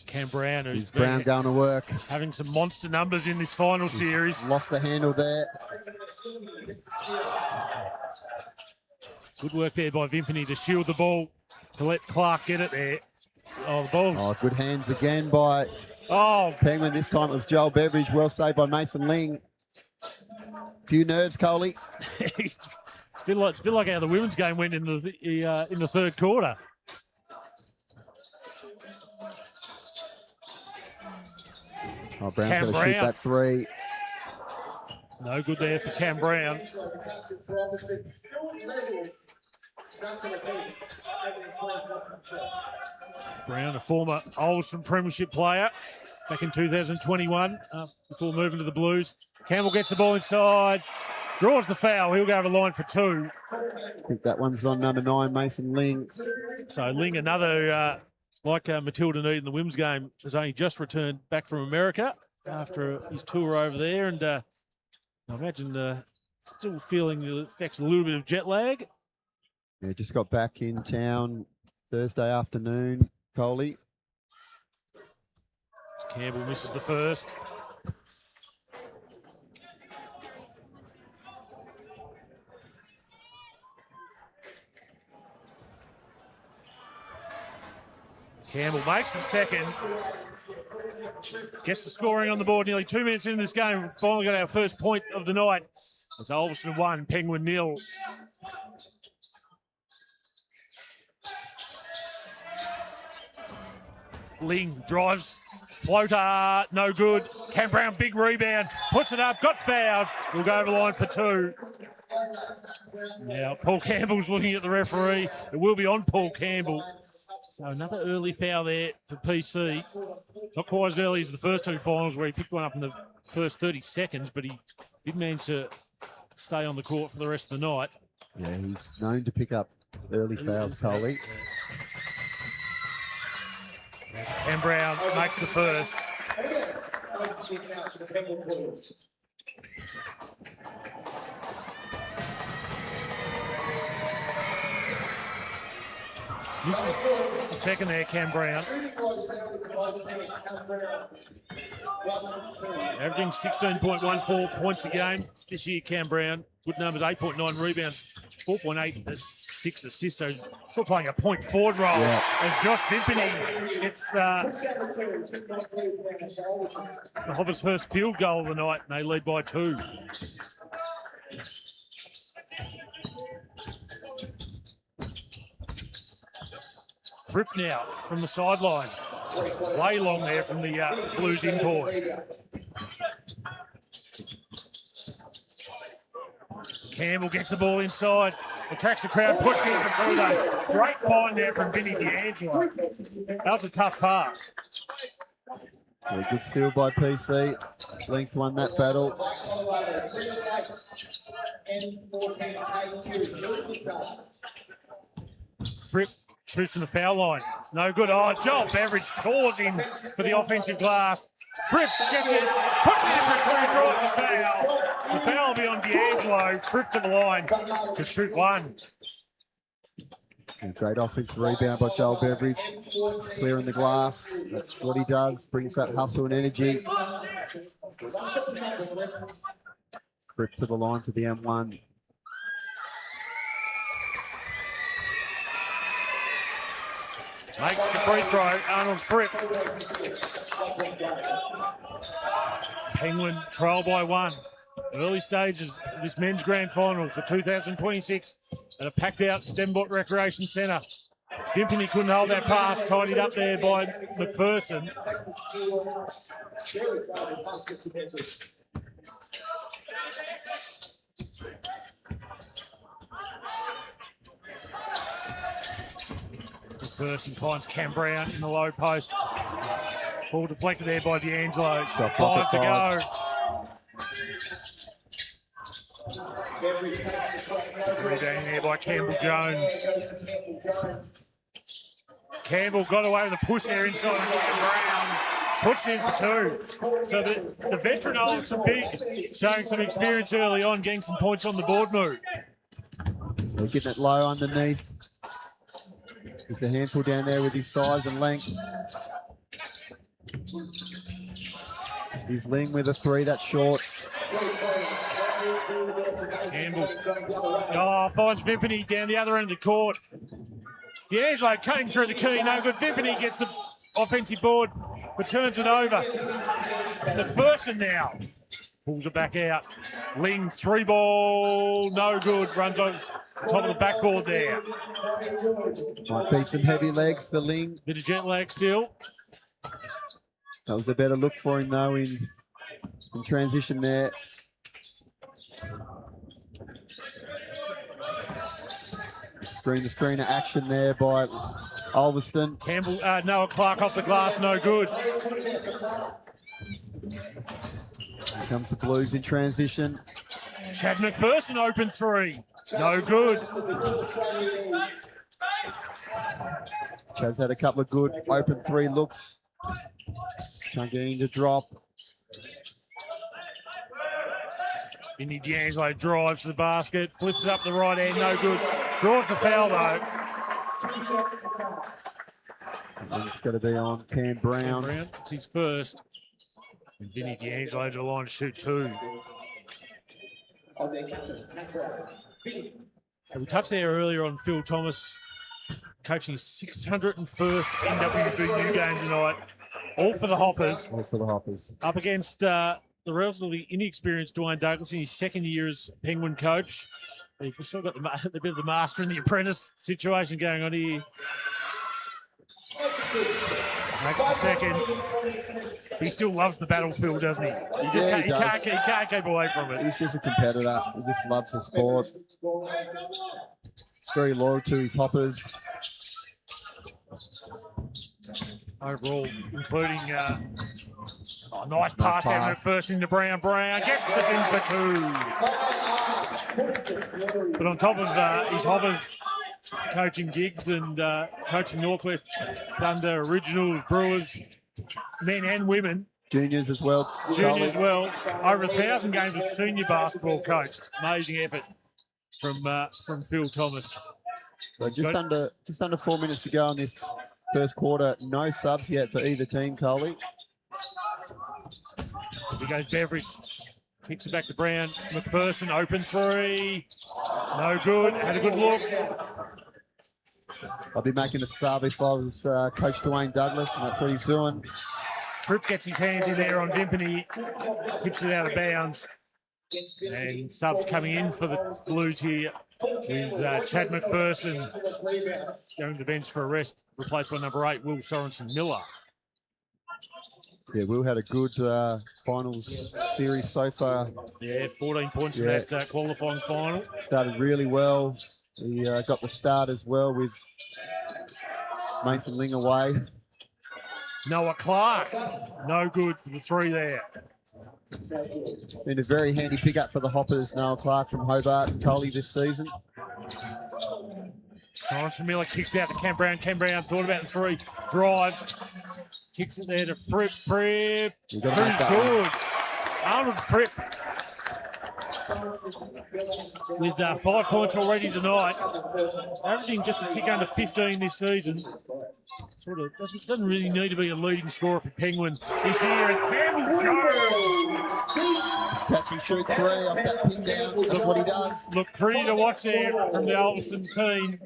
D: Cam Brown, who's
C: Brown going to work.
D: having some monster numbers in this final series.
C: Lost the handle there.
D: Good work there by Vimpany to shield the ball, to let Clark get it there. Oh, the ball's...
C: Oh, good hands again by
D: Oh,
C: Penguin. This time it was Joel Beveridge. Well saved by Mason Ling. Few nerves, Coley.
D: it's been like how the women's game went in the third quarter.
C: Oh, Brown's
D: Cam
C: got to shoot
D: Brown.
C: that three.
D: No good there for Cam Brown. Brown, a former Ulverstone Premiership player back in 2021 before moving to the Blues. Campbell gets the ball inside, draws the foul. He'll go over the line for two.
C: I think that one's on number 9, Mason Ling.
D: So Ling, another, like Matilda Need in the women's game, has only just returned back from America after his tour over there. And I imagine still feeling the effects a little bit of jet lag.
C: Yeah, just got back in town Thursday afternoon, Coley.
D: Campbell misses the first. Campbell makes the second. Gets the scoring on the board nearly 2 minutes into this game. We've finally got our first point of the night. It's Ulverstone 1, Penguin 0. Ling drives, floater, no good. Cam Brown, big rebound, puts it up, got fouled. We'll go over the line for two. Now, Paul Campbell's looking at the referee. It will be on Paul Campbell. So another early foul there for PC. Not quite as early as the first two finals where he picked one up in the first 30 seconds, but he did manage to stay on the court for the rest of the night.
C: Yeah, he's known to pick up early fouls, Coley.
D: Cam Brown makes the first. This is the second there, Cam Brown. Averaging 16.14 points a game this year, Cam Brown. Good numbers, 8.9 rebounds, 4.86 assists. So still playing a point forward role as Josh Vimpany gets the Hoppers' first field goal of the night, and they lead by 2. Fripp now from the sideline. Way long there from the Blues import. Campbell gets the ball inside, attracts the crowd, puts it in for 2 though. Great find there from Vinny D'Angelo. That was a tough pass.
C: Yeah, good steal by PC. Length won that battle.
D: Fripp shoots from the foul line. No good. Oh, Joel Beveridge soars in for the offensive glass. Fripp gets it, puts it in for 2, draws the foul. The foul will be on D'Angelo. Fripp to the line to shoot 1.
C: And great offensive rebound by Joel Beveridge. It's clearing the glass. That's what he does. Brings that hustle and energy. Fripp to the line for the M1.
D: Makes the free throw, Arnold Fripp. Penguin trail by 1. Early stages of this men's grand final for 2026 at a packed out Devonport Recreation Centre. Vimpany couldn't hold that pass, tidied up there by McPherson.
E: Takes the steal. Very proud to pass it to Bedford.
D: McPherson finds Cam Brown in the low post. Ball deflected there by D'Angelo.
C: Shot
D: 5 to go.
E: Beveridge takes the shot. No good.
D: Rebounding there by Campbell Jones.
E: Goes to Campbell Jones.
D: Campbell got away with a push there inside Cam Brown. Puts in for 2. So the veteran Olsen Big showing some experience early on, getting some points on the board move.
C: They're getting it low underneath. He's a handful down there with his size and length. He's Ling with a 3, that's short.
D: Campbell finds Vimpany down the other end of the court. D'Angelo cutting through the key, no good. Vimpany gets the offensive board, but turns it over. McPherson now pulls it back out. Ling, 3 ball, no good. Runs on top of the backboard there.
C: Might be some heavy legs for Ling.
D: Bit of jet lag still.
C: That was a better look for him though in transition there. Screen to screener action there by Ulverstone.
D: Campbell, Noah Clark off the glass, no good.
C: Here comes the Blues in transition.
D: Chad McPherson open 3, no good.
C: Chad's had a couple of good open 3 looks. Can't get him to drop.
D: Vinny D'Angelo drives to the basket, flips it up the right hand, no good. Draws the foul though.
C: And it's got to be on Cam Brown.
D: It's his first. And Vinny D'Angelo to the line to shoot 2. We touched there earlier on Phil Thomas coaching his 601st NWBU game tonight. All for the Hoppers.
C: All for the Hoppers.
D: Up against the relatively inexperienced Dwayne Douglas in his second year as Penguin coach. We've still got the bit of the master and the apprentice situation going on here. Makes the second. He still loves the battlefield, doesn't he? He can't keep away from it.
C: He's just a competitor. He just loves the sport. Very loyal to his Hoppers.
D: Overall, including nice pass out of first into Brown. Brown gets it in for 2. But on top of his Hoppers coaching gigs and coaching Northwest Thunder, Originals, Brewers, men and women.
C: Juniors as well.
D: Juniors as well. Over 1,000 games of senior basketball coached. Amazing effort from Phil Thomas.
C: So just under 4 minutes to go in this first quarter. No subs yet for either team, Coley.
D: Here goes Beveridge. Kicks it back to Brown. McPherson, open 3. No good. Had a good look.
C: I'll be making a sub if I was Coach Dwayne Douglas, and that's what he's doing.
D: Fripp gets his hands in there on Vimpany. Tips it out of bounds. And subs coming in for the Blues here with Chad McPherson going to the bench for a rest, replaced by number 8, Will Sorensen Miller.
C: Yeah, Will had a good finals series so far.
D: Yeah, 14 points in that qualifying final.
C: Started really well. He got the start as well with Mason Ling away.
D: Noah Clark, no good for the 3 there.
C: Been a very handy pickup for the Hoppers, Noah Clark from Hobart and Coley this season.
D: Sorensen Miller kicks out to Cam Brown. Cam Brown thought about the 3, drives, kicks it there to Fripp. Fripp, who's good. Arnold Fripp with 5 points already tonight, averaging just a tick under 15 this season. Sort of doesn't really need to be a leading scorer for Penguin this year as Campbell Jones.
C: Just catch and shoot 3 off that pin down. That's what he does.
D: Look pretty to watch there from the Ulverstone team.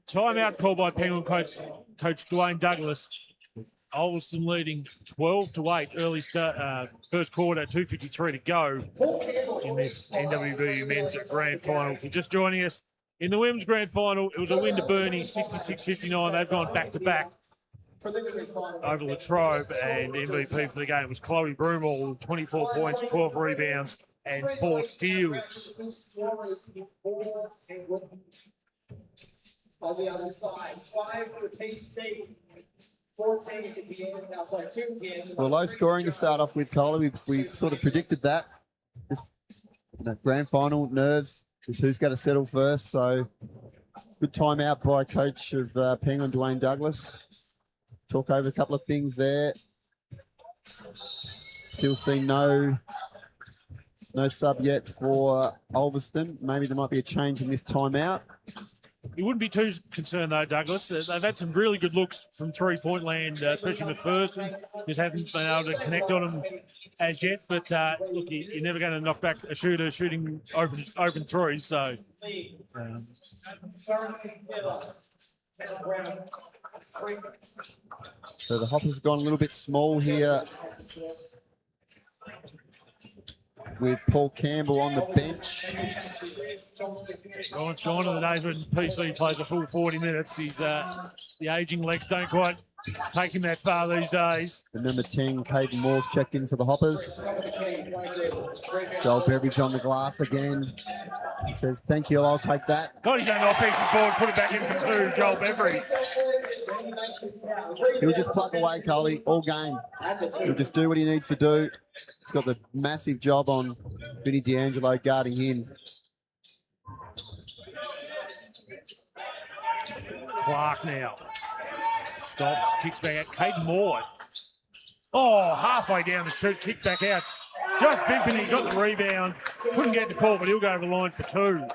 D: Timeout called by Penguin coach Dwayne Douglas. Ulverstone leading 12-8 early start, first quarter, 2:53 to go in this NWBU Men's Grand Final. If you're just joining us, in the Women's Grand Final, it was a win to Burnie, 66-59. They've gone back-to-back over Latrobe, and MVP for the game was Chloe Broomall, 24 points, 12 rebounds, and 4 steals.
E: On the other side, 5 for TC, 14 for D'Angelo, sorry, 2 for D'Angelo.
C: Well, low scoring to start off with, Carly. We sort of predicted that. This grand final, nerves is who's going to settle first. So good timeout by coach of Penguin, Dwayne Douglas. Talk over a couple of things there. Still see no sub yet for Ulverstone. Maybe there might be a change in this timeout.
D: You wouldn't be too concerned, though, Douglas. They've had some really good looks from three-point land, especially McPherson. Just haven't been able to connect on them as yet. But, look, you're never going to knock back a shooter shooting open threes. So,
C: So the Hoppers have gone a little bit small here with Paul Campbell on the bench.
D: gone to the days when PC plays a full 40 minutes. He's the aging legs don't quite take him that far these days.
C: The number 10, Caden Moore's checked in for the Hoppers. Joel Beveridge on the glass again. He says, thank you, I'll take that.
D: Got his own offensive board, put it back in for 2, Joel Beveridge.
C: He'll just pluck away, Carly, all game. He'll just do what he needs to do. He's got the massive job on Burnie D'Angelo guarding him.
D: Clark now. Stops, kicks back out. Caden Moore. Oh, halfway down the shoot, kick back out. Josh Vimpany got the rebound. Couldn't get the ball, but he'll go over the line for 2.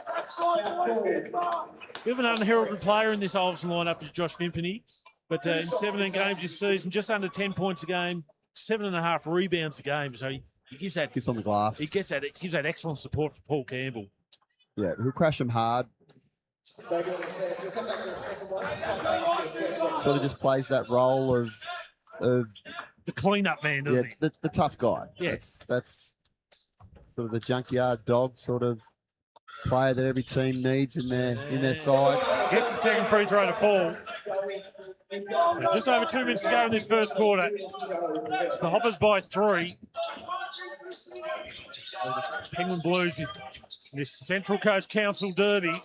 D: We have an unheralded player in this Ulverstone lineup is Josh Vimpany. But in 17 games this season, just under 10 points a game, 7.5 rebounds a game. So he gives that.
C: Just on the glass.
D: He gives that excellent support for Paul Campbell.
C: Yeah, he'll crash him hard. Sort of just plays that role of
D: the clean-up man, doesn't he?
C: The tough guy.
D: Yeah.
C: That's sort of the junkyard dog sort of player that every team needs in their side.
D: Gets the second free throw to fall. So just over 2 minutes to go in this first quarter. It's the Hoppers by 3. The Penguin Blues in this Central Coast Council Derby.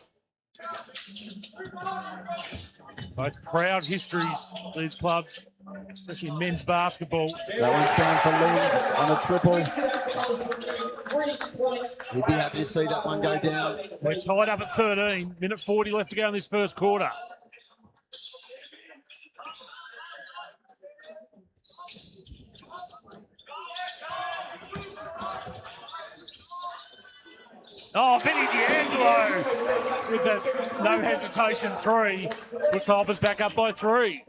D: Both proud histories, these clubs, especially in men's basketball.
C: That one's down for Lee on the triple. He'd be happy to see that one go down.
D: We're tied up at 13. Minute 40 left to go in this first quarter. Oh, Burnie D'Angelo with the no hesitation 3. Puts the Hoppers back up by 3.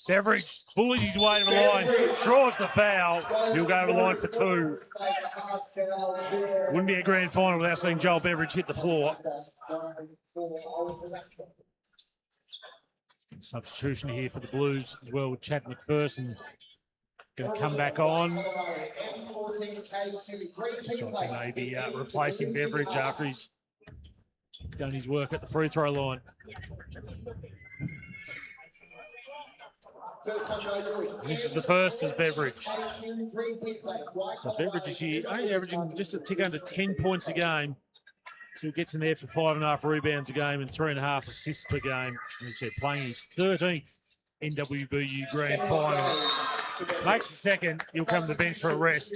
D: Beveridge bullies his way to the line, draws the foul. He'll go to the line for 2. Wouldn't be a grand final without seeing Joel Beveridge hit the floor. Substitution here for the Blues as well with Chad McPherson. Going to come back on. So I think maybe replacing Beveridge after he's done his work at the free throw line. This is the first as Beveridge. So Beveridge is here only averaging just a tick under 10 points a game. Still gets in there for 5.5 rebounds a game and 3.5 assists per game. As I said, playing his 13th NWBU Grand Final. Makes the second, he'll come to the bench for a rest.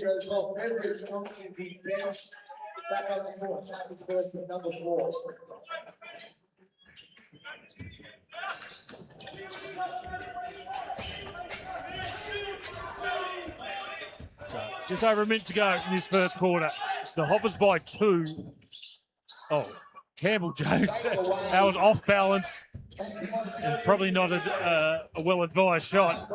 D: So just over a minute to go in this first quarter. It's the Hoppers by 2. Oh, Campbell Jones, that was off balance and probably not a well-advised shot.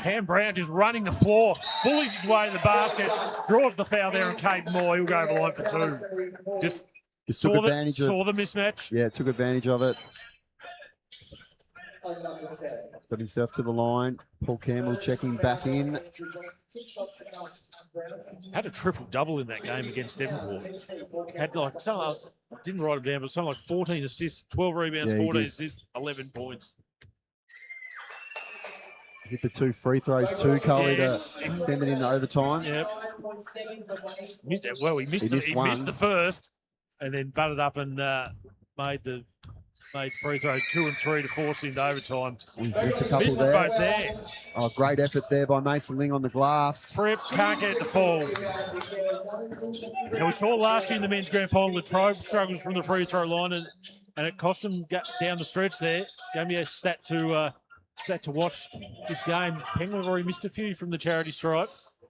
D: Cam Brown just running the floor, bullies his way to the basket, draws the foul there, and Caden Moore, he'll go over the line for 2. Just
C: took advantage
D: saw the mismatch.
C: Yeah, took advantage of it.
E: on number 10.
C: Got himself to the line. Paul Campbell checking back in.
E: Andrew Johnson, 2 shots to count.
D: Had a triple double in that game against Devonport. Had like I didn't write it down, but something like 14 assists, 12 rebounds,
C: Yeah, he
D: 14
C: did.
D: assists, 11 points.
C: Hit the 2 free throws too, Coley,
D: Yes.
C: to send it into overtime.
D: Yep.
E: 9.7 for Wayne.
D: Missed it. Well, he missed
C: one.
D: the first, and then butted up and made free throws 2 and 3 to force into overtime.
C: He's missed a couple
D: Missed
C: there.
D: both there.
C: Oh, great effort there by Mason Ling on the glass.
D: Fripp can't get the fall. Now we saw last year in the men's grand final, Latrobe struggles from the free throw line, and it cost them down the stretch there. It's going to be a stat to watch this game. Penguin have already missed a few from the charity stripe.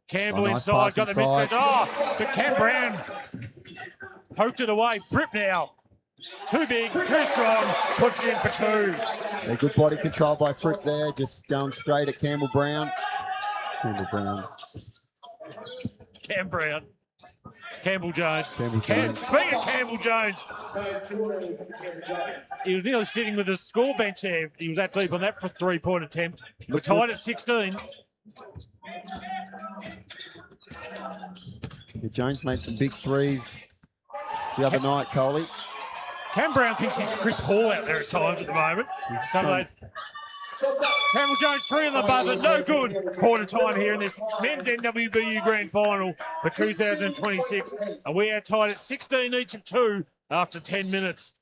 D: Campbell
C: nice
D: inside,
C: pass
D: got the
C: inside.
D: mismatch. Oh, but Cam Brown poked it away. Fripp now. Too big, too strong, puts it in for 2.
C: A good body control by Fripp there, just going straight at Campbell Brown. Campbell Brown.
D: Cam Brown. Campbell Jones.
C: Campbell Jones.
D: Speaking of Campbell Jones, he was nearly sitting with the score bench there. He was that deep on that for 3-point attempt. We're tied at 16.
C: Yeah, Jones made some big threes the other night, Coley.
D: Cam Brown thinks he's Chris Paul out there at times at the moment. Some of those. Campbell Jones 3 on the buzzer, no good. Quarter time here in this men's NWBU Grand Final for 2026. And we are tied at 16 each of 2 after 10 minutes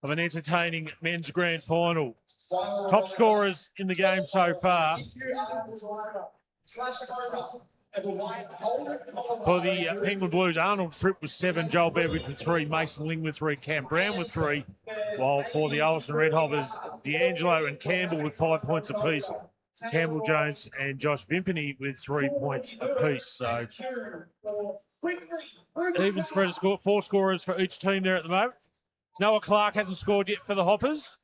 D: of an entertaining men's Grand Final. Top scorers in the game so far. For the Penguin Blues, Arnold Fripp with 7, Joel Beveridge with 3, Mason Ling with 3, Cam Brown with 3, while for the Ulverstone Redhoppers, D'Angelo and Campbell with 5 points apiece, Campbell Jones and Josh Vimpany with 3 points apiece. So even spread of score, 4 scorers for each team there at the moment. Noah Clark hasn't scored yet for the Hoppers,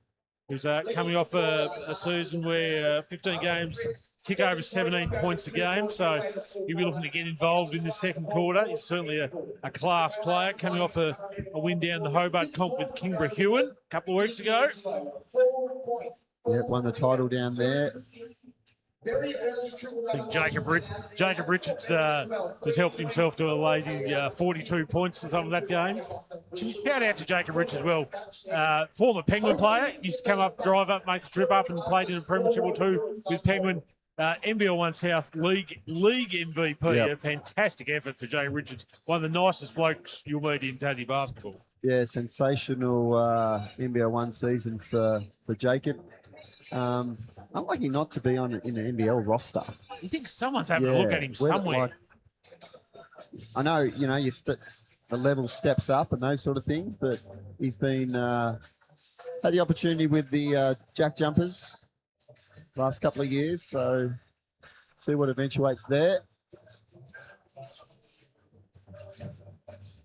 D: who's coming off a season where 15 games tick over 17 points a game, so he'll be looking to get involved in the second quarter. He's certainly a class player, coming off a win down the Hobart comp with Kingborough Hewen a couple of weeks ago.
C: Yep, won the title down there.
D: I think Jacob Richards has helped himself to a lazy 42 points or something that game. Shout out to Jacob Richards as well. Former Penguin player, used to come up, drive up, make the trip up and played in a premiership or 2 with Penguin. NBL1 South League MVP.
C: Yep.
D: A fantastic effort for Jacob Richards. One of the nicest blokes you'll meet in Tassie basketball.
C: Yeah, sensational NBL 1 season for Jacob. Unlucky not to be in the NBL roster.
D: You think someone's having a look at him somewhere?
C: I know, the level steps up and those sort of things, but he's been had the opportunity with the Jack Jumpers last couple of years, so see what eventuates there.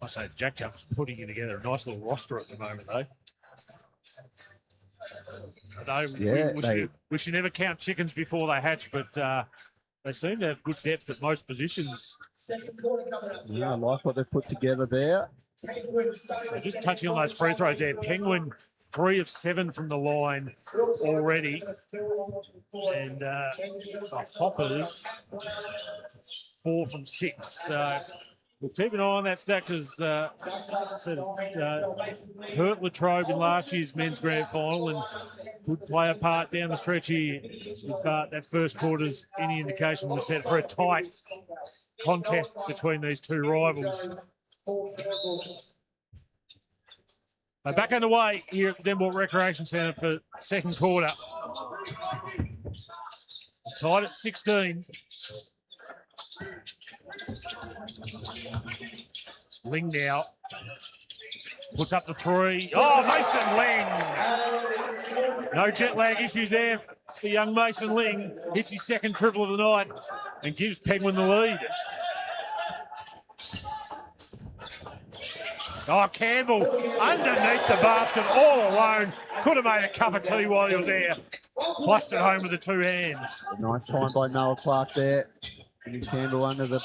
D: I say Jack Jump's putting together a nice little roster at the moment, though. I know we should never count chickens before they hatch, but they seem to have good depth at most positions.
C: Yeah, I like what they've put together there.
D: So just touching on those free throws there, Penguin 3 of 7 from the line already, and the Hoppers 4 from 6. We'll keep an eye on that stat because hurt Latrobe in last year's men's grand final and could play a part down the stretch here. If that first quarter's any indication, was set for a tight contest between these 2 rivals. Back underway here at the Devonport Recreation Centre for second quarter. Tied at 16. Ling now puts up the 3. Oh, Mason Ling! No jet lag issues there for young Mason Ling. Hits his second triple of the night and gives Penguin the lead. Oh, Campbell underneath the basket all alone. Could have made a cup of tea while he was there. Flushed it home with the 2 hands.
C: Nice find by Noah Clark there. Getting Campbell under the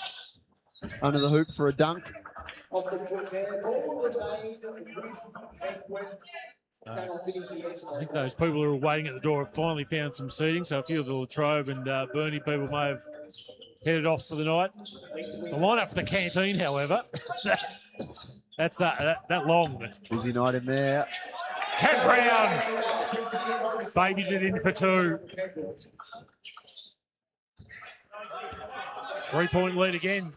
C: hoop for a dunk.
D: I think those people who were waiting at the door have finally found some seating, so a few of the Latrobe and Burnie people may have headed off for the night. The lineup for the canteen, however, that's that long.
C: Busy night in there.
D: Cat Brown babies it in for 2. 3-point lead again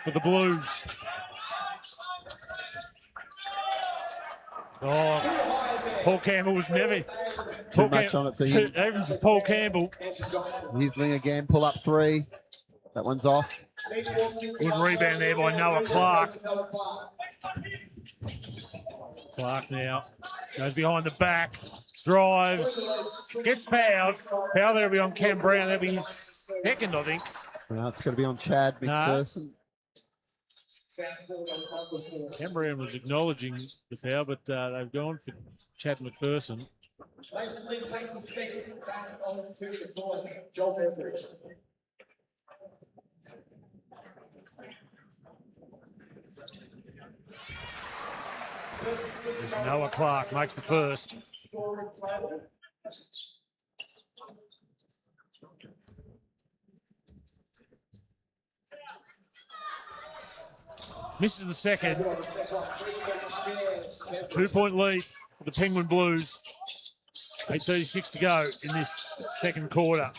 D: for the Blues. Oh, Paul Campbell was never
C: Too much on it for him.
D: Even for Paul Campbell.
C: Hisling again, pull up 3. That one's off.
D: Good rebound there by Noah Clark. Clark now goes behind the back, drives, gets fouled. Foul there will be on Cam Brown. That'll be his second, I think.
C: No, it's got to be on Chad McPherson.
D: Cam Brown was acknowledging the foul, but they've gone for Chad McPherson.
E: Mason Lee takes his second back on to the floor. Joel Beveridge.
D: There's Noah Clark makes the first.
E: Scoring total.
D: Misses the second. It's a 2-point lead for the Penguin Blues. 8:36 to go in this second quarter.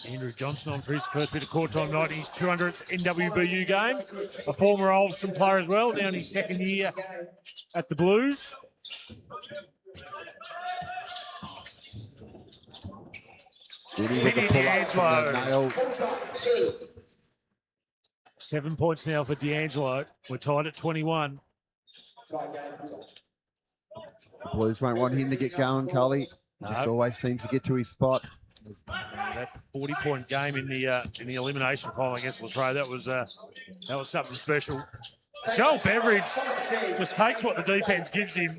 D: Andrew Johnson on for his first bit of court time tonight. His 200th NWBU game. A former Ulverstone player as well, now in his second year at the Blues.
C: Vinny with a pull up from the nail.
D: 7 points now for D'Angelo. We're tied at 21.
C: Blues won't want him to get going, Cully. Just always seems to get to his spot.
D: That 40-point game in the elimination final against Latrobe, that was something special. Joel Beveridge just takes what the defense gives him.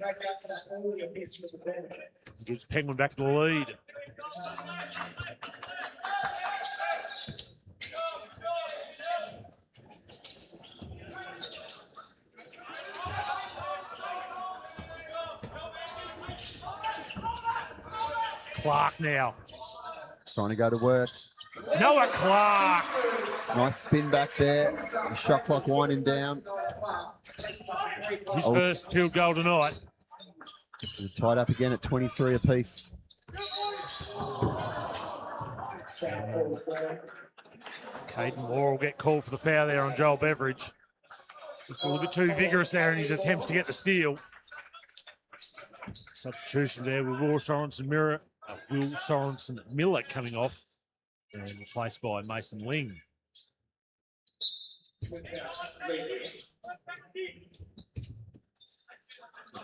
D: Gives Penguin back to the lead. Clark now.
C: Trying to go to work.
D: Noah Clark.
C: Nice spin back there. The shot clock winding down.
D: His first field goal tonight.
C: They're tied up again at 23 apiece.
D: Caden Moore will get called for the foul there on Joel Beveridge. Just a little bit too vigorous there in his attempts to get the steal. Substitutions there with Will Sorensen Miller coming off and replaced by Mason Ling.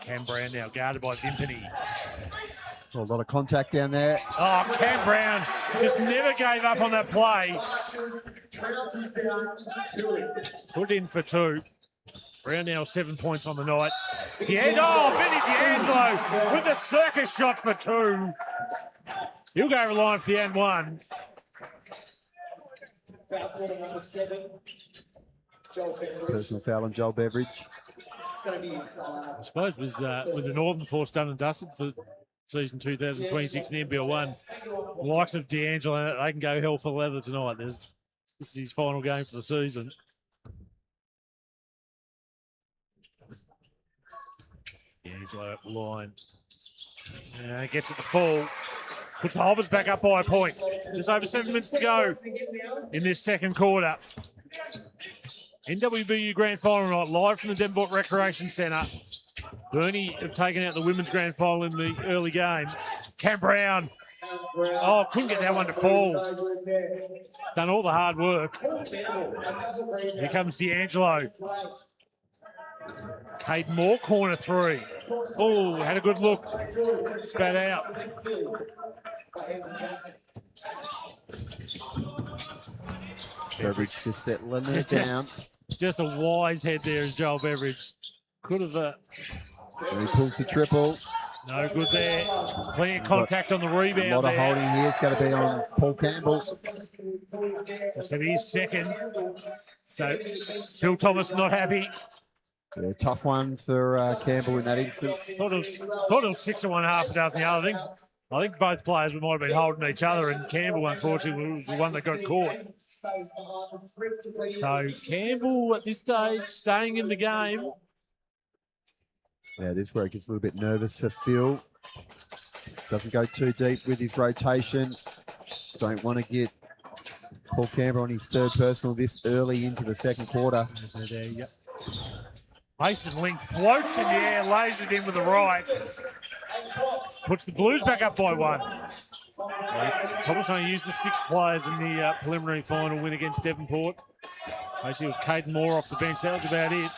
D: Cam Brown now guarded by Vimpany.
C: A lot of contact down there.
D: Oh, Cam Brown just never gave up on that play. Put in for 2. Brown now 7 points on the night. Vinny D'Angelo with the circus shot for 2. He'll go over the line for the and 1.
E: Number 7. Joel Beveridge.
C: Personal foul on Joel Beveridge.
E: It's going to be his,
D: I suppose with the Northern Force done and dusted for season 2026 in the NBL1, the likes of D'Angelo, they can go hell for leather tonight. This is his final game for the season. D'Angelo up the line. Gets it to fall. Puts the Hoppers back up by a point. Just over 7 minutes to go in this second quarter. NWBU Grand Final night, live from the Devonport Recreation Centre. Burnie have taken out the Women's Grand Final in the early game. Cam Brown. Oh, couldn't get that one to fall. Done all the hard work. Here comes D'Angelo. Caden Moore, corner 3. Oh, had a good look. Spat out.
C: Beveridge just settling it down.
D: Just a wise head there as Joel Beveridge. Could have...
C: And he pulls the triple.
D: No good there. Plenty of contact on the rebound.
C: A lot of
D: there.
C: holding here. It's going to be on Paul Campbell.
D: It's going to be his second. So Phil Thomas not happy.
C: Yeah, tough one for Campbell in that instance.
D: Thought it was 6 to 1, half a dozen yards. I think both players might have been holding each other, and Campbell, unfortunately, was the one that got caught. So Campbell at this stage staying in the game.
C: Yeah, this is where it gets a little bit nervous for Phil. Doesn't go too deep with his rotation. Don't want to get Paul Campbell on his third personal this early into the second quarter.
D: Mason Ling floats in the air, lays it in with the right. Puts the Blues back up by 1. Thomas only used the 6 players in the preliminary final win against Devonport. Basically, it was Caden Moore off the bench. That was about it.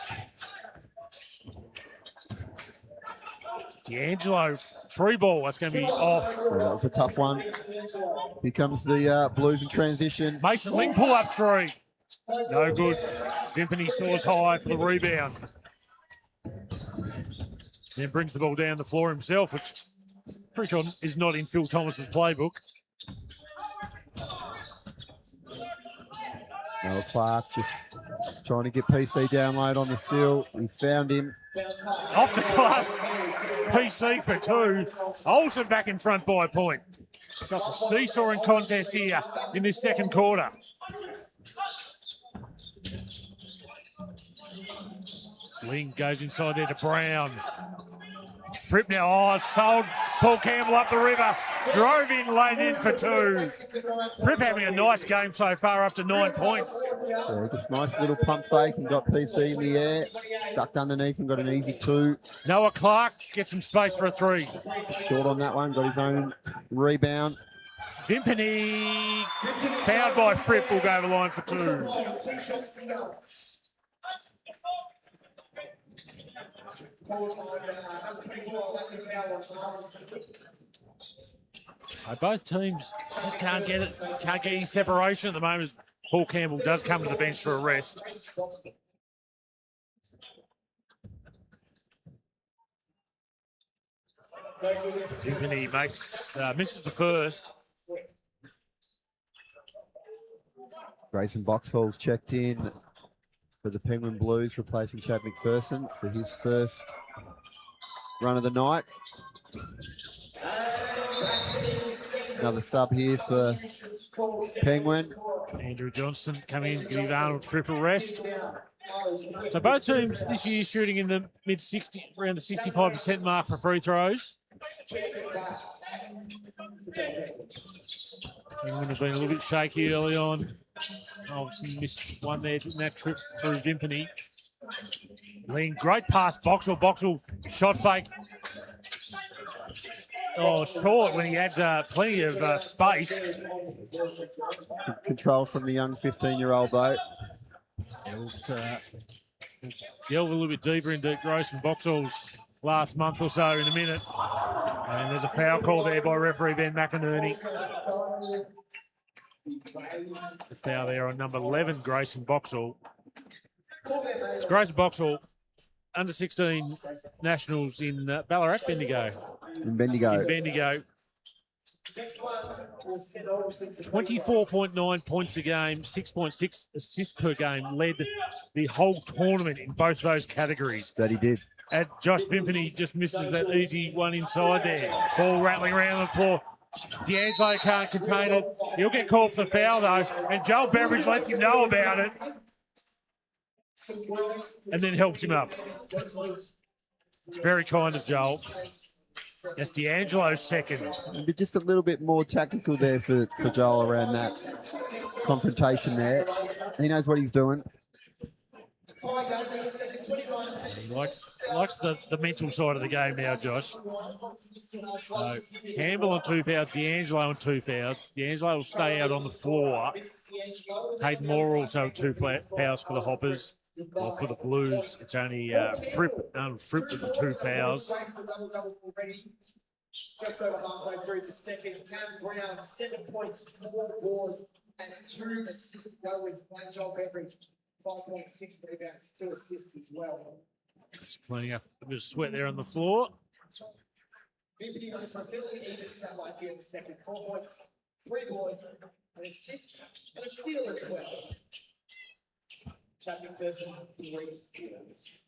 D: D'Angelo, 3 ball. That's going to be off.
C: Yeah, that was a tough one. Here comes the Blues in transition.
D: Mason Ling pull up 3. No good. Vimpany soars high for the rebound. Then brings the ball down the floor himself, which pretty sure is not in Phil Thomas's playbook.
C: Noah Clark just trying to get PC down late on the sill. He's found him.
D: Off the glass, PC for 2. Olsen back in front by a point. It's just a seesawing contest here in this second quarter. Ling goes inside there to Brown. Fripp now, sold Paul Campbell up the river. Drove in, laid in for 2. Fripp having a nice game so far, up to 9 points.
C: Yeah, just nice little pump fake and got PC in the air. Ducked underneath and got an easy 2.
D: Noah Clark gets some space for a 3.
C: Short on that one, got his own rebound.
D: Vimpany fouled by Fripp, will go over the line for 2. So both teams just can't get it, can't get any separation at the moment. Paul Campbell does come to the bench for a rest. Vimpany misses the first.
C: Grayson Boxhall's checked in for the Penguin Blues, replacing Chad McPherson for his first run of the night. Another sub here for Penguin.
D: Andrew Johnston coming in to give Arnold Fripp a rest. So both teams this year shooting in the mid-60, around the 65% mark for free throws. Penguin have been a little bit shaky early on. Obviously missed one there in that trip through Vimpany. Ling, great pass, Boxall, shot fake. Oh, short when he had plenty of space.
C: Control from the young 15-year-old though.
D: Delve a little bit deeper into Grayson Boxall's last month or so in a minute. And there's a foul call there by referee Ben McInerney. The foul there on number 11, Grayson Boxall. It's Grayson Boxall, under 16 nationals in Ballarat, Bendigo.
C: In Bendigo.
D: 24.9 points a game, 6.6 assists per game, led the whole tournament in both those categories.
C: That he did.
D: And Josh Vimpany just misses that easy one inside there. Ball rattling around the floor. D'Angelo can't contain it. He'll get called for the foul though, and Joel Beveridge lets him know about it and then helps him up. It's very kind of Joel. That's D'Angelo's second.
C: But just a little bit more tactical there for Joel around that confrontation there. He knows what he's doing.
D: He likes the mental side of the game now, Josh. So Campbell on 2 fouls, D'Angelo on 2 fouls. D'Angelo will stay out on the floor. Hayden Moore also 2 fouls for the Hoppers. Or for the Blues, it's only Fripp with the 2 fouls.
E: Just over halfway through the second. Cam Brown, 7 points, 4 boards, and 2 assists to go with Joel Beveridge. 5.6 rebounds, 2 assists as well.
D: Just cleaning up a bit of sweat there on the floor.
E: Vimpany going for a fairly even stat line here in the second. 4 points, 3 boards, an assist, and a steal as well. Chad McPherson, 3 steals.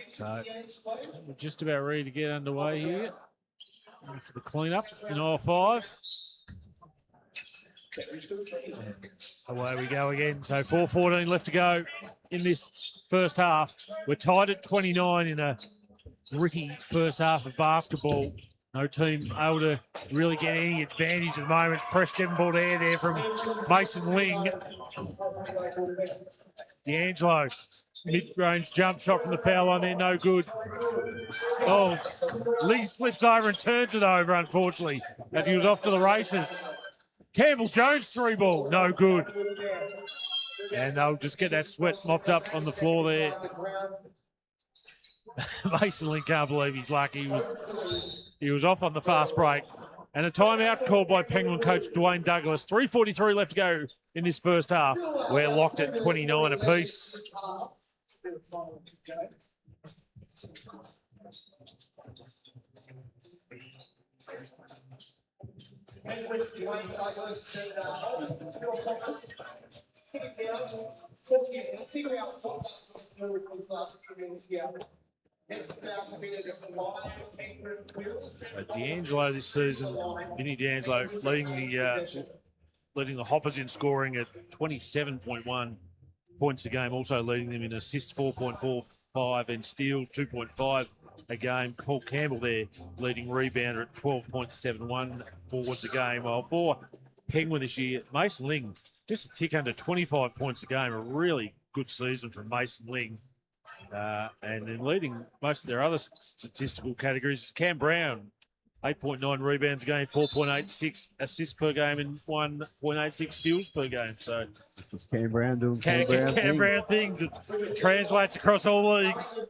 D: So we're just about ready to get underway here after the clean-up in aisle 5. Away we go again. So 4:14 left to go in this first half. We're tied at 29 in a gritty first half of basketball. No team able to really get any advantage at the moment. Fresh Devonport air there from Mason Ling. D'Angelo, mid-range jump shot from the foul line there, no good. Oh, Lee slips over and turns it over, unfortunately, as he was off to the races. Campbell Jones 3-ball, no good. And they'll just get that sweat mopped up on the floor there. Mason Ling can't believe he's lucky. He was off on the fast break. And a timeout called by Penguin coach Dwayne Douglas. 3:43 left to go in this first half. We're locked at 29 apiece.
E: Penguins, Dwayne Douglas and Ulverstone Phil Thomas sitting down, talking and figuring out what Douglas do with these last few minutes here. Next foul committed is the line. Penguin Wheels.
D: So D'Angelo this season, Vinny D'Angelo leading the Hoppers in scoring at 27.1 points a game, also leading them in assists 4.45 and steals 2.5 a game. Paul Campbell there leading rebounder at 12.71 boards a game. While for Penguin this year, Mason Ling just a tick under 25 points a game. A really good season from Mason Ling. And then leading most of their other statistical categories is Cam Brown, 8.9 rebounds a game, 4.86 assists per game, and 1.86 steals per game. So
C: It's Cam Brown doing
D: Cam Brown things. It translates across all leagues.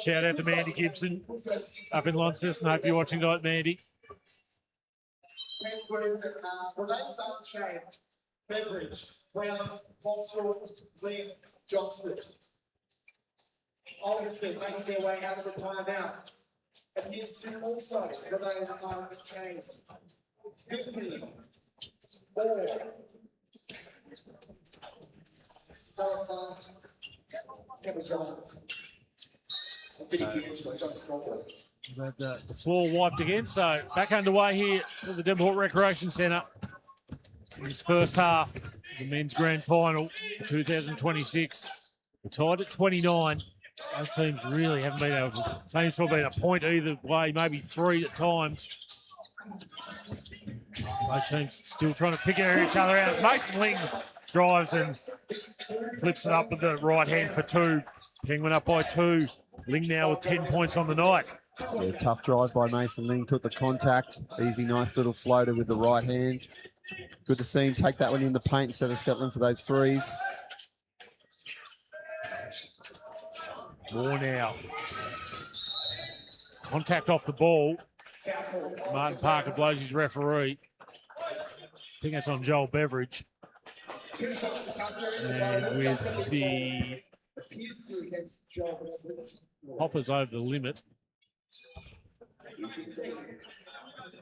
D: Shout out to Mandy Gibson up in Launceston. Hope you're watching tonight, Mandy.
E: Penguin remains unchanged. Beveridge, Brown, Boswell, Lee, Johnson. Obviously making their way out of the timeout. Appears to also remain unchanged. 50. Ball. Kevin Jones.
D: But the floor wiped again, so back underway here at the Devonport Recreation Centre. In this first half, the men's grand final for 2026. We're tied at 29. Both teams really haven't been able to. Teams have been a point either way, maybe 3 at times. Both teams still trying to figure each other out. Mason Ling drives and flips it up with the right hand for 2. Penguin up by 2. Ling now with 10 points on the night.
C: Yeah, tough drive by Mason Ling, took the contact. Easy, nice little floater with the right hand. Good to see him take that one in the paint instead of settling for those threes.
D: More now. Contact off the ball. Martin Parker blows his referee. I think that's on Joel Beveridge. And with the Hoppers over the limit.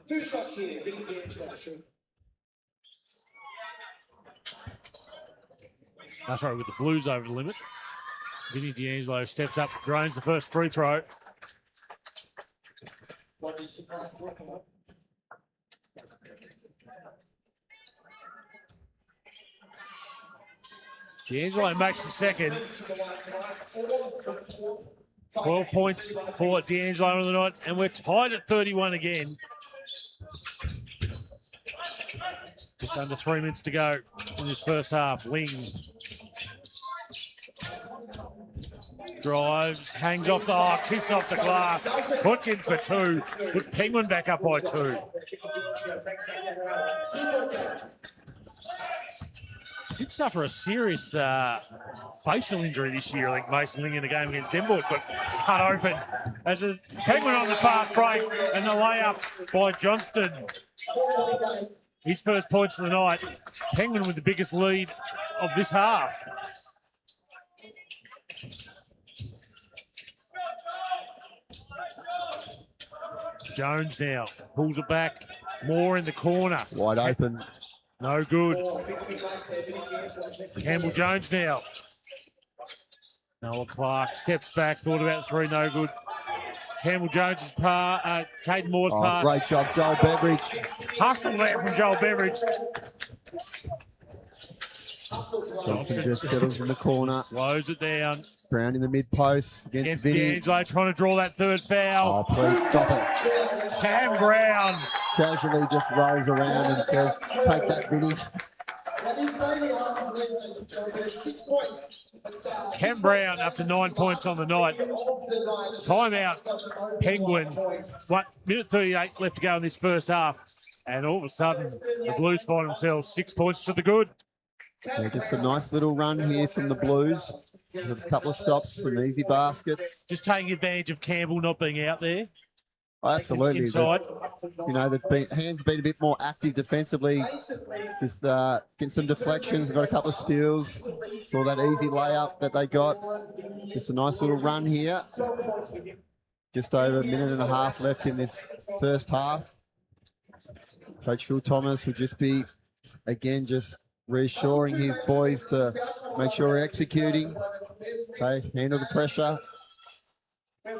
E: 2 shots here. Vinny D'Angelo shoot.
D: Oh, sorry, with the Blues over the limit. Vinny D'Angelo steps up, drones the first free throw.
E: Won't be surprised to come up.
D: D'Angelo makes the second. 12 points for D'Angelo on the night, and we're tied at 31 again. Just under 3 minutes to go in this first half. Ling drives, hangs off the kiss off the glass, puts in for 2, puts Penguin back up by 2. Did suffer a serious facial injury this year, I think Mason Ling in the game against Devonport, got cut open as a Penguin on the fast break and the layup by Johnston. His first points of the night. Penguin with the biggest lead of this half. Jones now pulls it back. Moore in the corner.
C: Wide open.
D: No good.
E: Oh, a bit too much there. Vinny D'Angelo left the
D: Campbell
E: ball.
D: Jones now. Noah Clark steps back, thought about the three, no good. Campbell Jones's pass, Caden Moore's
C: Oh,
D: pass.
C: great job, Joel Beveridge.
D: Hustle there from Joel Beveridge.
C: Johnson just settles in the corner.
D: Slows it down.
C: Brown in the mid post against
D: Against
C: Vinny.
D: D'Angelo, trying to draw that third foul.
C: Oh, please stop it.
D: Cam Brown.
C: Casually just rolls around and says, take that, Vinny.
E: Now, this may be hard to believe, ladies and gentlemen, but it's 6 points. It's,
D: Cam Brown up to 9 points on the night. Timeout. Penguins. 1:38 left to go in this first half. And all of a sudden, the Blues find themselves 6 points to the good.
C: Yeah, just a nice little run here from the Blues. With a couple of stops, some easy baskets.
D: Just taking advantage of Campbell not being out there.
C: Oh, absolutely.
D: Inside.
C: Hands been a bit more active defensively. Just getting some deflections. Got a couple of steals. Saw that easy layup that they got. Just a nice little run here. Just over a minute and a half left in this first half. Coach Phil Thomas would just be, again, just reassuring his boys to make sure we're executing. Okay, handle the pressure.
D: I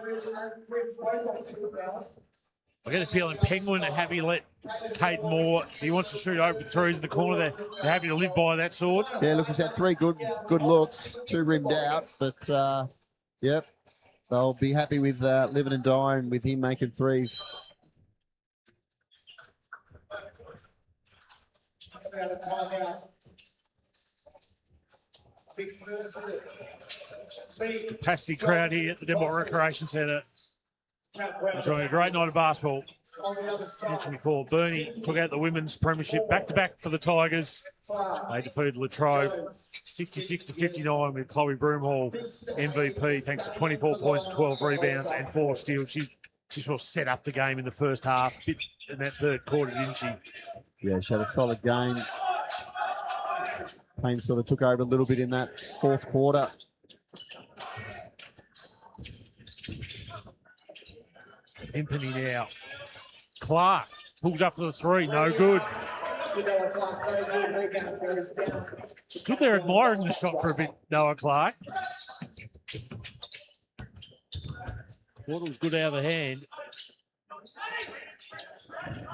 D: get a feeling Penguin are happy to let Caden Moore, if he wants to shoot open threes in the corner, they're happy to live by that sword.
C: Yeah, look, he's had three good looks, two rimmed out, but yep, they'll be happy with living and dying with him making threes.
D: Capacity crowd here at the Devonport Recreation Centre. Enjoying a great night of basketball. Mentioned before, Burnie took out the women's premiership back-to-back for the Tigers. They defeated Latrobe 66-59 with Chloe Broomhall MVP thanks to 24 points, 12 rebounds and 4 steals. She sort of set up the game in the first half, bit in that third quarter, didn't she?
C: Yeah, she had a solid game. Payne sort of took over a little bit in that fourth quarter.
D: Impany now. Clark pulls up for the three, no good. Stood there admiring the shot for a bit, Noah Clark. Thought it was good out of the hand.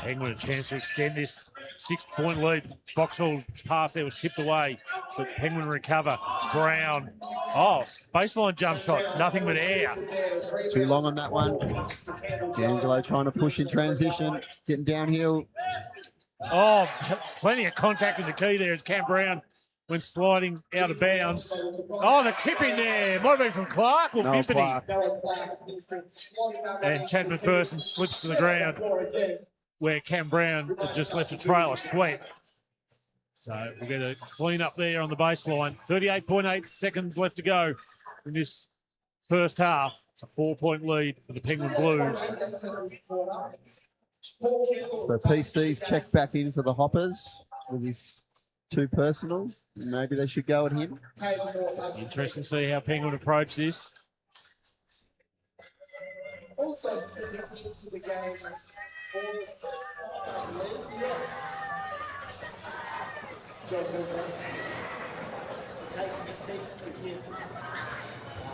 D: Penguin a chance to extend this 6-point lead. Boxall's pass there was tipped away, but Penguin recover. Brown. Oh, baseline jump shot, nothing but air.
C: Too long on that one. D'Angelo trying to push in transition, getting downhill.
D: Oh, plenty of contact in the key there as Cam Brown went sliding out of bounds. Oh, the tip in there. Might have been from Clark or
C: Noah
D: Vimpany.
C: Clark.
D: And Chad McPherson slips to the ground where Cam Brown had just left a trail of sweat. So we'll get a clean up there on the baseline. 38.8 seconds left to go in this first half. It's a 4-point lead for the Penguin Blues.
C: So PC's checked back in for the Hoppers with his 2 personals. Maybe they should go at him.
D: Interesting to see how Penguin approach this.
E: Also stepping into the game for the first time, I believe. Yes. John Tilton taking a seat for him.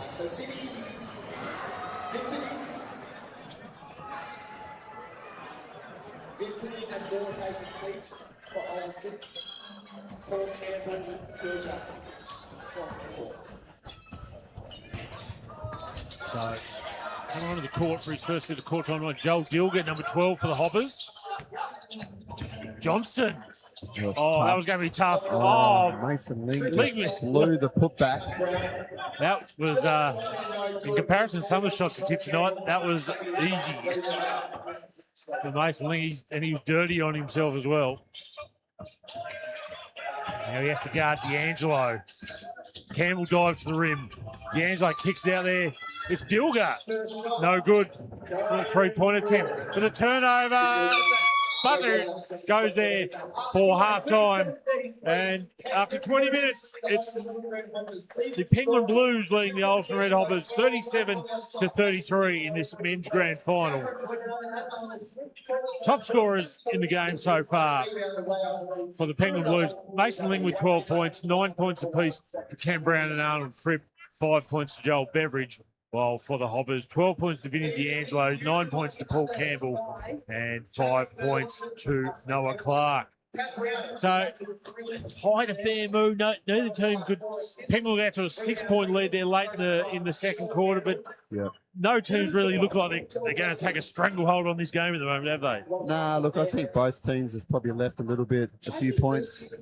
E: So Vimpany and Moore take a seat for Ulverstone. Paul Campbell, Dilger across the court.
D: So coming onto the court for his first bit of court time, Joel Dilger, number 12 for the Hoppers. Johnson. Oh, that was going to be tough. Oh,
C: Mason Ling
D: Ling
C: just blew the putback.
D: that was, in comparison to some of the shots we tipped tonight, that was easy for Mason Ling, and he was dirty on himself as well. Now he has to guard D'Angelo. Campbell dives to the rim. D'Angelo kicks out there. It's Dilger. No good for a 3-point attempt. But a turnover. buzzer goes there for half-time. And after 20 minutes, it's the Penguin Blues leading the Ulverstone Red Hoppers 37-33 in this men's grand final. Top scorers in the game so far for the Penguin Blues: Mason Ling with 12 points, 9 points apiece to Cam Brown and Arnold Fripp, 5 points to Joel Beveridge. While for the Hoppers, 12 points to Vinny D'Angelo, 9 points to Paul Campbell, and 5 points to Noah Clark. So, tight affair move. Neither team could. Penguin got to a 6-point lead there late in the second quarter, but no teams really look like they're going to take a stranglehold on this game at the moment, have they?
C: Nah, look, I think both teams have probably left a few points,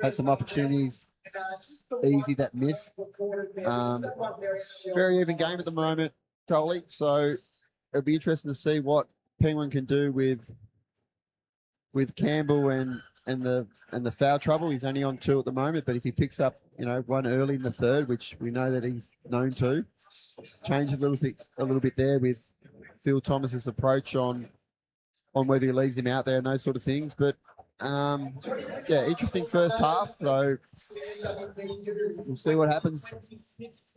C: had some opportunities. Easy that miss. Very even game at the moment, Coley. So it'll be interesting to see what Penguin can do with Campbell and the foul trouble. He's only on 2 at the moment, but if he picks up, one early in the third, which we know that he's known to, change a little bit there with Phil Thomas's approach on whether he leaves him out there and those sort of things. But interesting first half. So we'll see what happens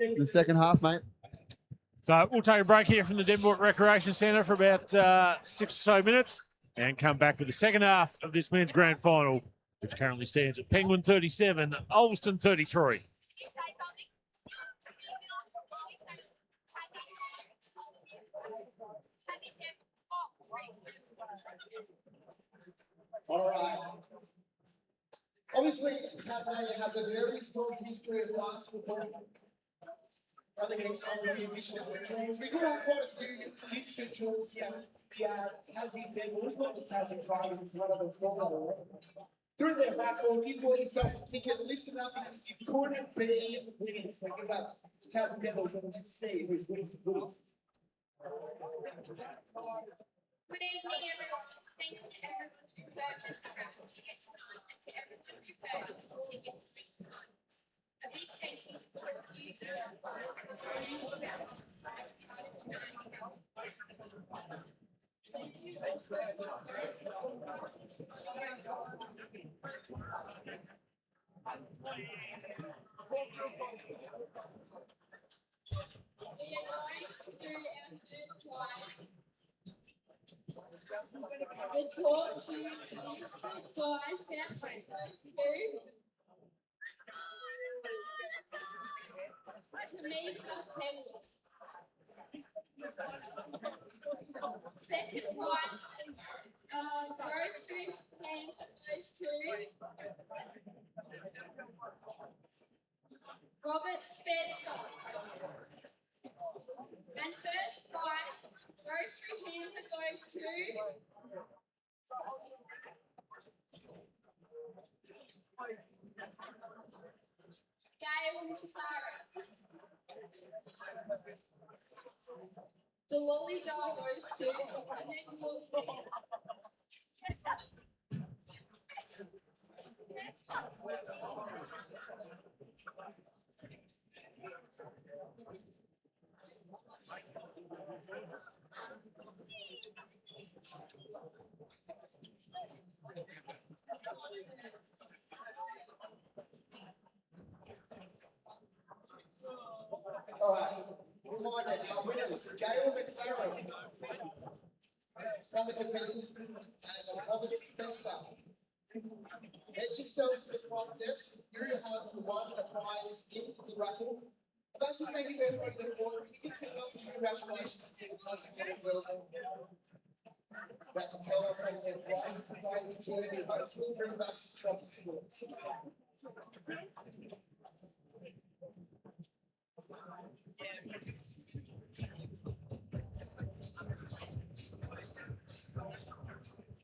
C: in the second half, mate.
D: So we'll take a break here from the Devonport Recreation Centre for about 6 or so minutes and come back with the second half of this men's grand final, which currently stands at Penguin 37, Ulverstone 33.
E: All right. Obviously, Tasmania has a very strong history of basketball. Only getting stronger with the addition of the Jewels. We could have quite a few future Jewels here. The Tassie Devils, not the Tassie Tigers, as one of them thought. Through their raffle, if you bought yourself a ticket, listen up because you couldn't be winning. So give it up to the Tassie Devils and let's see who's winning some goodies.
H: Good evening, everyone. Thank you to everyone who purchased a raffle ticket tonight and to everyone who purchased a ticket to make the finals. A big thank you to you, Devonport, for donating a voucher as part of tonight's raffle. Thank you also to our parents for organising the money awards. We are going to do our third prize. The talk to the guys voucher goes to Tamika Pebbles. Second prize goes to hand goes to Robert Spencer. And first prize goes to him that goes to Gail McLaren. The lolly jar goes to Meg Wilson.
E: All right. Reminder, our winners, Gail McLaren, Tamika Pebbles, and Robert Spencer. Head yourselves to the front desk. You have won a prize in the raffle. A massive thank you to everybody that bought tickets and massive congratulations to the Tassie Devils. About to head off on their brave journey, hopefully bring back some trophy sports.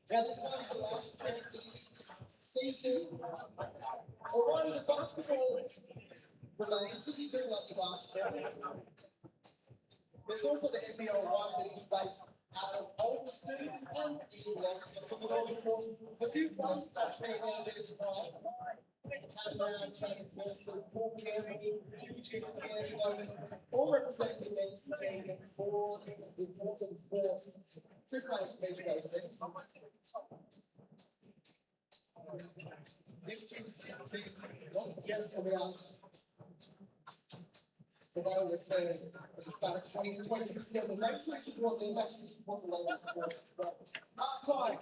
E: Now, this might be the last chance for this season. Alrighty, the basketball remains. If you do love the basketball, there's also the NBL one that is based out of Ulverstone and in Launceston, the Northern Force. A few players from that team out there tonight. Cam Brown, Jaden Ferguson, Paul Campbell, Eugene and D'Angelo, all representing the men's team for the Northern Force. Two players from each of those teams. Next year's team won't yet come out. But they will return at the start of 2027. Make sure you support them, make sure you support the local sports as well. Half time,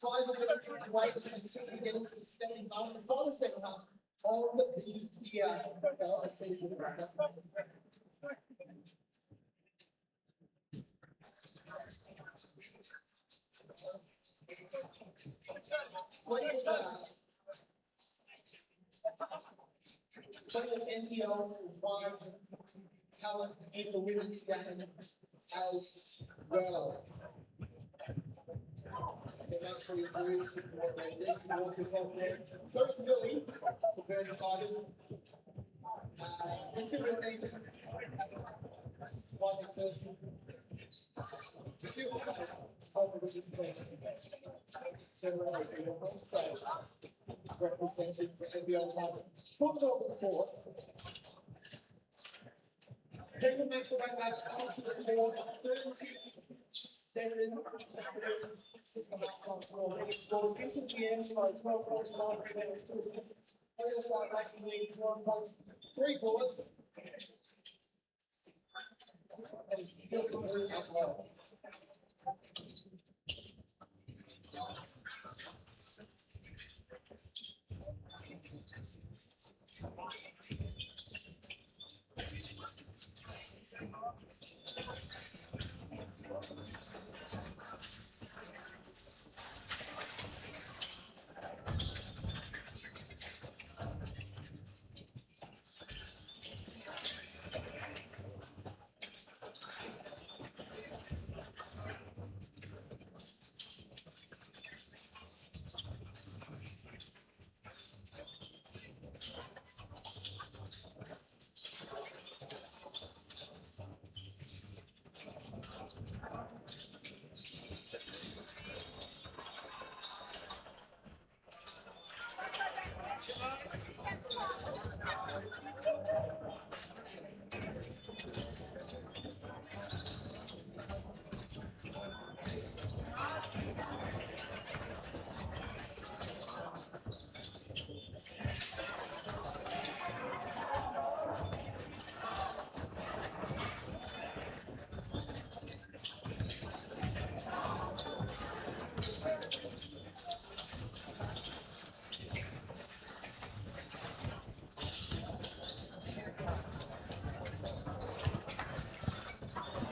E: 5 minutes to wait until we get into the second half, the final second half of the year, the season. Plenty of NPL-1 talent in the women's game as well. So make sure you do support them. There's some workers on there. So is Millie for Burnie Tigers. Let's see what it means. One McPherson. A few players from the women's team. So also representing for NBL1. For the Northern Force, Penguin makes their way back onto the court. 36 is the half-time score. Winning scores. Vincent D'Angelo, 12 points, 9 rebounds, 2 assists. On the other side, Mason Lee, 12 points, 3 boards. And he's still to move as well.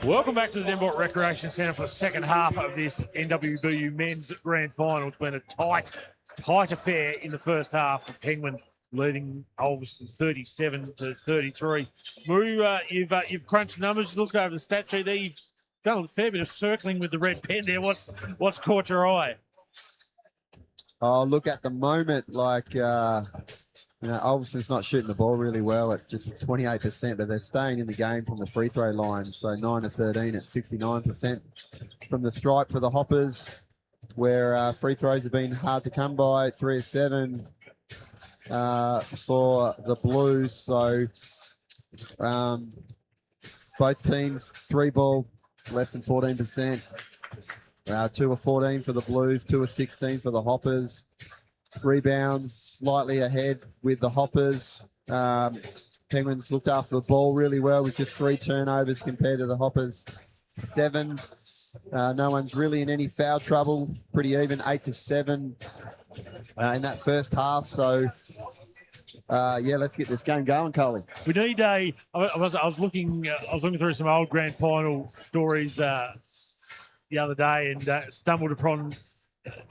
D: Welcome back to the Devonport Recreation Centre for the second half of this NWBU Men's Grand Final. It's been a tight affair in the first half. The Penguin leading Ulverstone 37-33. Moo, you've crunched numbers, looked over the stat sheet there. You've done a fair bit of circling with the red pen there. What's caught your eye?
C: Oh, look, at the moment, like, Ulverstone's not shooting the ball really well at just 28%, but they're staying in the game from the free throw line. So 9 of 13 at 69% from the stripe for the Hoppers, where free throws have been hard to come by. 3 of 7 for the Blues. So both teams, 3 ball, less than 14%. 2 of 14 for the Blues, 2 of 16 for the Hoppers. Rebounds slightly ahead with the Hoppers. Penguins looked after the ball really well with just 3 turnovers compared to the Hoppers 7. No one's really in any foul trouble. Pretty even, 8 to 7 in that first half. So let's get this game going, Coley.
D: We need I was looking through some old grand final stories the other day and stumbled upon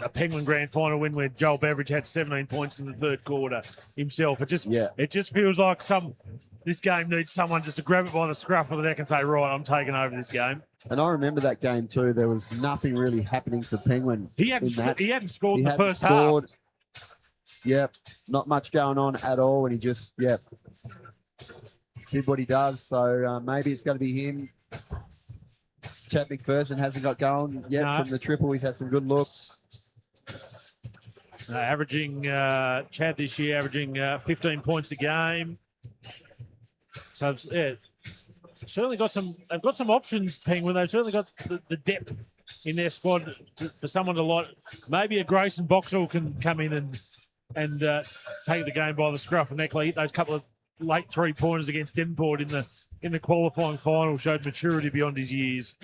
D: a Penguin grand final win where Joel Beveridge had 17 points in the third quarter himself. It just feels like this game needs someone just to grab it by the scruff of the neck and say, right, I'm taking over this game.
C: And I remember that game too. There was nothing really happening for Penguin.
D: He hadn't scored in the first half.
C: Yep, not much going on at all, and he just did what he does. So maybe it's going to be him. Chad McPherson hasn't got going yet from the triple. He's had some good looks.
D: Chad this year averaging 15 points a game. So certainly got some. They've got some options, Penguin. They've certainly got the depth in their squad for someone to like. Maybe a Grayson Boxall can come in and take the game by the scruff of the neck. Hit those couple of late 3-pointers against Devonport in the qualifying final. Showed maturity beyond his years.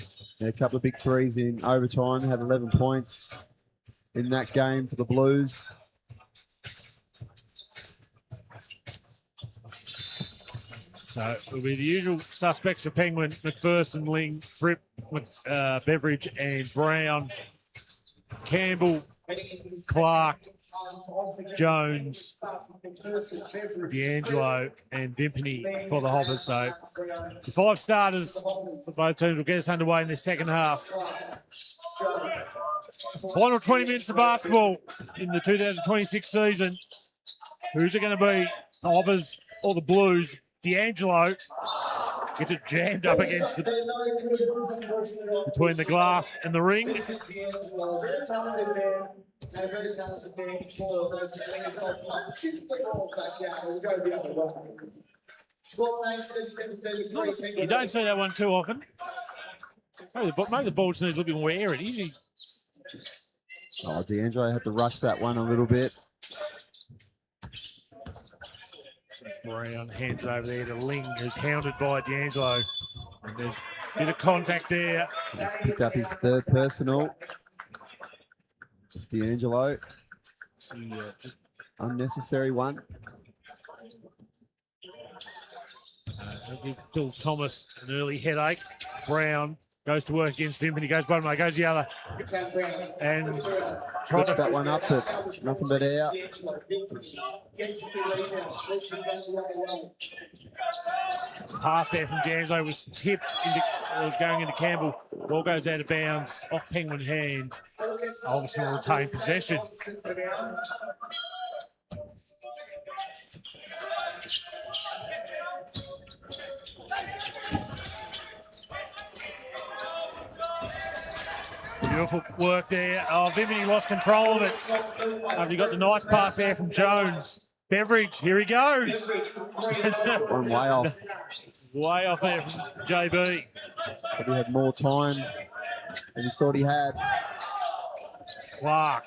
C: Yeah, a couple of big threes in overtime. Had 11 points in that game for the Blues.
D: So it'll be the usual suspects for Penguin: McPherson, Ling, Fripp, Beveridge, and Brown, Campbell, Clark, Jones, D'Angelo, and Vimpany for the Hoppers. So the 5 starters for both teams will get us underway in the second half. Final 20 minutes of basketball in the 2026 season. Who's it going to be? The Hoppers or the Blues? D'Angelo gets it jammed up against between the glass and the ring.
E: Very talented man. And very talented man for those things. Shoot the ball back out. We'll go the other way. Score names 37-33.
D: You don't see that one too often. Maybe the ball just needs a little bit more air. It easy.
C: Oh, D'Angelo had to rush that one a little bit.
D: Brown hands it over there to Ling, who's hounded by D'Angelo. And there's a bit of contact there.
C: He's picked up his 3rd personal. It's D'Angelo.
D: Just
C: Unnecessary one.
D: give Phil Thomas an early headache. Brown goes to work against him, and he goes one way, goes the other. And trying
C: Put
D: to
C: that one up, but nothing but out.
D: pass there from D'Angelo was tipped into, was going into Campbell. Ball goes out of bounds, off Penguin hands. Obviously will retain possession. Beautiful work there. Oh, Vimpany lost control of it. After he got the nice pass there from Jones. Beveridge, here he goes.
C: One way off.
D: Way off there from JB.
C: Probably had more time than he thought he had.
D: Clark.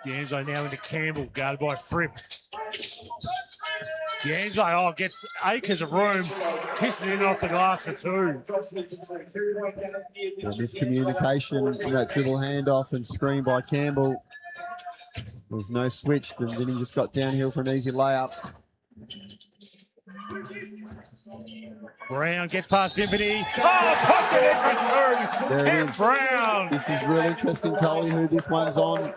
D: D'Angelo now into Campbell, guarded by Fripp. D'Angelo, gets acres of room, kisses in off the glass for two.
C: The miscommunication in that dribble handoff and screen by Campbell. There was no switch, and then he just got downhill for an easy layup.
D: Brown gets past Vimpany. Oh, puts it in for two.
C: There it
D: Tim
C: is.
D: Brown.
C: This is really interesting, Coley, who this one's on.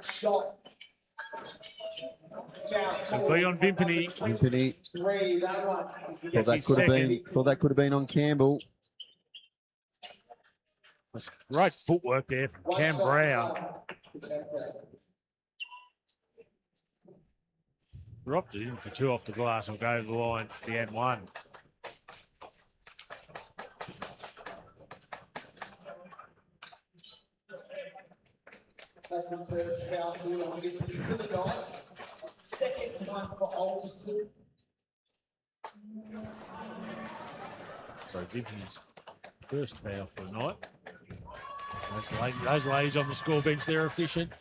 D: It'll be on Vimpany.
C: Vimpany. Thought that could have been on Campbell.
D: That's great footwork there from Cam Brown. Dropped it in for two off the glass. Will go to the line for the end one.
E: That's the first foul for the night. Second one for Ulverstone.
D: So Vimpany's first foul for the night. Those ladies on the score bench, they're efficient.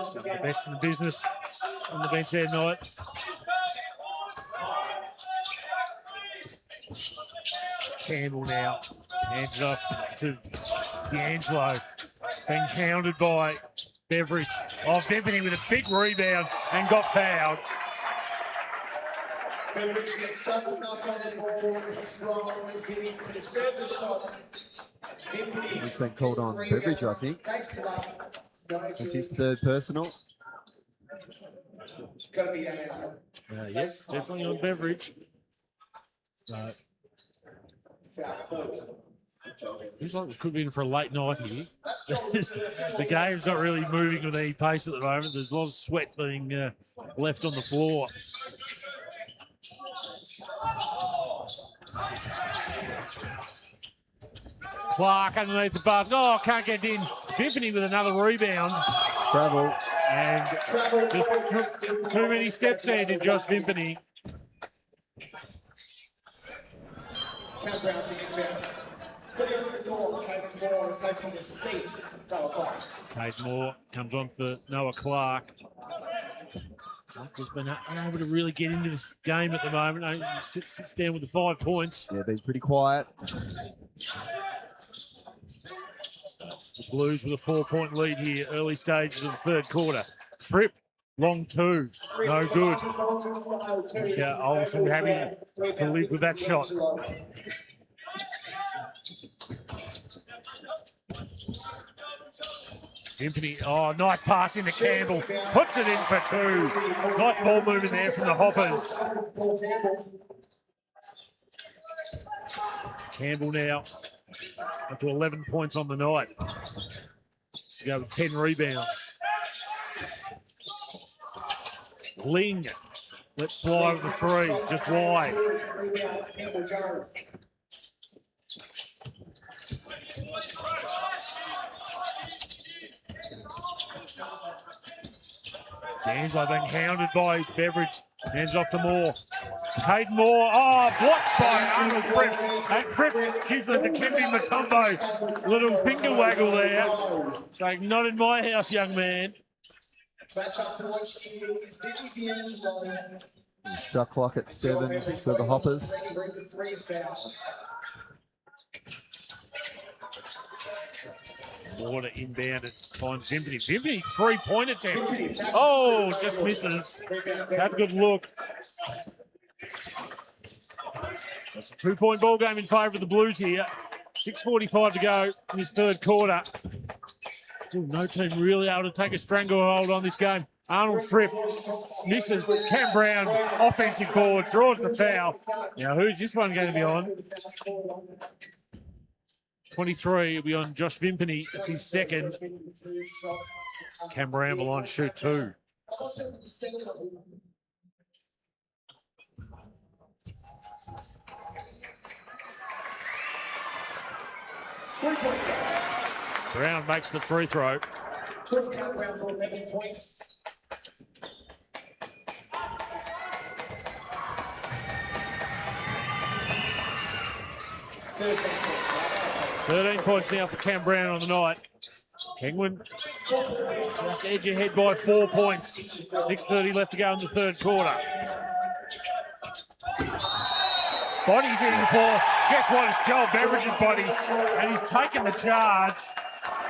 D: Some of the best in the business on the bench there tonight. Campbell now hands it off to D'Angelo, being hounded by Beveridge. Oh, Vimpany with a big rebound and got fouled.
E: Beveridge gets just enough on the ball from Vimpany to disturb the shot.
C: He's been called on Beveridge, I think.
E: Takes it up.
C: That's his third personal.
E: It's got to be out.
D: Yes, definitely on Beveridge. So, feels like it could be in for a late night here. The game's not really moving with any pace at the moment. There's a lot of sweat being left on the floor. Clark underneath the basket. Oh, can't get in. Vimpany with another rebound.
C: Travel.
D: And just too many steps there to Josh Vimpany.
E: Campground to inbound. Stepping onto the court, Kate Moore taking the seat. Noah Clark.
D: Kate Moore comes on for Noah Clark. Just been unable to really get into this game at the moment. Only sits down with the 5 points.
C: Yeah, been pretty quiet.
D: The Blues with a 4-point lead here, early stages of the third quarter. Fripp, long two, no good. Olsen happy to live with that shot. Vimpany, oh, nice pass into Campbell. Puts it in for 2. Nice ball movement there from the Hoppers. Campbell now up to 11 points on the night. To go with 10 rebounds. Ling lets fly with the 3, just wide. James, I think, hounded by Beveridge. Hands off to Moore. Caden Moore, oh, blocked by Arnold Fripp. And Fripp gives it to Kempi Mutombo. Little finger waggle there. Saying, not in my house, young man.
E: Match up to watch here is Vicky D'Angelo.
C: Shot clock at 7 for the Hoppers.
E: Bring the 3 fouls.
D: Moore to inbound it, finds Vimpany. Vimpany, 3-point attempt. Oh, just misses. Have a good look. So it's a 2-point ball game in favour of the Blues here. 6:45 to go in this third quarter. Still no team really able to take a stranglehold on this game. Arnold Fripp misses. Cam Brown, offensive board, draws the foul. Now, who's this one going to be on? 23 will be on Josh Vimpany. That's his second. Cam Brown will on shoot 2. Brown makes the free throw.
E: Puts Cam Brown to 11 points.
D: Thirteen points now for Cam Brown on the night. Penguin just edge ahead by 4 points. 6:30 left to go in the third quarter. Body's hitting the floor. Guess what? It's Joel Beveridge's body, and he's taken the charge.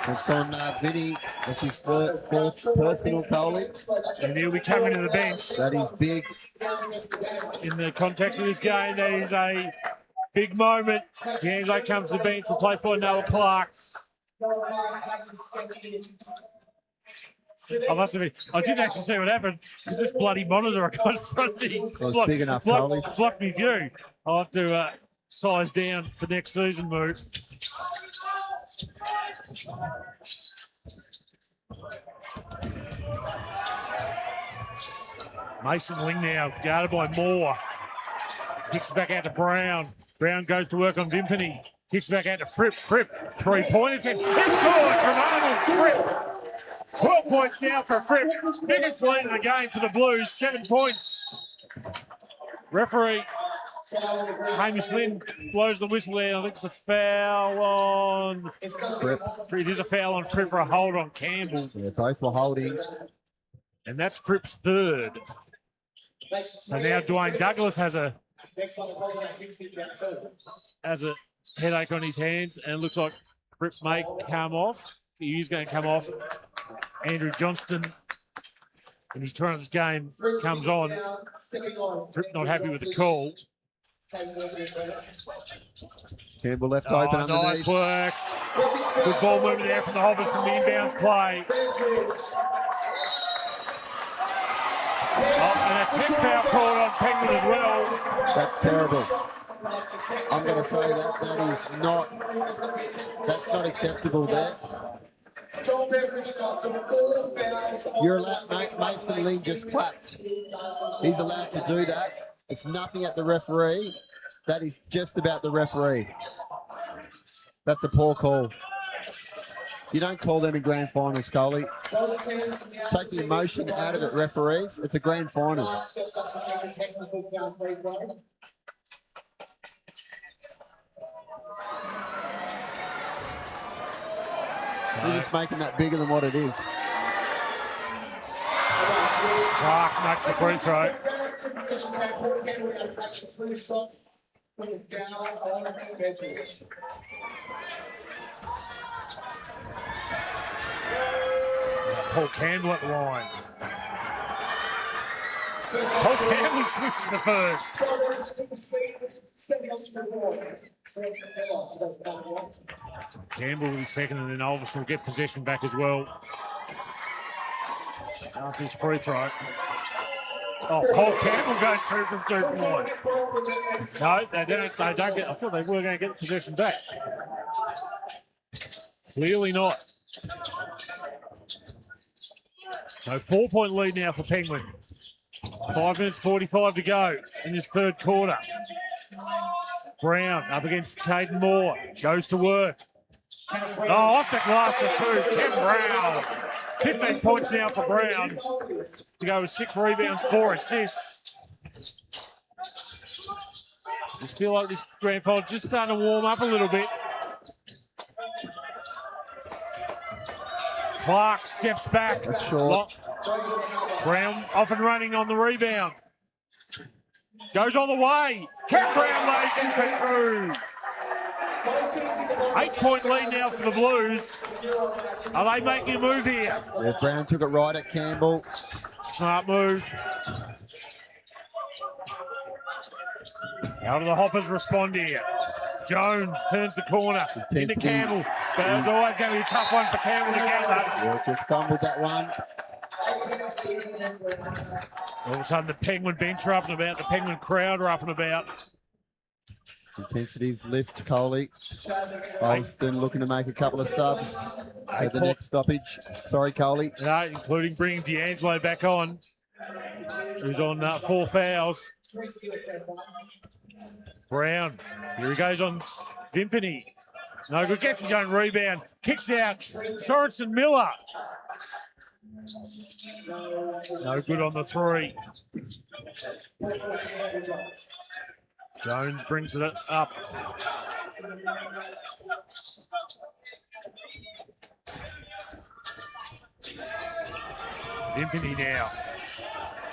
C: It's on Vinny. That's his fourth personal goalie.
D: And he'll be coming to the bench.
C: That is big.
D: In the context of this game, that is a big moment. D'Angelo comes to the bench, replaced by Noah Clark. I must admit, I didn't actually see what happened because this bloody monitor I got in front of me
C: big enough, Coley.
D: blocked me view. I'll have to size down for next season, move. Mason Ling now, guarded by Moore. Kicks back out to Brown. Brown goes to work on Vimpany. Kicks back out to Fripp. Fripp, 3-point attempt. It's good from Arnold Fripp. 12 points now for Fripp. Biggest lead in the game for the Blues, 7 points. Referee Hamish Lynn blows the whistle there. I think it's a foul on
C: Fripp.
D: It is a foul on Fripp for a hold on Campbell.
C: Yeah, both were holding.
D: And that's Fripp's third. So now Dwayne Douglas has a headache on his hands, and it looks like Fripp may come off. He is going to come off. Andrew Johnston, in his 200th game, comes on. Fripp not happy with the call.
C: Campbell left open underneath.
D: Nice work. Good ball movement there from the Hoppers from the inbounds play. Oh, and a 10 foul called on Penguin as well.
C: That's terrible. I'm going to say that's not acceptable there. You're allowed, Mason Lee just clapped. He's allowed to do that. It's nothing at the referee. That is just about the referee. That's a poor call. You don't call them in grand finals, Coley. Take the emotion out of it, referees. It's a grand final. You're just making that bigger than what it is.
D: Clark makes the free throw.
E: To possession back, Paul Campbell going to take 2 shots from the foul on Bedford.
D: Paul Campbell at the line. Paul Campbell swishes the first. So Campbell will be second, and then Ulverstone will get possession back as well. After his free throw. Oh, Paul Campbell goes 2 from 2 from line. No, they don't get. I thought they were going to get possession back. Clearly not. So 4-point lead now for Penguin. 5 minutes 45 to go in this third quarter. Brown up against Caden Moore. Goes to work. Oh, off the glass for 2. Ken Brown. 15 points now for Brown. To go with 6 rebounds, 4 assists. Just feel like this grand final just starting to warm up a little bit. Clark steps back.
C: That's short.
D: Brown off and running on the rebound. Goes all the way. Ken Brown lays in for 2. 8-point lead now for the Blues. Are they making a move here?
C: Yeah, Brown took it right at Campbell.
D: Smart move. How do the Hoppers respond here? Jones turns the corner into
C: Intensity.
D: Campbell. But it's always going to be a tough one for Campbell to get that.
C: Yeah, just fumbled that one.
D: All of a sudden, the Penguin bench are up and about. The Penguin crowd are up and about.
C: Intensities lift, Coley. Ulverstone looking to make a couple of subs at the next stoppage. Sorry, Coley.
D: Including bringing D'Angelo back on, who's on 4 fouls. Brown, here he goes on Vimpany. No good, gets his own rebound. Kicks out, Sorensen Miller. No good on the 3. Jones brings it up. Vimpany now.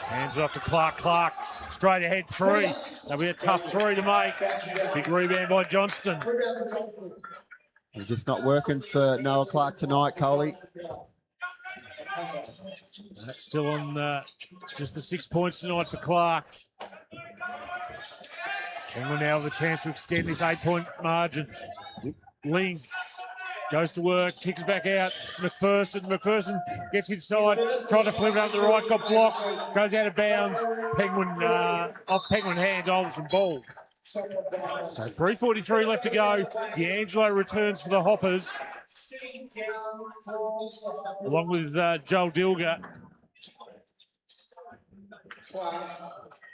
D: Hands it off to Clark. Clark, straight ahead 3. That'll be a tough 3 to make. Big rebound by Johnston.
C: We're just not working for Noah Clark tonight, Coley.
D: That's still on just the 6 points tonight for Clark. And we're now with a chance to extend this 8-point margin. Ling goes to work, kicks back out. McPherson gets inside, tried to flip it up the right, got blocked, goes out of bounds. Penguin off Penguin hands, Ulverstone ball. So 3:43 left to go. D'Angelo returns for the Hoppers, along with Joel Dilger.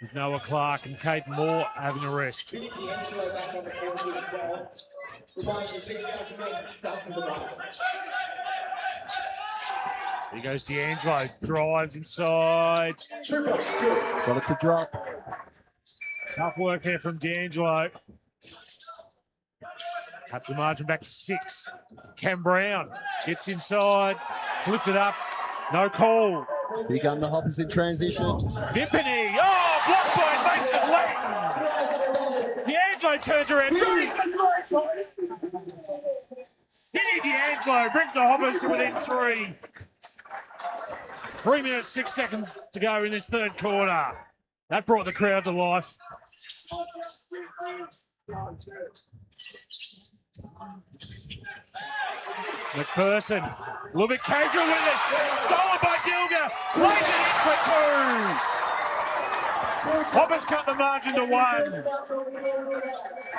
D: With Noah Clark and Caden Moore having a rest.
E: We need D'Angelo back on the court here as well. We're going to 50,000 metres start from the right.
D: Here goes D'Angelo, drives inside.
C: Got it to drop.
D: Tough work there from D'Angelo. Cuts the margin back to 6. Cam Brown gets inside, flipped it up, no call.
C: Here come the Hoppers in transition.
D: Vimpany, blocked by Mason Lang. D'Angelo turns around. Vinny D'Angelo brings the Hoppers to within 3. 3 minutes, 6 seconds to go in this third quarter. That brought the crowd to life. McPherson, a little bit casual with it. Stolen by Dilger. Plays it in for 2. Hoppers cut the margin to 1.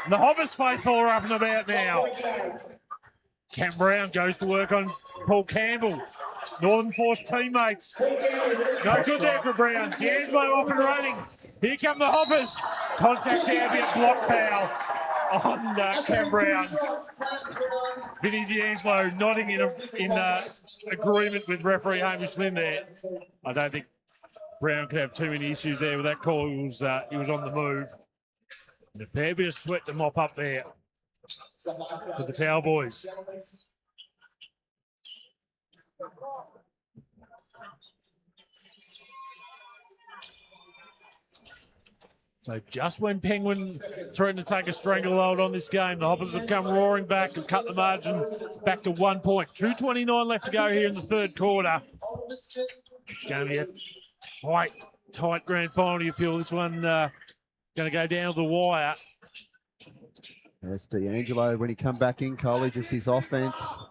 D: And the Hoppers faithful are up and about now. Cam Brown goes to work on Paul Campbell. Northern Force teammates. No good there for Brown. D'Angelo off and running. Here come the Hoppers. Contact there, be a block foul on Cam Brown. Vinny D'Angelo nodding in agreement with referee Hamish Lynn there. I don't think Brown could have too many issues there with that call. He was on the move. And a fair bit of sweat to mop up there for the Towel boys. So just when Penguin threatened to take a stranglehold on this game, the Hoppers have come roaring back and cut the margin back to 1 point. 2:29 left to go here in the third quarter. It's going to be a tight grand final, you feel. This one going to go down to the wire.
C: That's D'Angelo when he come back in, Coley, just his offense.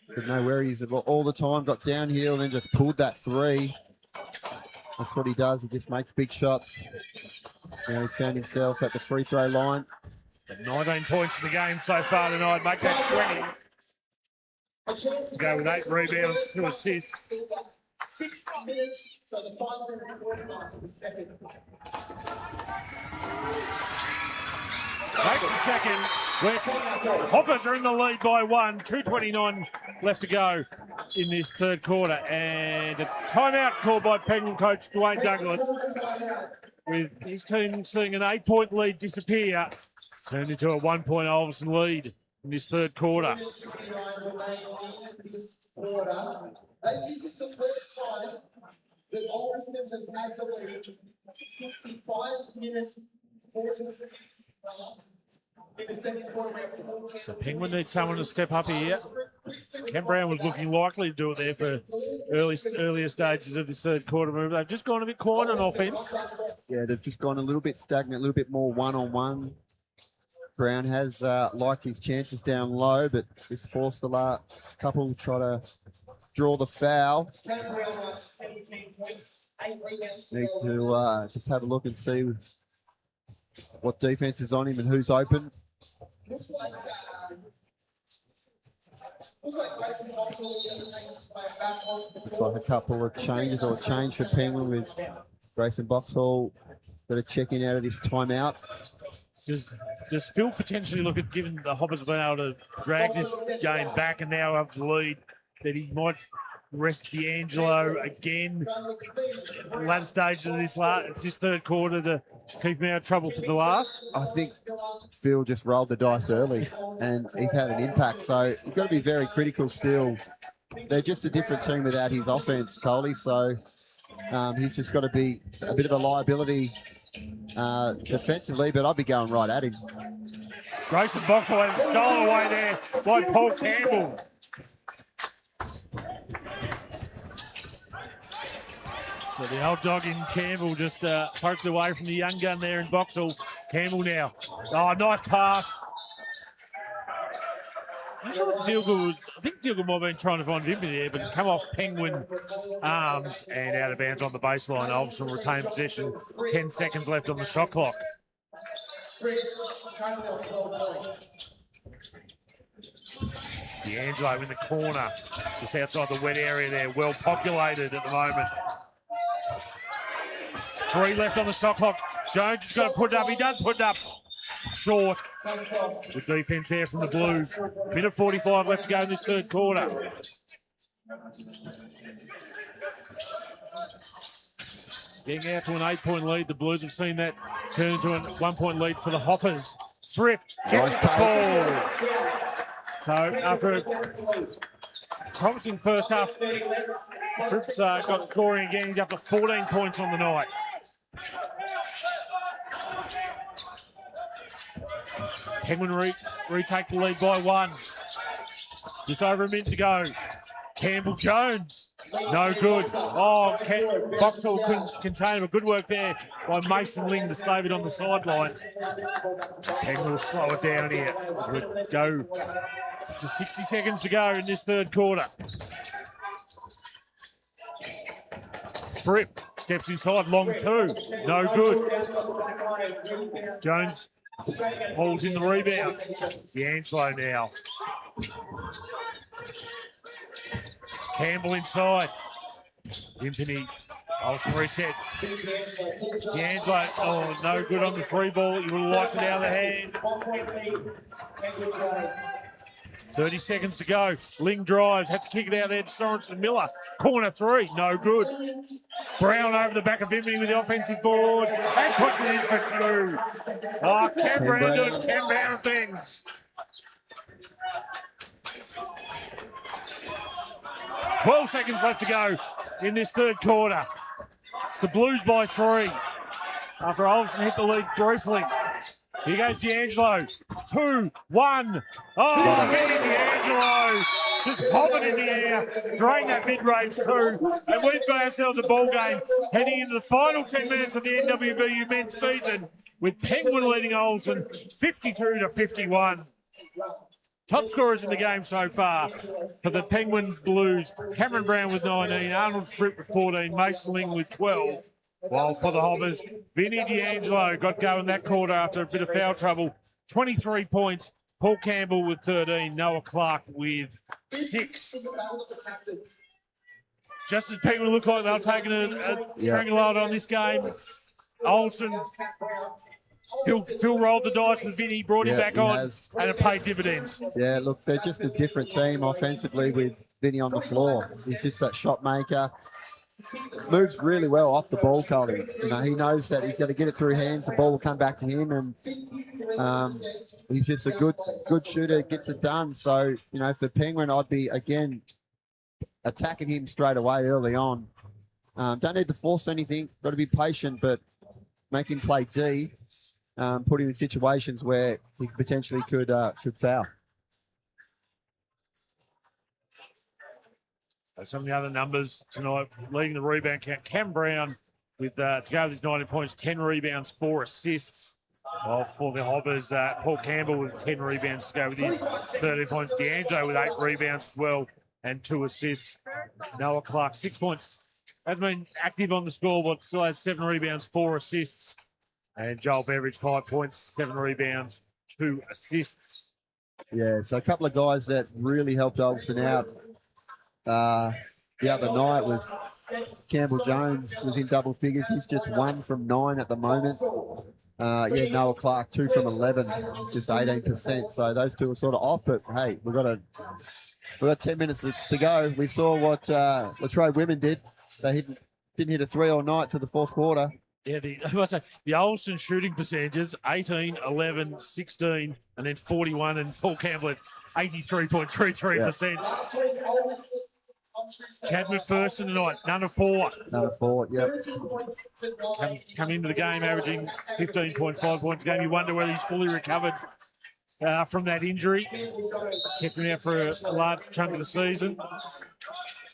C: Didn't know where he's all the time, got downhill and then just pulled that three. That's what he does. He just makes big shots. Now he's found himself at the free throw line.
D: 19 points in the game so far tonight. Make that 20. Go with 8 rebounds, 2 assists.
E: 6 minutes, so the 5-minute quarter mark of the second.
D: Makes the second. Hoppers are in the lead by 1. 2:29 left to go in this third quarter. And a timeout called by Penguin coach Dwayne Douglas, with his team seeing an 8-point lead disappear, turned into a 1-point Ulverstone lead in this third quarter.
E: This is the first time that Ulverstone has made the lead since the 5 minutes 46 in the second quarter.
D: So Penguin needs someone to step up here. Ken Brown was looking likely to do it there for earlier stages of this third quarter. They've just gone a bit quiet on offense.
C: Yeah, they've just gone a little bit stagnant, a little bit more one-on-one. Brown has liked his chances down low, but this forced the last couple to try to draw the foul. Need to just have a look and see what defense is on him and who's open. Looks like a couple of changes or a change for Penguin with Grayson Boxhall got to check in out of this timeout.
D: Does Phil potentially look at, given the Hoppers have been able to drag this game back and now have the lead, that he might rest D'Angelo again at the latter stages of this third quarter to keep him out of trouble for the last?
C: I think Phil just rolled the dice early and he's had an impact. So you've got to be very critical still. They're just a different team without his offense, Coley. So he's just got to be a bit of a liability defensively, but I'll be going right at him.
D: Grayson Boxall had stolen away there by Paul Campbell. So the old dog in Campbell just poked away from the young gun there in Boxall. Campbell now. Oh, nice pass. I think Dilger might have been trying to find Vimpy there, but come off Penguin arms and out of bounds on the baseline. Ulverstone retained possession. 10 seconds left on the shot clock. D'Angelo in the corner, just outside the wet area there. Well populated at the moment. 3 left on the shot clock. Jones has got to put it up. He does put it up. Short. Good defense there from the Blues. Minute 45 left to go in this third quarter. Getting out to an 8-point lead. The Blues have seen that turn into a 1-point lead for the Hoppers. Fripp gets the ball. So after a promising first half, Fripp's got scoring again. He's up to 14 points on the night. Penguin retake the lead by 1. Just over a minute to go. Campbell Jones, no good. Oh, Boxall couldn't contain him. Good work there by Mason Ling to save it on the sideline. Penguin will slow it down here as we go to 60 seconds to go in this third quarter. Fripp steps inside, long 2, no good. Jones pulls in the rebound. D'Angelo now. Campbell inside. Impany. Ulverstone reset. D'Angelo, oh, no good on the 3 ball. You would have liked it out of the hand. 30 seconds to go. Ling drives, had to kick it out there to Sorensen Miller. Corner 3, no good. Brown over the back of Impany with the offensive board and puts it in for 2. Oh, Ken Brown doing Ken Brown things. 12 seconds left to go in this third quarter. It's the Blues by 3 after Ulverstone hit the lead briefly. Here goes D'Angelo. 2, 1. Oh, Vinny D'Angelo just popping in the air. Drain that mid-range too. And we've got ourselves a ball game heading into the final 10 minutes of the NWBU men's season with Penguin leading Ulverstone 52-51. Top scorers in the game so far for the Penguin Blues. Cameron Brown with 19, Arnold Fripp with 14, Mason Ling with 12. While for the Hoppers, Vinny D'Angelo got going that quarter after a bit of foul trouble. 23 points. Paul Campbell with 13. Noah Clark with 6. Just as Penguin looked like they were taking a stranglehold on this game, Olsen, Phil rolled the dice with Vinny, brought him back on, and it paid dividends.
C: Yeah, look, they're just a different team offensively with Vinny on the floor. He's just that shot maker. Moves really well off the ball, Coley. You know, he knows that he's got to get it through hands, the ball will come back to him, and he's just a good shooter, gets it done. So, you know, for Penguin, I'd be, again, attacking him straight away early on. Don't need to force anything, got to be patient, but make him play D, put him in situations where he potentially could foul.
D: Some of the other numbers tonight, leading the rebound count. Cam Brown with to go with his 19 points, 10 rebounds, 4 assists. While for the Hoppers, Paul Campbell with 10 rebounds to go with his 13 points. D'Angelo with 8 rebounds as well and 2 assists. Noah Clark, 6 points. Hasn't been active on the scoreboard, still has 7 rebounds, 4 assists. And Joel Beveridge, 5 points, 7 rebounds, 2 assists.
C: Yeah, so a couple of guys that really helped Ulverstone out the other night was Campbell Jones was in double figures. He's just 1 from 9 at the moment. Noah Clark 2 from 11, just 18%. So those two are sort of off, but hey, we've got 10 minutes to go. We saw what Latrobe women did. They didn't hit a 3 all night to the fourth quarter.
D: Yeah, the Olsen shooting percentages, 18, 11, 16, and then 41, and Paul Campbell at 83.33%. Chad McPherson tonight, none of 4.
C: None of 4, yep.
D: Come into the game averaging 15.5 points a game. You wonder whether he's fully recovered from that injury. Kept him out for a large chunk of the season.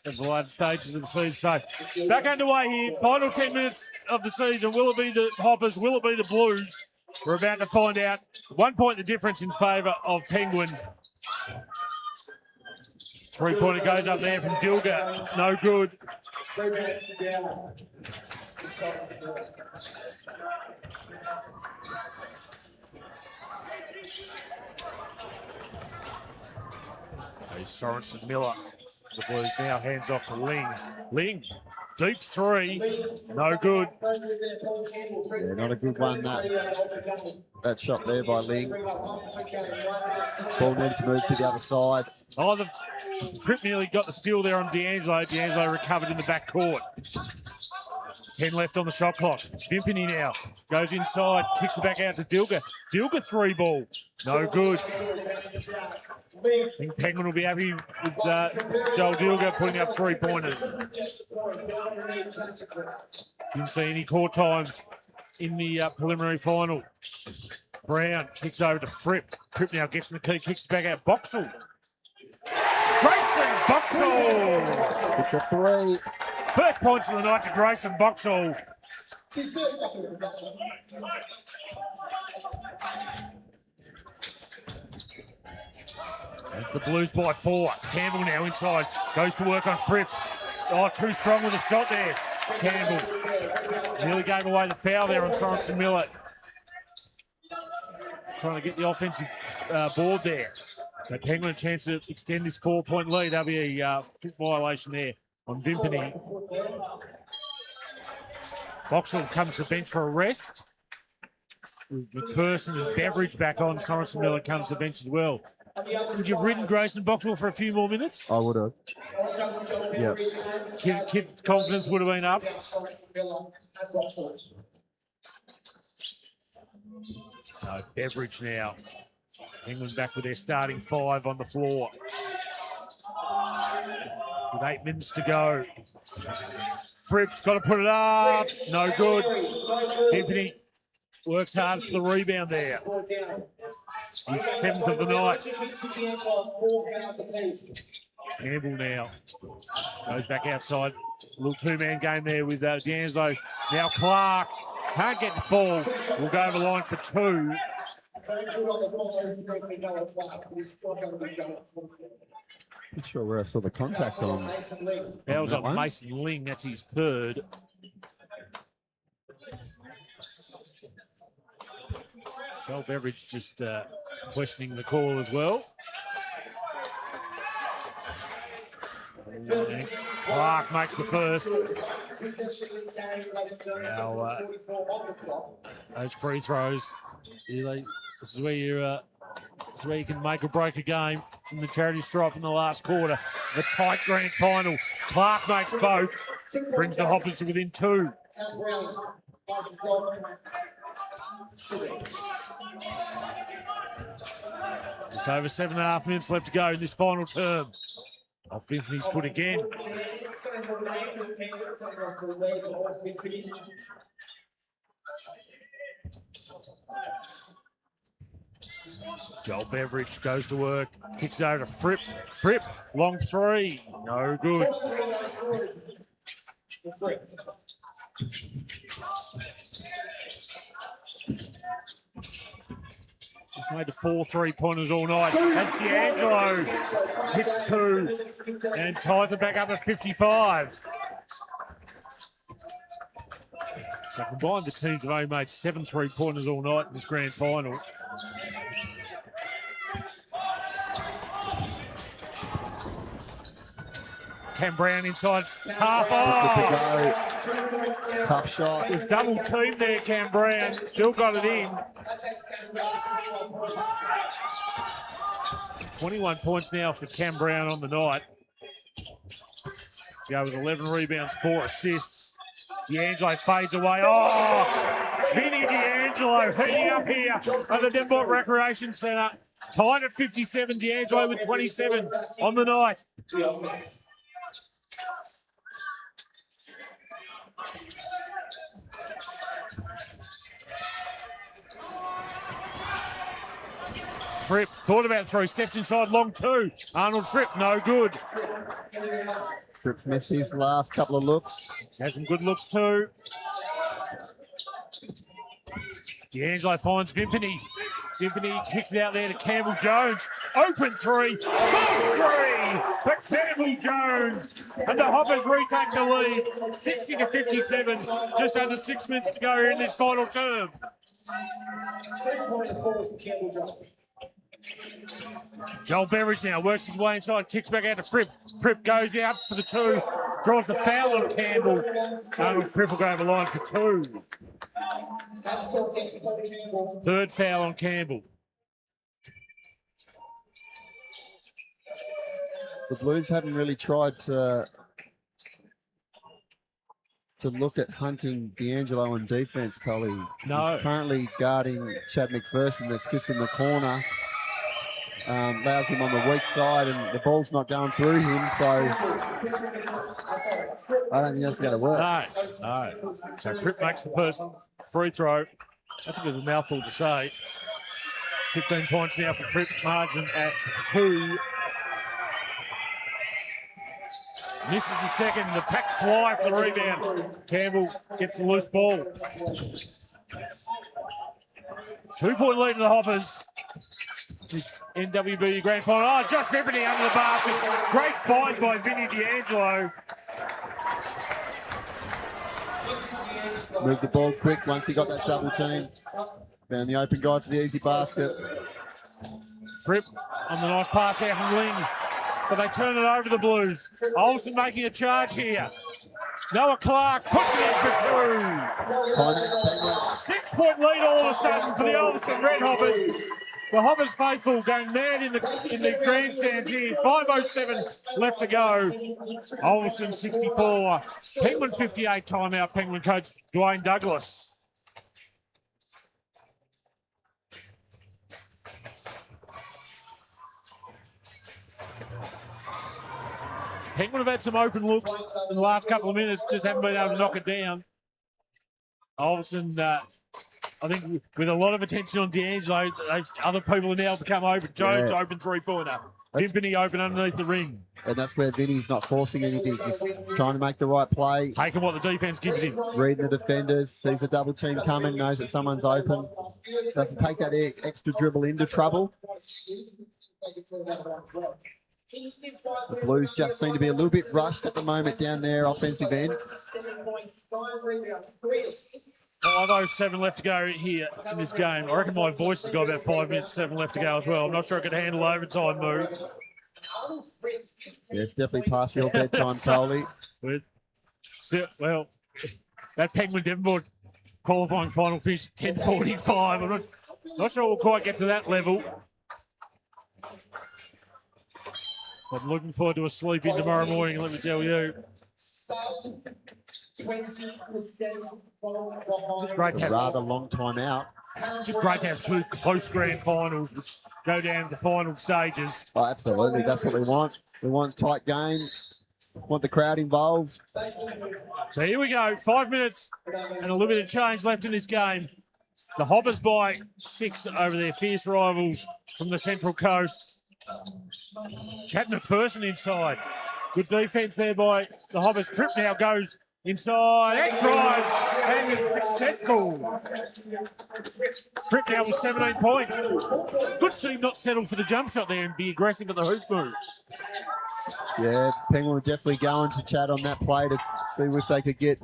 D: Of the large stages of the season. So back underway here. Final 10 minutes of the season. Will it be the Hoppers? Will it be the Blues? We're about to find out. 1 point the difference in favour of Penguin. 3-pointer goes up there from Dilger. No good. Sorensen Miller. The Blues now hands off to Ling. Ling, deep 3, no good.
C: Yeah, not a good one. That shot there by Ling. Ball needed to move to the other side.
D: Oh, Fripp nearly got the steal there on D'Angelo. D'Angelo recovered in the back court. 10 left on the shot clock. Vimpany now goes inside, kicks it back out to Dilger. Dilger 3 ball, no good. I think Penguin will be happy with Joel Dilger putting up 3-pointers. Didn't see any court time in the preliminary final. Brown kicks over to Fripp. Fripp now gets in the key, kicks back out. Boxall. Grayson Boxall.
C: It's a 3.
D: First points of the night to Grayson Boxall. That's the Blues by 4. Campbell now inside. Goes to work on Fripp. Oh, too strong with a shot there. Campbell nearly gave away the foul there on Sorensen Miller. Trying to get the offensive board there. So Penguin a chance to extend this 4-point lead. That'll be a fifth violation there on Vimpany. Boxall comes to the bench for a rest. With McPherson and Beveridge back on, Sorensen Miller comes to the bench as well. Would you have ridden Grayson Boxall for a few more minutes?
C: I would have. Yeah.
D: Kid's confidence would have been up. So Beveridge now. England back with their starting 5 on the floor. with 8 minutes to go. Fripp's got to put it up. No good. Anthony works hard for the rebound there. He's 7th of the night. Campbell now goes back outside. A little two-man game there with D'Angelo. Now Clark can't get the fall. Will go over the line for 2.
C: Not sure where I saw the contact on.
D: Fouls
C: that
D: on
C: one.
D: Mason Ling. That's his 3rd. Joel Beveridge just questioning the call as well. And Clark makes the first. Now, those free throws, this is where you can make or break a game from the charity stripe in the last quarter. The tight grand final. Clark makes both, brings the Hoppers to within 2. Just over 7.5 minutes left to go in this final term. Off Anthony's foot again. Joel Beveridge goes to work, kicks over to Fripp. Fripp, long 3, no good. Just made the 4 3-pointers all night. As D'Angelo hits 2 and ties it back up at 55. So combined, the teams have only made 7 3-pointers all night in this grand final. Cam Brown inside. Tough. Oh!
C: Tough shot.
D: There's double team there, Cam Brown. Still got it in. 21 points now for Cam Brown on the night. To go with 11 rebounds, 4 assists. D'Angelo fades away. Oh! Vinny D'Angelo heating up here at the Devonport Recreation Centre. Tied at 57. D'Angelo with 27 on the night. Fripp thought about 3, steps inside, long 2. Arnold Fripp, no good.
C: Fripp's missed his last couple of looks.
D: Has some good looks too. D'Angelo finds Vimpany. Vimpany kicks it out there to Campbell Jones. Open 3. Good 3 for Campbell Jones. And the Hoppers retake the lead. 60 to 57. Just under 6 minutes to go in this final term. Joel Beveridge now works his way inside, kicks back out to Fripp. Fripp goes out for the 2, draws the foul on Campbell. Arnold Fripp will go over the line for 2. 3rd foul on Campbell.
C: The Blues haven't really tried to look at hunting D'Angelo on defense, Collie.
D: No.
C: He's currently guarding Chad McPherson that's just in the corner. Allows him on the weak side, and the ball's not going through him, so I don't think that's going to work.
D: No. So Fripp makes the first free throw. That's a bit of a mouthful to say. 15 points now for Fripp, margin at 2. Misses the second, the pack fly for the rebound. Campbell gets the loose ball. 2-point lead to the Hoppers. This NWBU Grand Final. Oh, Josh Vimpany under the basket. Great find by Vinny D'Angelo.
C: Moved the ball quick once he got that double team. Found the open guy for the easy basket.
D: Fripp on the nice pass out from Ling. But they turn it over to the Blues. Olsen making a charge here. Noah Clark puts it in for 2. 6-point lead all of a sudden for the Ulverstone Red Hoppers. The Hoppers faithful going mad in the grandstands here. 5:07 left to go. Ulverstone 64. Penguin 58 timeout. Penguin coach Dwayne Douglas. Penguin have had some open looks in the last couple of minutes, just haven't been able to knock it down. Olsen, I think with a lot of attention on D'Angelo, other people have now become open. Jones open three-pointer. Vimpany open underneath the ring.
C: And that's where Vinny's not forcing anything. He's trying to make the right play.
D: Taking what the defense gives him.
C: Reading the defenders, sees a double team coming, knows that someone's open. Doesn't take that extra dribble into trouble. The Blues just seem to be a little bit rushed at the moment down their offensive end.
D: 5:07 left to go here in this game. I reckon my voice has got about 5 minutes, 7 left to go as well. I'm not sure I can handle overtime move.
C: Yeah, it's definitely past your bedtime, Coley.
D: Well, that Penguin Devonport qualifying final finished 10:45. I'm not sure we'll quite get to that level. I'm looking forward to a sleep in tomorrow morning, let me tell you.
E: 20%
D: Just great to have
C: Rather long time out.
D: Just great to have two close grand finals which go down to the final stages.
C: Oh, absolutely. That's what we want. We want a tight game. Want the crowd involved.
D: So here we go. 5 minutes and a little bit of change left in this game. The Hoppers by 6 over their fierce rivals from the Central Coast. Chad McPherson inside. Good defense there by the Hoppers. Tripp now goes inside and drives and is successful. Tripp now with 17 points. Good to see him not settle for the jump shot there and be aggressive at the hoop move.
C: Yeah, Penguin were definitely going to chat on that play to see if they could get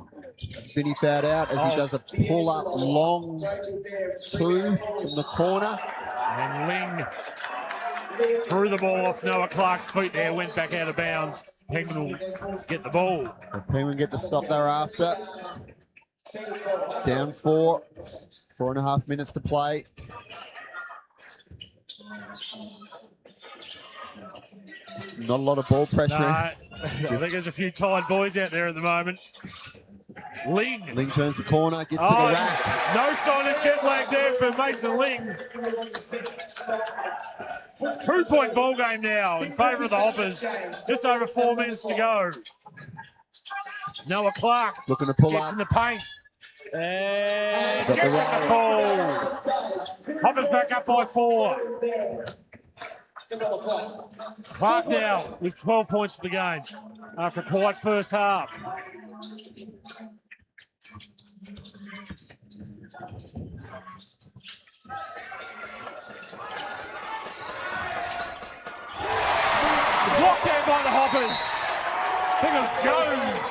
C: Vinny fouled out as he does a pull-up long two from the corner.
D: And Ling threw the ball off Noah Clark's feet there, went back out of bounds. Penguin will get the ball.
C: The Penguin get the stop thereafter. Down 4, 4.5 minutes to play. Not a lot of ball pressure.
D: No, I think there's a few tired boys out there at the moment. Ling
C: turns the corner, gets to the rack.
D: No sign of jet lag there for Mason Ling. 2-point ball game now in favour of the Hoppers. Just over 4 minutes to go. Noah Clark
C: looking to pull
D: gets
C: up
D: in the paint. And gets at the ball. Hoppers back up by 4. Clark now with 12 points for the game after a quiet first half. Blocked down by the Hoppers. I think it was Jones.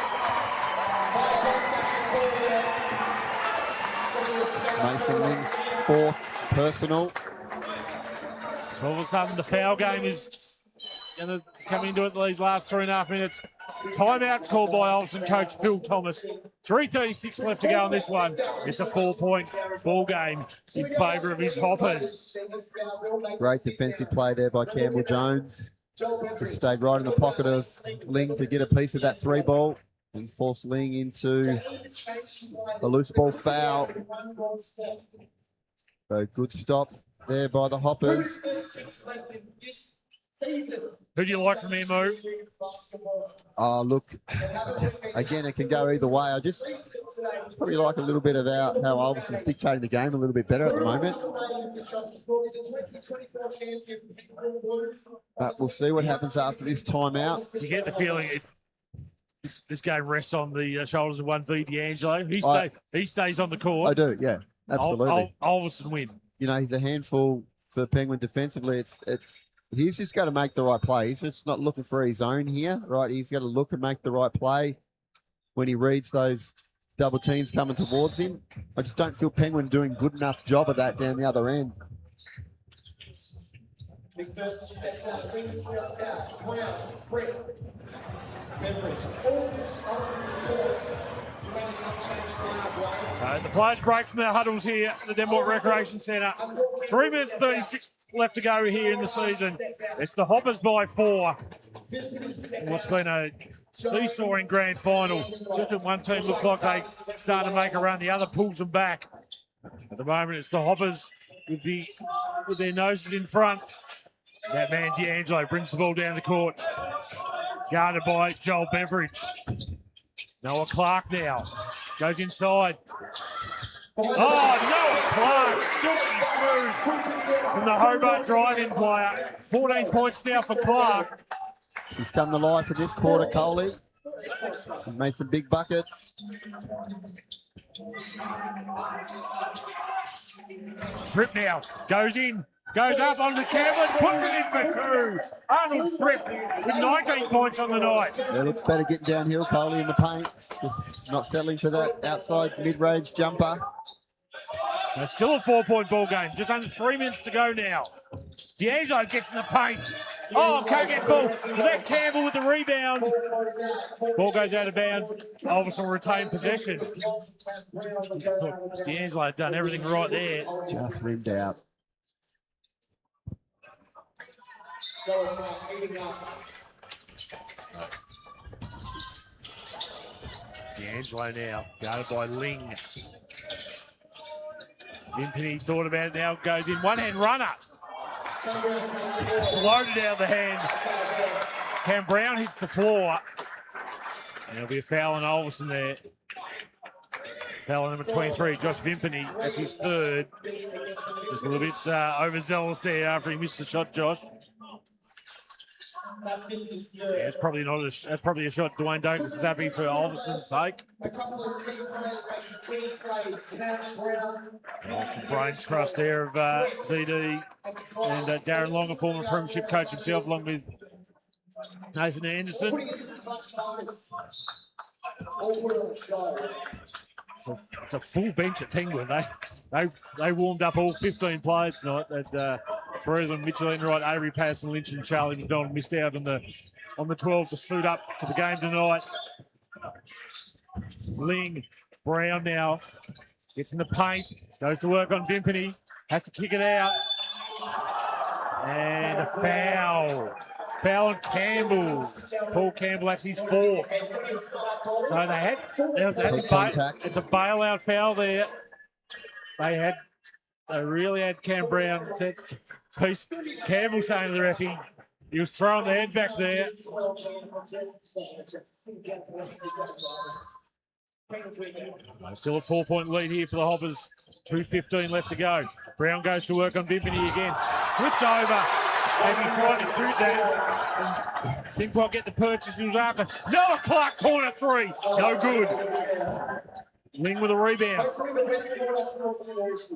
C: Mason Ling's 4th personal.
D: So all of a sudden the foul game is going to come into it these last 3.5 minutes. Timeout called by Olsen coach Phil Thomas. 3:36 left to go on this one. It's a 4-point ball game in favour of his Hoppers.
C: Great defensive play there by Campbell Jones. Just stayed right in the pocket of Ling to get a piece of that 3 ball and forced Ling into a loose ball foul. So good stop there by the Hoppers.
D: Who do you like from here, Mo?
C: Oh, look, again, it can go either way. I just probably like a little bit about how Ulverston's dictating the game a little bit better at the moment. But we'll see what happens after this timeout.
D: Do you get the feeling this game rests on the shoulders of one V D'Angelo? He stays on the court.
C: I do, yeah, absolutely.
D: Ulverston win.
C: You know, he's a handful for Penguin defensively. He's just got to make the right play. He's just not looking for his own here, right? He's got to look and make the right play when he reads those double teams coming towards him. I just don't feel Penguin doing good enough job of that down the other end.
E: McPherson steps out, Ling steps out, Brown, Frick, Beveridge, all onto the court.
D: So the players break from their huddles here at the Devonport Recreation Centre. 3 minutes 36 left to go here in the season. It's the Hoppers by 4. In what's been a seesawing grand final. Just when one team looks like they start to make a run, the other pulls them back. At the moment, it's the Hoppers with their noses in front. That man D'Angelo brings the ball down the court. Guarded by Joel Beveridge. Noah Clark now. Goes inside. Oh, Noah Clark, silky smooth from the Hobart drive-in player. 14 points now for Clark.
C: He's come to life in this quarter, Coley. He's made some big buckets.
D: Fripp now goes in, goes up onto Cameron, puts it in for two. Arnold Fripp with 19 points on the night.
C: Yeah, looks better getting downhill, Coley in the paint. Just not settling for that outside mid-range jumper.
D: It's still a 4-point ball game. Just under 3 minutes to go now. D'Angelo gets in the paint. Oh, can't get full. That's Campbell with the rebound. Ball goes out of bounds. Ulverstone will retain possession. I thought D'Angelo had done everything right there.
C: Just rimmed out.
D: D'Angelo now, guarded by Ling. Vimpany thought about it now, goes in, one-hand runner. Floated out of the hand. Cam Brown hits the floor. And there'll be a foul on Ulverstone there. Foul on number 23, Josh Vimpany. That's his third. Just a little bit overzealous there after he missed the shot, Josh. Yeah, it's probably not. That's probably a shot Dwayne Douglas is happy for Ulverstone's sake.
E: A couple of key players making key plays. Cam Brown.
D: Some brain trust there of DD and Darren Long, a former premiership coach himself, along with Nathan Anderson.
E: Putting it in clutch buckets. All put on the show.
D: It's a full bench at Penguin. They warmed up all 15 players tonight. And, three of them, Mitchell Enright, Avery Patterson, Lynch and Charlie McDonald, missed out on the 12 to suit up for the game tonight. Ling, Brown now, gets in the paint, goes to work on Vimpany, has to kick it out. And a foul. Foul on Campbell. Paul Campbell, that's his fourth. So it's a bailout foul there. They really had Cam Brown set piece. Campbell saying to the referee, he was throwing the head back there. Still a 4-point lead here for the Hoppers. 2:15 left to go. Brown goes to work on Vimpany again. Slipped over as he tried to shoot that. Didn't quite get the purchase he was after. Noah Clark, corner three. No good. Ling with a rebound.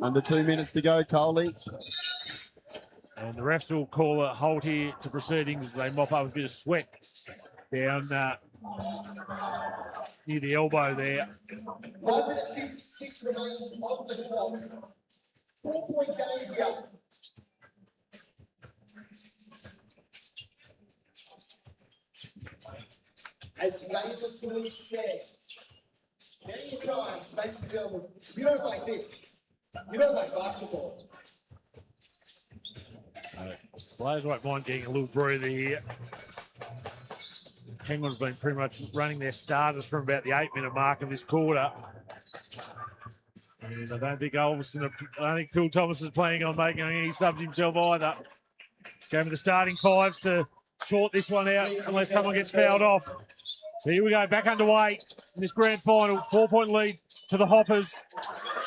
C: Under 2 minutes to go, Coley.
D: And the refs will call a halt here to proceedings as they mop up a bit of sweat down near the elbow there.
E: 1 minute 56 remains on the clock. 4-point game here. As famously said many times, ladies and gentlemen, you don't like this. You don't like basketball.
D: Players won't mind getting a little breather here. Penguins have been pretty much running their starters from about the 8-minute mark of this quarter. And I don't think Phil Thomas is planning on making any subs himself either. He's going with the starting fives to sort this one out unless someone gets fouled off. So here we go, back underway in this grand final. 4-point lead to the Hoppers.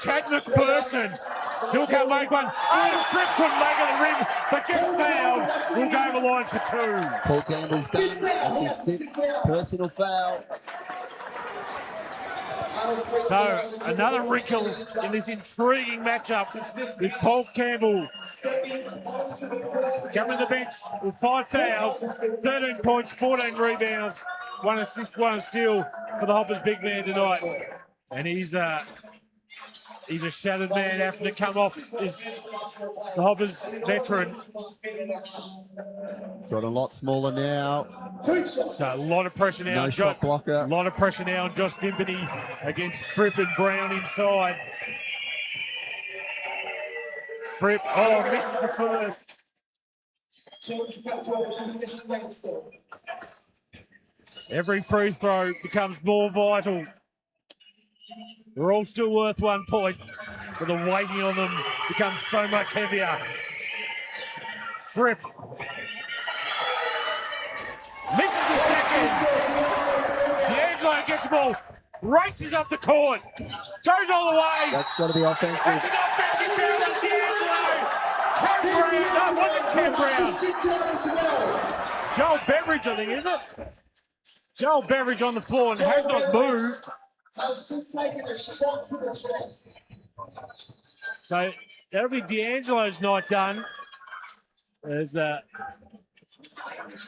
D: Chad McPherson still can't make one. Oh, Fripp couldn't make it the rim, but gets fouled. Will go the line for two.
C: Paul Campbell's done. That's his fifth personal foul.
D: So another wrinkle in this intriguing matchup with Paul Campbell coming to the bench with 5 fouls, 13 points, 14 rebounds, 1 assist, 1 steal for the Hoppers big man tonight. And he's a shattered man having to come off the Hoppers veteran.
C: Got a lot smaller now.
D: So a lot of pressure now.
C: No shot blocker.
D: A lot of pressure now on Josh Vimpany against Fripp and Brown inside. Fripp, misses the first. Every free throw becomes more vital. They're all still worth 1 point, but the weighting on them becomes so much heavier. Fripp misses the second. again. D'Angelo gets the ball, races up the court, goes all the way.
C: That's got to be offensive.
D: That's an offensive foul on D'Angelo. Cam Brown, no, it wasn't Cam Brown.
E: Sit down as well.
D: Joel Beveridge, I think, is it? Joel Beveridge on the floor and has not moved.
E: Has just taken a shot to the chest.
D: So that'll be D'Angelo's night done. As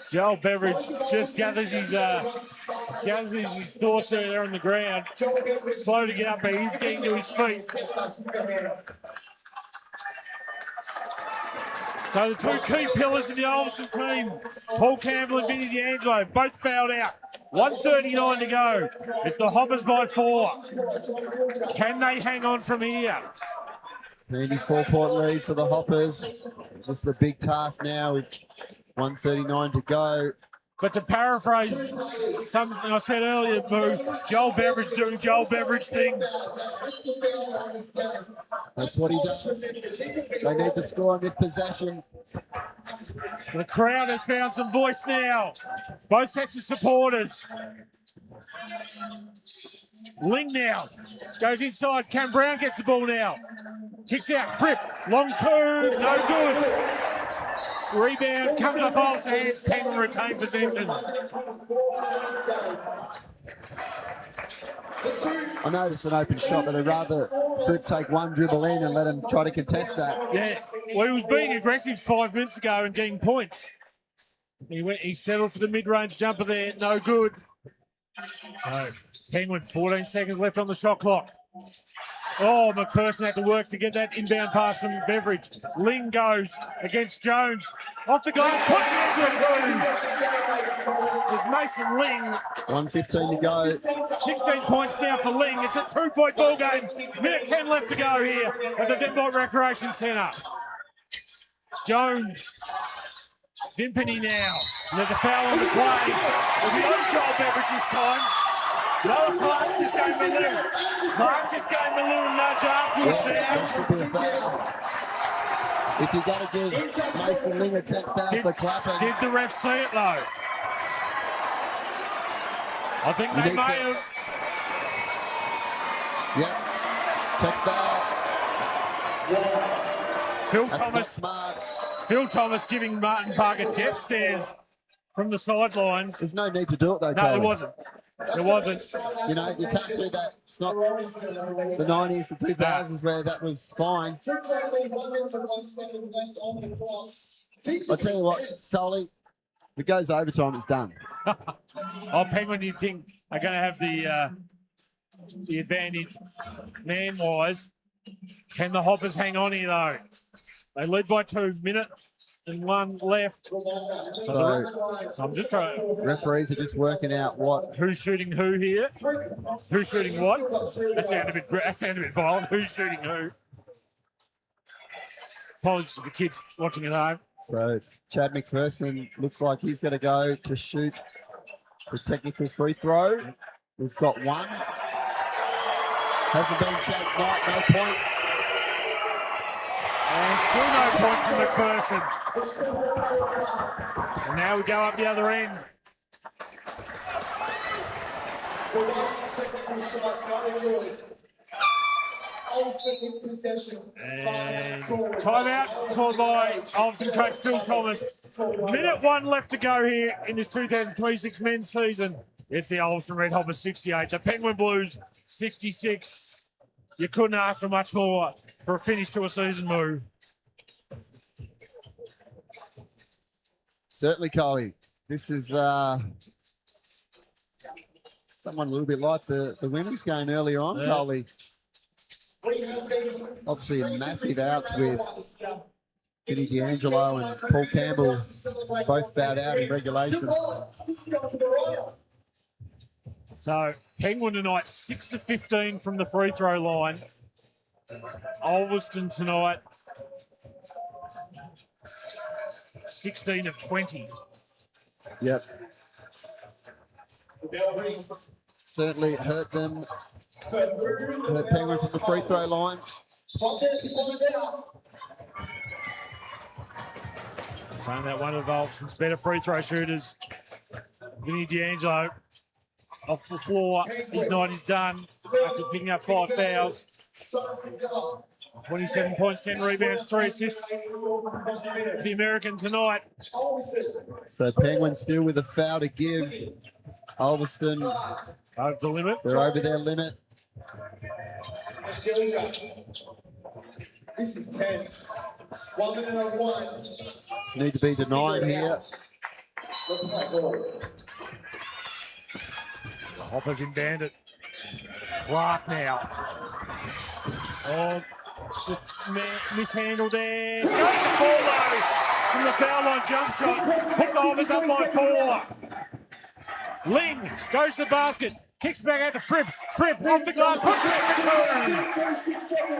D: Joel Beveridge just gathers his thoughts there on the ground. Slow to get up, but he's getting to his feet. So the two key pillars of the Ulverstone team, Paul Campbell and Vinny D'Angelo, both fouled out. 1:39 to go. It's the Hoppers by 4. Can they hang on from here?
C: Handy 4-point lead for the Hoppers. This is the big task now with 1:39 to go.
D: But to paraphrase something I said earlier, Boo, Joel Beveridge doing Joel Beveridge things.
C: That's what he does. They need to score on this possession.
D: The crowd has found some voice now. Both sets of supporters. Ling now goes inside. Cam Brown gets the ball now. Kicks out. Fripp. Long two. No good. Rebound comes off Olsen hands. Penguin retain possession.
C: I know it's an open shot, but I'd rather Fripp take one dribble in and let him try to contest that.
D: Yeah. Well, he was being aggressive 5 minutes ago and getting points. He settled for the mid-range jumper there. No good. So, Penguin, 14 seconds left on the shot clock. Oh, McPherson had to work to get that inbound pass from Beveridge. Ling goes against Jones. Off the glass, puts it into a two. There's Mason Ling.
C: 1:15 to go.
D: 16 points now for Ling. It's a 2-point ball game. Minute 10 left to go here at the Devonport Recreation Centre. Jones. Vimpany now. And there's a foul on the play. It'll be on Joel Beveridge this time. Noah Clark just gave him a little. Clark just gave him a little nudge afterwards there.
C: That should be a foul. If you're going to give Mason Ling a tech foul for clapping.
D: Did the ref see it though? I think they may have.
C: Yep. Tech foul.
D: Phil
C: That's
D: Thomas.
C: smart.
D: Phil Thomas giving Martin Parker death stares from the sidelines.
C: There's no need to do it though,
D: No,
C: Colin.
D: there wasn't. There wasn't.
C: You know, you can't do that. It's not the 90s, the 2000s where that was fine.
E: 1 minute and 1 second left on the clock.
C: I'll tell you what, Solly, if it goes overtime, it's done.
D: Oh, Penguin, you think are going to have the advantage man-wise. Can the Hoppers hang on here, though? They lead by 2 minutes and 1 left.
C: So
D: I'm just trying.
C: referees are just working out what.
D: Who's shooting who here? Who's shooting what? That sounded a bit violent. Who's shooting who? Apologies to the kids watching at home.
C: So it's Chad McPherson. Looks like he's going to go to shoot the technical free throw. We've got 1. Hasn't been Chad's night. No points.
D: And still no points from McPherson. So now we go up the other end.
E: The 1 technical shot, not good. Olsen with possession.
D: And timeout called by Ulverstone coach Phil Thomas. Minute 1 left to go here in this 2026 men's season. It's the Ulverstone Red Hoppers 68, the Penguin Blues 66. You couldn't ask for much more for a finish to a season move.
C: Certainly, Coley. This is someone a little bit like the women's game earlier on,
D: Yeah.
C: Coley. Obviously, massive outs with Vinny D'Angelo and Paul Campbell both bowed out in regulation.
D: So Penguin tonight, 6 of 15 from the free throw line. Ulverstone tonight, 16 of 20.
C: Yep. Certainly hurt them. Hurt Penguin from the free throw line.
D: Saying that one of Ulverstone's better free throw shooters Vinny D'Angelo off the floor. His night is done after picking up 5 fouls. 27 points, 10 rebounds, 3 assists for the American tonight.
C: So Penguins still with a foul to give. Ulverstone,
D: Over the limit.
C: they're over their limit.
E: This is tense. 1 minute and 1.
C: Need to be denied here.
E: Let's play ball.
D: Hoppers in bandit. Clark now. Oh, just mishandled there. Goes to follow from the foul line jump shot. Puts the Hoppers up by 4. Ling goes to the basket. Kicks back out to Fripp. Fripp off the glass. Puts it in for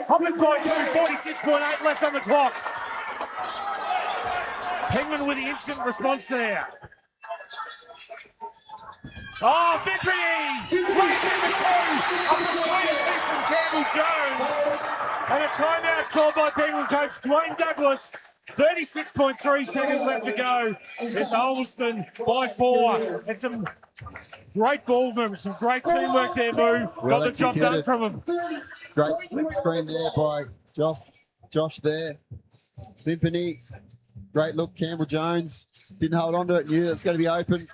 D: 2. Hoppers by 2. 46.8 left on the clock. Penguin with the instant response there. Oh, Victory! 22 on the sweet assist from Campbell Jones. And a timeout called by Penguin coach Dwayne Douglas. 36.3 seconds left to go. It's Ulverstone by 4. And some great ball movement, some great teamwork there, Moo.
C: Well
D: Got the job done
C: executed.
D: from him.
C: Great slip screen there by Josh there. Vimpany, great look. Campbell Jones didn't hold on to it, knew it was going to be open.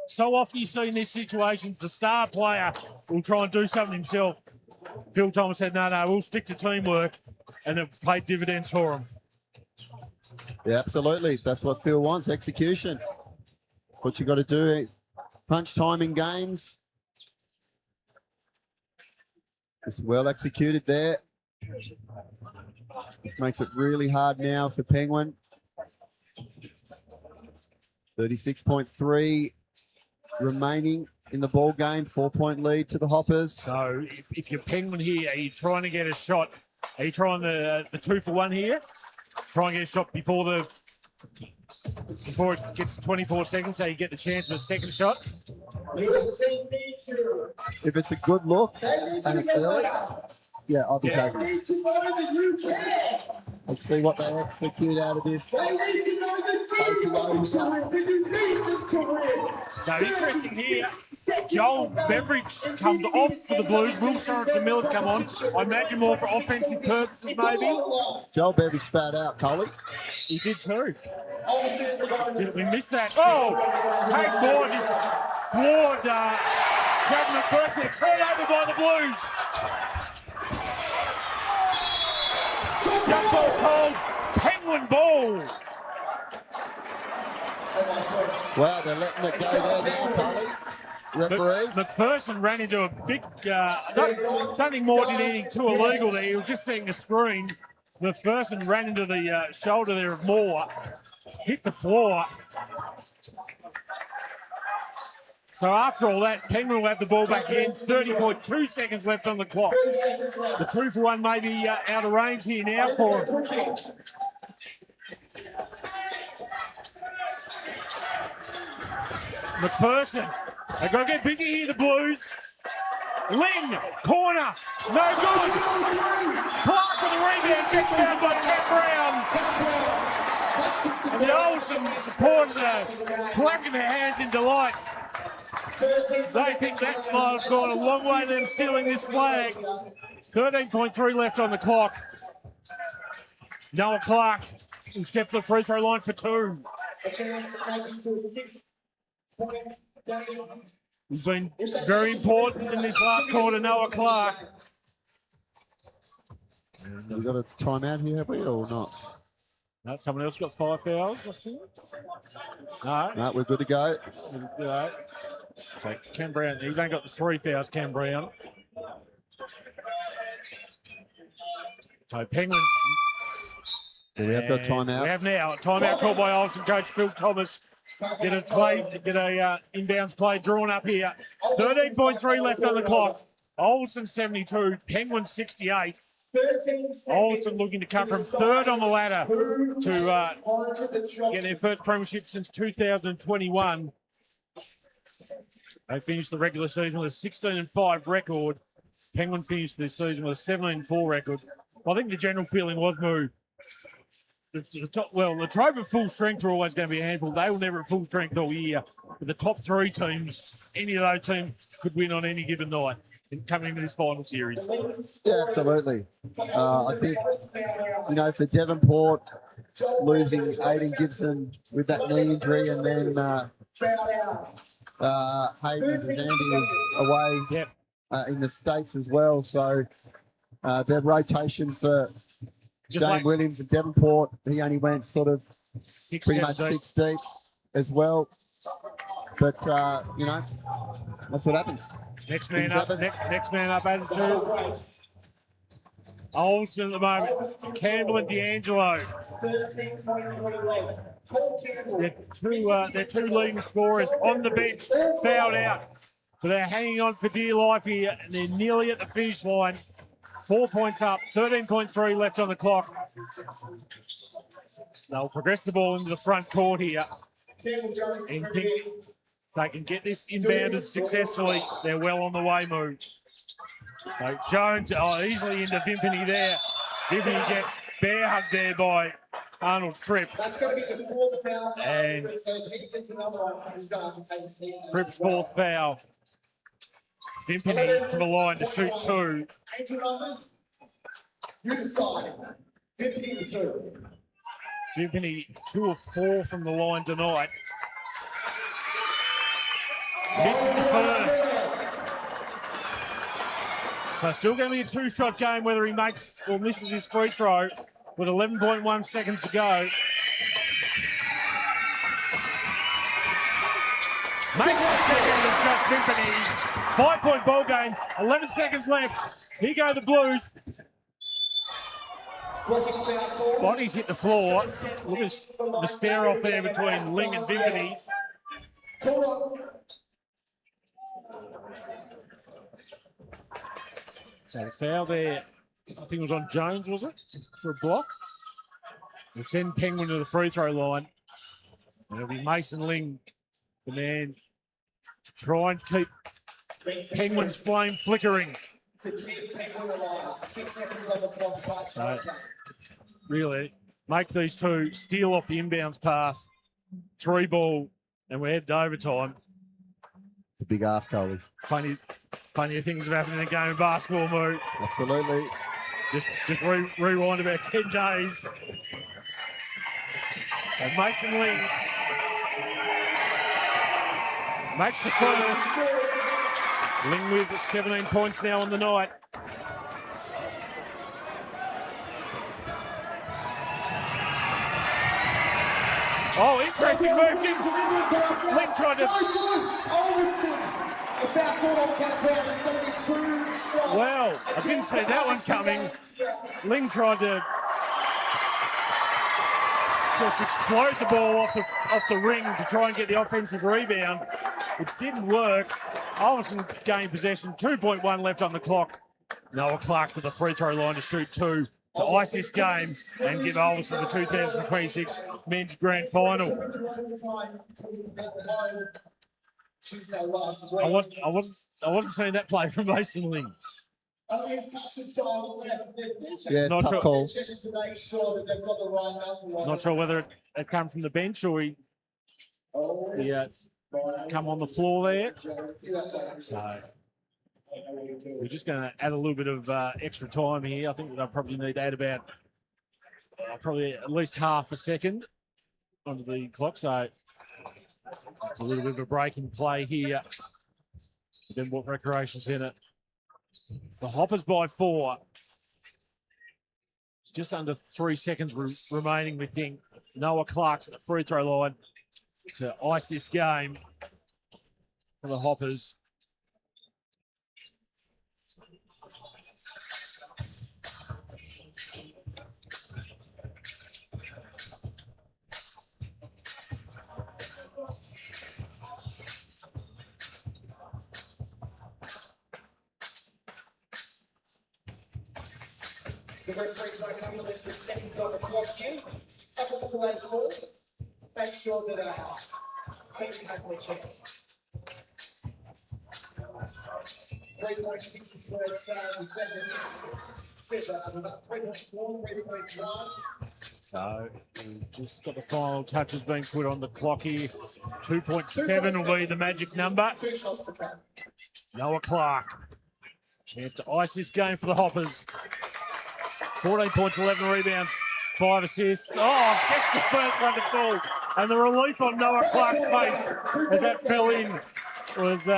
D: So often you see in these situations, the star player will try and do something himself. Phil Thomas said, no, we'll stick to teamwork, and it paid dividends for him.
C: Yeah, absolutely. That's what Phil wants, execution. What you got to do, punch time in games. It's well executed there. This makes it really hard now for Penguin. 36.3 remaining in the ball game, 4-point lead to the Hoppers.
D: So if you're Penguin here, are you trying to get a shot? Are you trying the 2-for-1 here? Try and get a shot before it gets 24 seconds, so you get the chance of a second shot.
C: If it's a good look and it's early, yeah, I'll be taking it. Let's see what they execute out of this.
D: So interesting here. Joel Beveridge comes off for the Blues. Will Sorensen Miller's come on. I imagine more for offensive purposes, maybe.
C: Joel Beveridge fouled out, Coley.
D: He did too. Did we miss that? Oh, Hayes Moore just floored Chapman at first. They're turned over by the Blues. Jump ball called. Penguin ball.
C: Wow, they're letting it go there now, Coley. Referees.
D: McPherson ran into a big, something more than anything too illegal there. He was just seeing a screen. McPherson ran into the shoulder there of Moore, hit the floor. So after all that, Penguin will have the ball back in. 30.2 seconds left on the clock. The 2-for-1 may be out of range here now for him. McPherson, they've got to get busy here, the Blues. Ling, corner, no good. Clark with a rebound, gets fouled by Cat Brown. And the Olsen supporters are clapping their hands in delight. They think that might have gone a long way to them stealing this flag. 13.3 left on the clock. Noah Clark will step to the free throw line for 2. He's been very important in this last quarter, Noah Clark.
C: We've got a timeout here, have we, or not?
D: No, someone else got 5 fouls, I think. No.
C: No, we're good to go.
D: No. So Cam Brown, he's only got the 3 fouls, Cam Brown. So Penguin.
C: Do we have got a timeout?
D: We have now. Timeout called by Olsen coach Phil Thomas. Get a inbounds play drawn up here. 13.3 left on the clock. Olsen 72, Penguin 68. Olsen looking to come from 3rd on the ladder to get their first premiership since 2021. They finished the regular season with a 16-5 record. Penguin finished the season with a 17-4 record. I think the general feeling was, Moo, Latrobe at full strength are always going to be a handful. They will never at full strength all year. But the top three teams, any of those teams could win on any given night coming into this final series.
C: Yeah, absolutely. I think, for Devonport, losing Aiden Gibson with that knee injury, and then Hayden Zandy is away in the States as well. So their rotation for Dane Williams and Devonport, he only went sort of pretty much 6 deep as well. But, that's what happens.
D: Next man up, next man up attitude. Olsen at the moment. Campbell and D'Angelo. They're two leading scorers on the bench, fouled out. So they're hanging on for dear life here, and they're nearly at the finish line. 4 points up, 13.3 left on the clock. They'll progress the ball into the front court here. And think if they can get this inbounded successfully, they're well on the way, move. So Jones, easily into Vimpany there. Vimpany gets bear hugged there by Arnold Fripp.
E: That's going to be the 4th foul.
D: And
E: so if he gets another one, he's going to have to take a seat.
D: Fripp's 4th foul. Vimpany to the line to shoot 2.
E: Angel numbers, you decide. 50 to 2.
D: Vimpany 2 of 4 from the line tonight. Misses the first. So still going to be a 2-shot game whether he makes or misses his free throw with 11.1 seconds to go. Makes the second as Josh Vimpany. 5-point ball game, 11 seconds left. Here go the Blues. Bodies hit the floor. Look at the stare off there between Ling and Vimpany. So the foul there, I think it was on Jones, was it? For a block. We'll send Penguin to the free throw line. And it'll be Mason Ling, the man, to try and keep Penguin's flame flickering.
E: To keep Penguin alive. 6 seconds on the clock.
D: So, really, make these two steal off the inbounds pass, 3 ball, and we're headed to overtime.
C: It's a big ask, Coley.
D: Funnier things have happened in a game of basketball, Moo.
C: Absolutely.
D: Just rewind about 10 days. So Mason Ling makes the first. Ling with 17 points now on the night. Oh, interesting move. Ling tried to...
E: Ulverstone. The foul called on Cat Brown. It's going to be 2 shots.
D: Well, I didn't see that one coming. Ling tried to just explode the ball off the ring to try and get the offensive rebound. It didn't work. Ulverstone gained possession. 2.1 left on the clock. Noah Clark to the free throw line to shoot 2 to ice this game and give Ulverstone the 2026 Men's Grand Final.
E: Tuesday last week.
D: I wasn't seeing that play from Mason Ling.
E: Only a touch of time left.
C: Yeah,
D: Not
C: tough
D: sure.
C: call.
E: Checking to make sure that they've got the right number.
D: Not sure whether it come from the bench or he come on the floor there. So we're just going to add a little bit of extra time here. I think they'll probably need to add about probably at least half a second onto the clock. So just a little bit of a break in play here. Devonport Recreation Centre. It's the Hoppers by 4. Just under 3 seconds remaining, we think. Noah Clark's at the free throw line to ice this game for the Hoppers.
E: The referee's got a couple of extra seconds on the clock here. Up at today's score. Make sure that Penguin has no chance. 3.6 is for 7 seconds. 3.4, 3.1.
D: So we've just got the final touches being put on the clock here. 2.7 will be the magic number.
E: 2 shots to come.
D: Noah Clark. Chance to ice this game for the Hoppers. 14 points, 11 rebounds, 5 assists. Oh, gets the first one to fall. And the relief on Noah Clark's face as that fell in was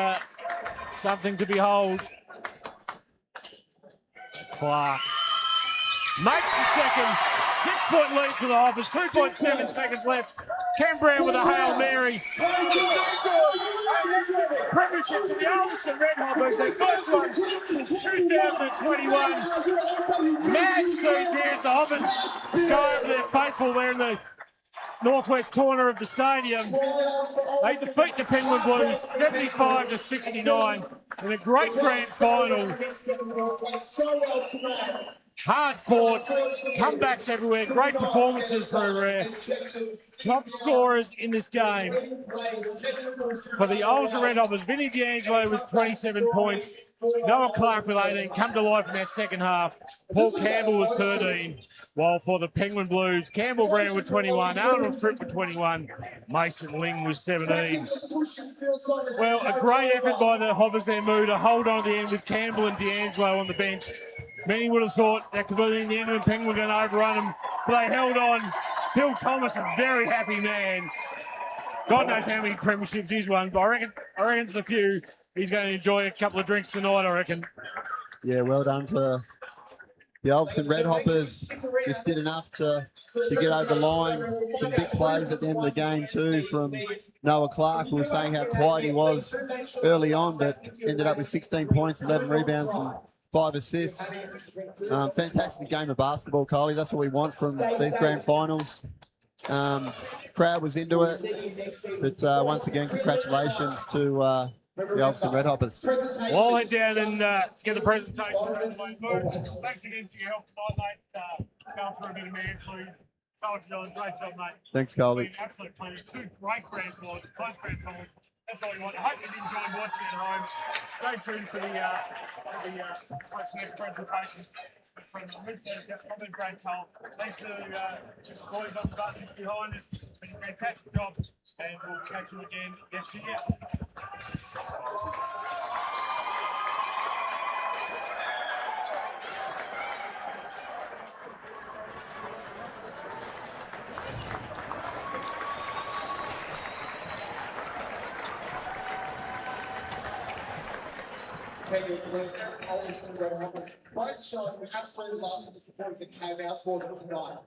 D: something to behold. Clark makes the second. 6-point lead to the Hoppers. 2.7 seconds left. Cam Brown with a Hail Mary. Premiership to the Ulverstone Red Hoppers. Their first one since 2021. Mad seats here as the Hoppers go over their faithful there in the northwest corner of the stadium. They defeat the Penguin Blues 75-69 in a great grand final. Hard fought, comebacks everywhere, great performances for top scorers in this game. For the Ulster Red Hoppers, Vinny D'Angelo with 27 points, Noah Clark with 18, come to life in their second half, Paul Campbell with 13, while for the Penguin Blues, Campbell Brown with 21, Arnold Fripp with 21, Mason Ling with 17. Well, a great effort by the Hoppers there, Moo, to hold on to the end with Campbell and D'Angelo on the bench. Many would have thought that could be the end of the Penguin were going to overrun them, but they held on. Phil Thomas, a very happy man. God knows how many premierships he's won, but I reckon it's a few. He's going to enjoy a couple of drinks tonight, I reckon.
C: Yeah, well done to the Ulverstone Red Hoppers. Just did enough to get over the line. Some big plays at the end of the game too from Noah Clark. We were saying how quiet he was early on, but ended up with 16 points, 11 rebounds, and 5 assists. Fantastic game of basketball, Kylie. That's what we want from these grand finals. Crowd was into it, but once again, congratulations to the Ulverstone Red Hoppers.
D: Well, I'll head down and get the presentation. Thanks again for your help tonight, mate. Going through a bit of man flu. John, great job, mate.
C: Thanks, Kylie.
D: Absolute pleasure. 2 great grand finals, close grand finals. That's all we want. I hope you've enjoyed watching at home. Stay tuned for the post-match presentations from the Midlands. That's probably a great call. Thanks to the boys on the buttons behind us. It's been a fantastic job, and we'll catch you again next year.
E: Penguin Blues and Ulverstone Red Hoppers both showing absolute love to the supporters that came out for them tonight.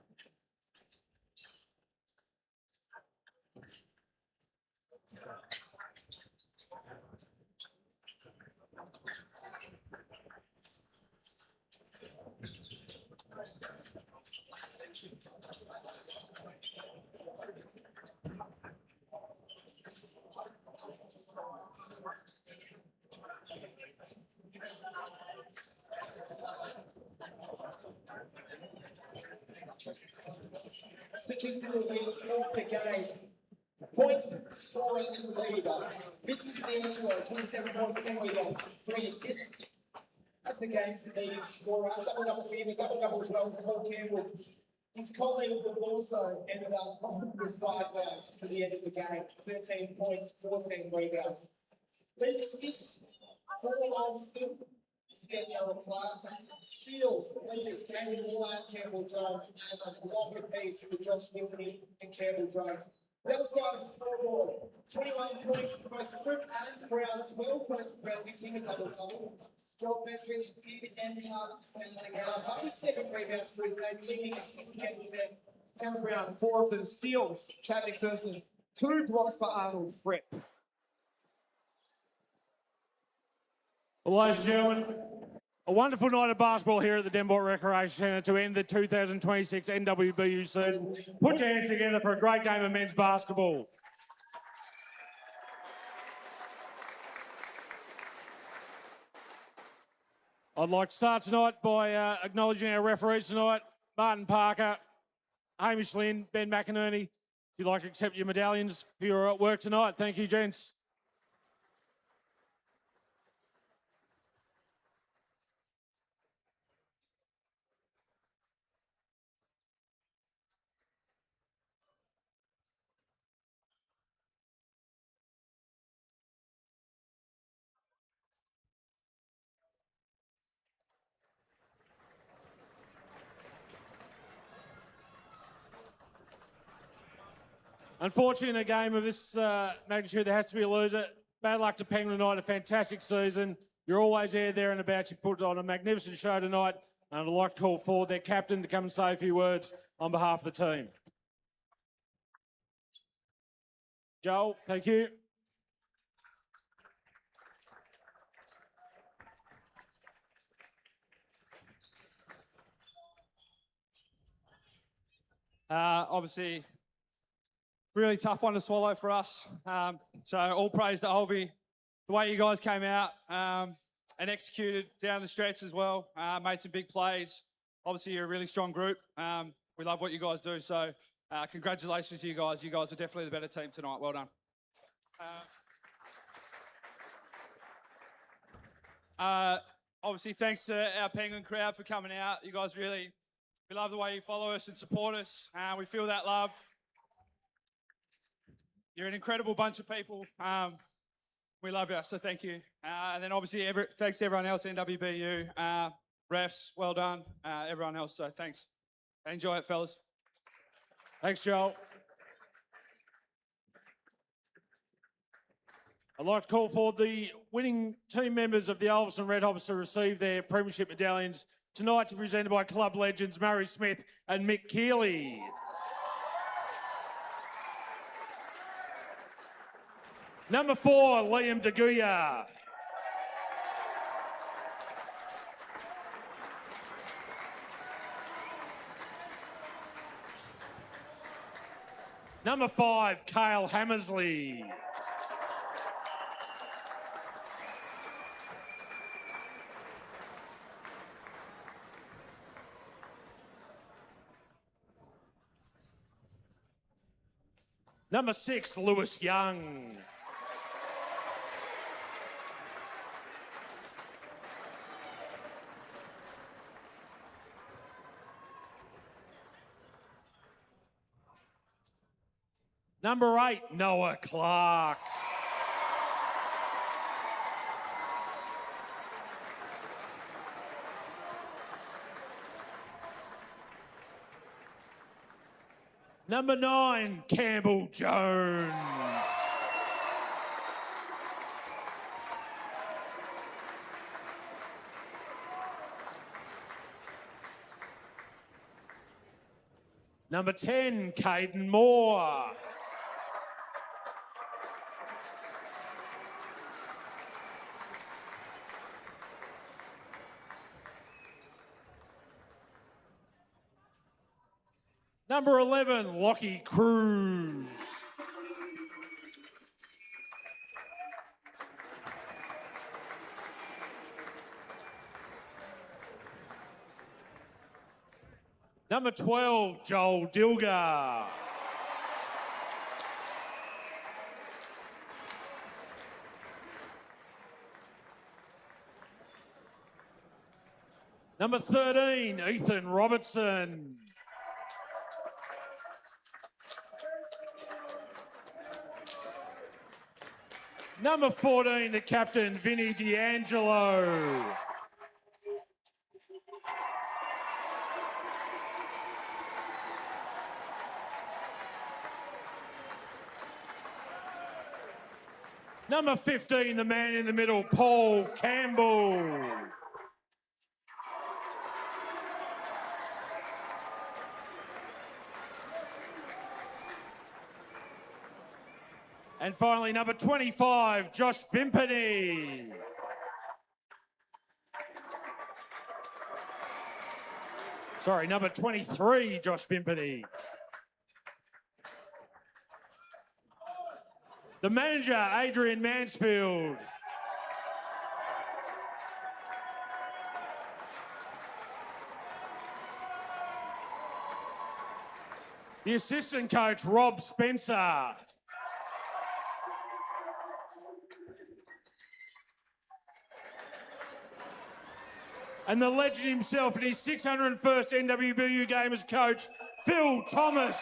E: Statistical leaders for the game. Points scoring leader. Vincent D'Angelo, 27 points, 10 rebounds, 3 assists. That's the game's leading scorer. Double-double for him, a double-double as well for Paul Campbell. His colleague also ended up on the sidelines for the end of the game. 13 points, 14 rebounds. Leading assists for Ulverstone. Again, Noah Clark. Steals, leaders, Cameron Moore and Campbell Jones, and a block apiece for Josh Whitney and Campbell Jones. The other side of the scoreboard, 21 points for both Fripp and Brown, 12 points for Brown, gives him a double-double. Joel Bethridge did end up fouling out, but with 7 rebounds to his name, leading assists again for them. Cameron Brown, 4 of them steals. Chad McPherson, 2 blocks for Arnold Fripp.
A: Well, ladies and gentlemen, a wonderful night of basketball here at the Devonport Recreation Centre to end the 2026 NWBU season. Put your hands together for a great game of men's basketball. I'd like to start tonight by acknowledging our referees tonight, Martin Parker, Hamish Lynn, Ben McInerney. If you'd like to accept your medallions for your work tonight, thank you, gents. Unfortunately, in a game of this magnitude, there has to be a loser. Bad luck to Penguin tonight, a fantastic season. You're always there and about. You put on a magnificent show tonight. And I'd like to call forward their captain to come and say a few words on behalf of the team. Joel, thank you.
I: Obviously, really tough one to swallow for us. So all praise to Olby. The way you guys came out and executed down the stretch as well, made some big plays. Obviously, you're a really strong group. We love what you guys do. So congratulations to you guys. You guys are definitely the better team tonight. Well done. Obviously, thanks to our Penguin crowd for coming out. You guys really, we love the way you follow us and support us. We feel that love. You're an incredible bunch of people. We love you, so thank you. And then obviously, thanks to everyone else, NWBU, refs, well done, everyone else, so thanks. Enjoy it, fellas.
A: Thanks, Joel. I'd like to call forward the winning team members of the Ulverstone Red Hops to receive their premiership medallions tonight, to be presented by club legends Murray Smith and Mick Keeley. Number 4, Liam DeGuya. Number 5, Kale Hammersley. Number 6, Lewis Young. Number 8, Noah Clark. Number 9, Campbell Jones. Number 10, Caden Moore. Number 11, Lockie Cruz. Number 12, Joel Dilger. Number 13, Ethan Robertson. Number 14, the captain, Vinny D'Angelo. Number 15, the man in the middle, Paul Campbell. And finally, number 25, Josh Vimpany. Sorry, number 23, Josh Vimpany. The manager, Adrian Mansfield. The assistant coach, Rob Spencer. And the legend himself in his 601st NWBU game as coach, Phil Thomas.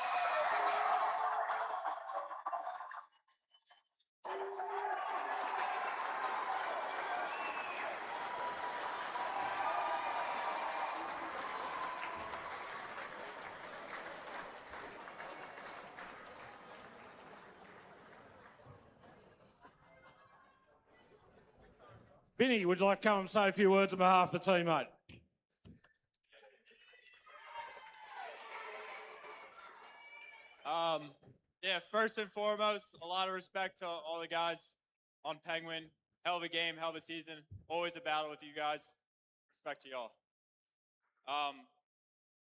A: Vinny, would you like to come and say a few words on behalf of the team, mate?
J: Yeah, first and foremost, a lot of respect to all the guys on Penguin. Hell of a game, hell of a season. Always a battle with you guys. Respect to y'all.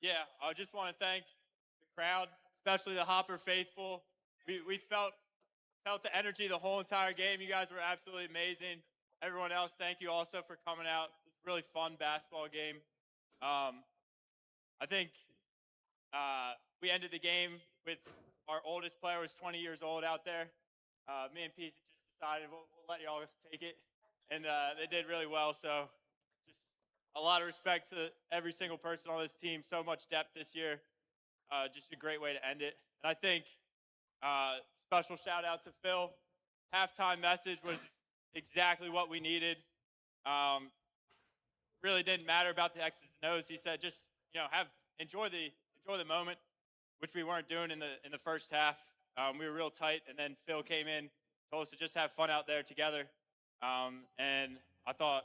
J: Yeah, I just want to thank the crowd, especially the Hopper faithful. We felt the energy the whole entire game. You guys were absolutely amazing. Everyone else, thank you also for coming out. It was a really fun basketball game. I think we ended the game with our oldest player was 20 years old out there. Me and Pete just decided we'll let y'all take it, and they did really well. So just a lot of respect to every single person on this team. So much depth this year. Just a great way to end it. And I think special shout out to Phil. Halftime message was exactly what we needed. Really didn't matter about the X's and O's. He said just enjoy the moment, which we weren't doing in the first half. We were real tight, and then Phil came in, told us to just have fun out there together. And I thought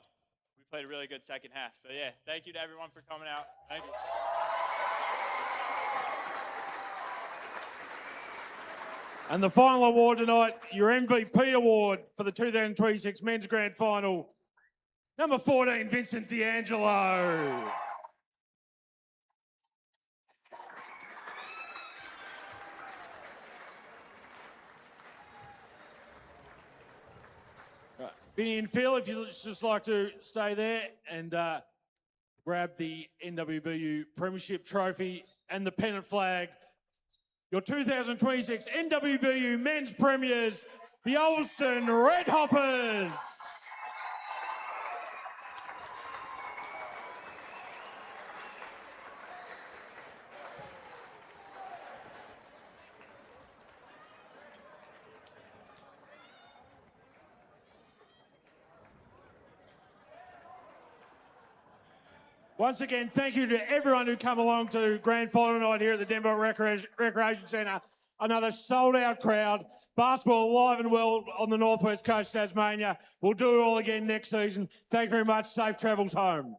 J: we played a really good second half. So yeah, thank you to everyone for coming out. Thank you.
A: And the final award tonight, your MVP award for the 2026 Men's Grand Final, number 14, Vincent D'Angelo. Vinny and Phil, if you'd just like to stay there and grab the NWBU Premiership Trophy and the pennant flag. Your 2026 NWBU Men's Premiers, the Ulverstone Red Hoppers. Once again, thank you to everyone who come along to Grand Final night here at the Devonport Recreation Centre. Another sold-out crowd. Basketball alive and well on the northwest coast of Tasmania. We'll do it all again next season. Thank you very much. Safe travels home.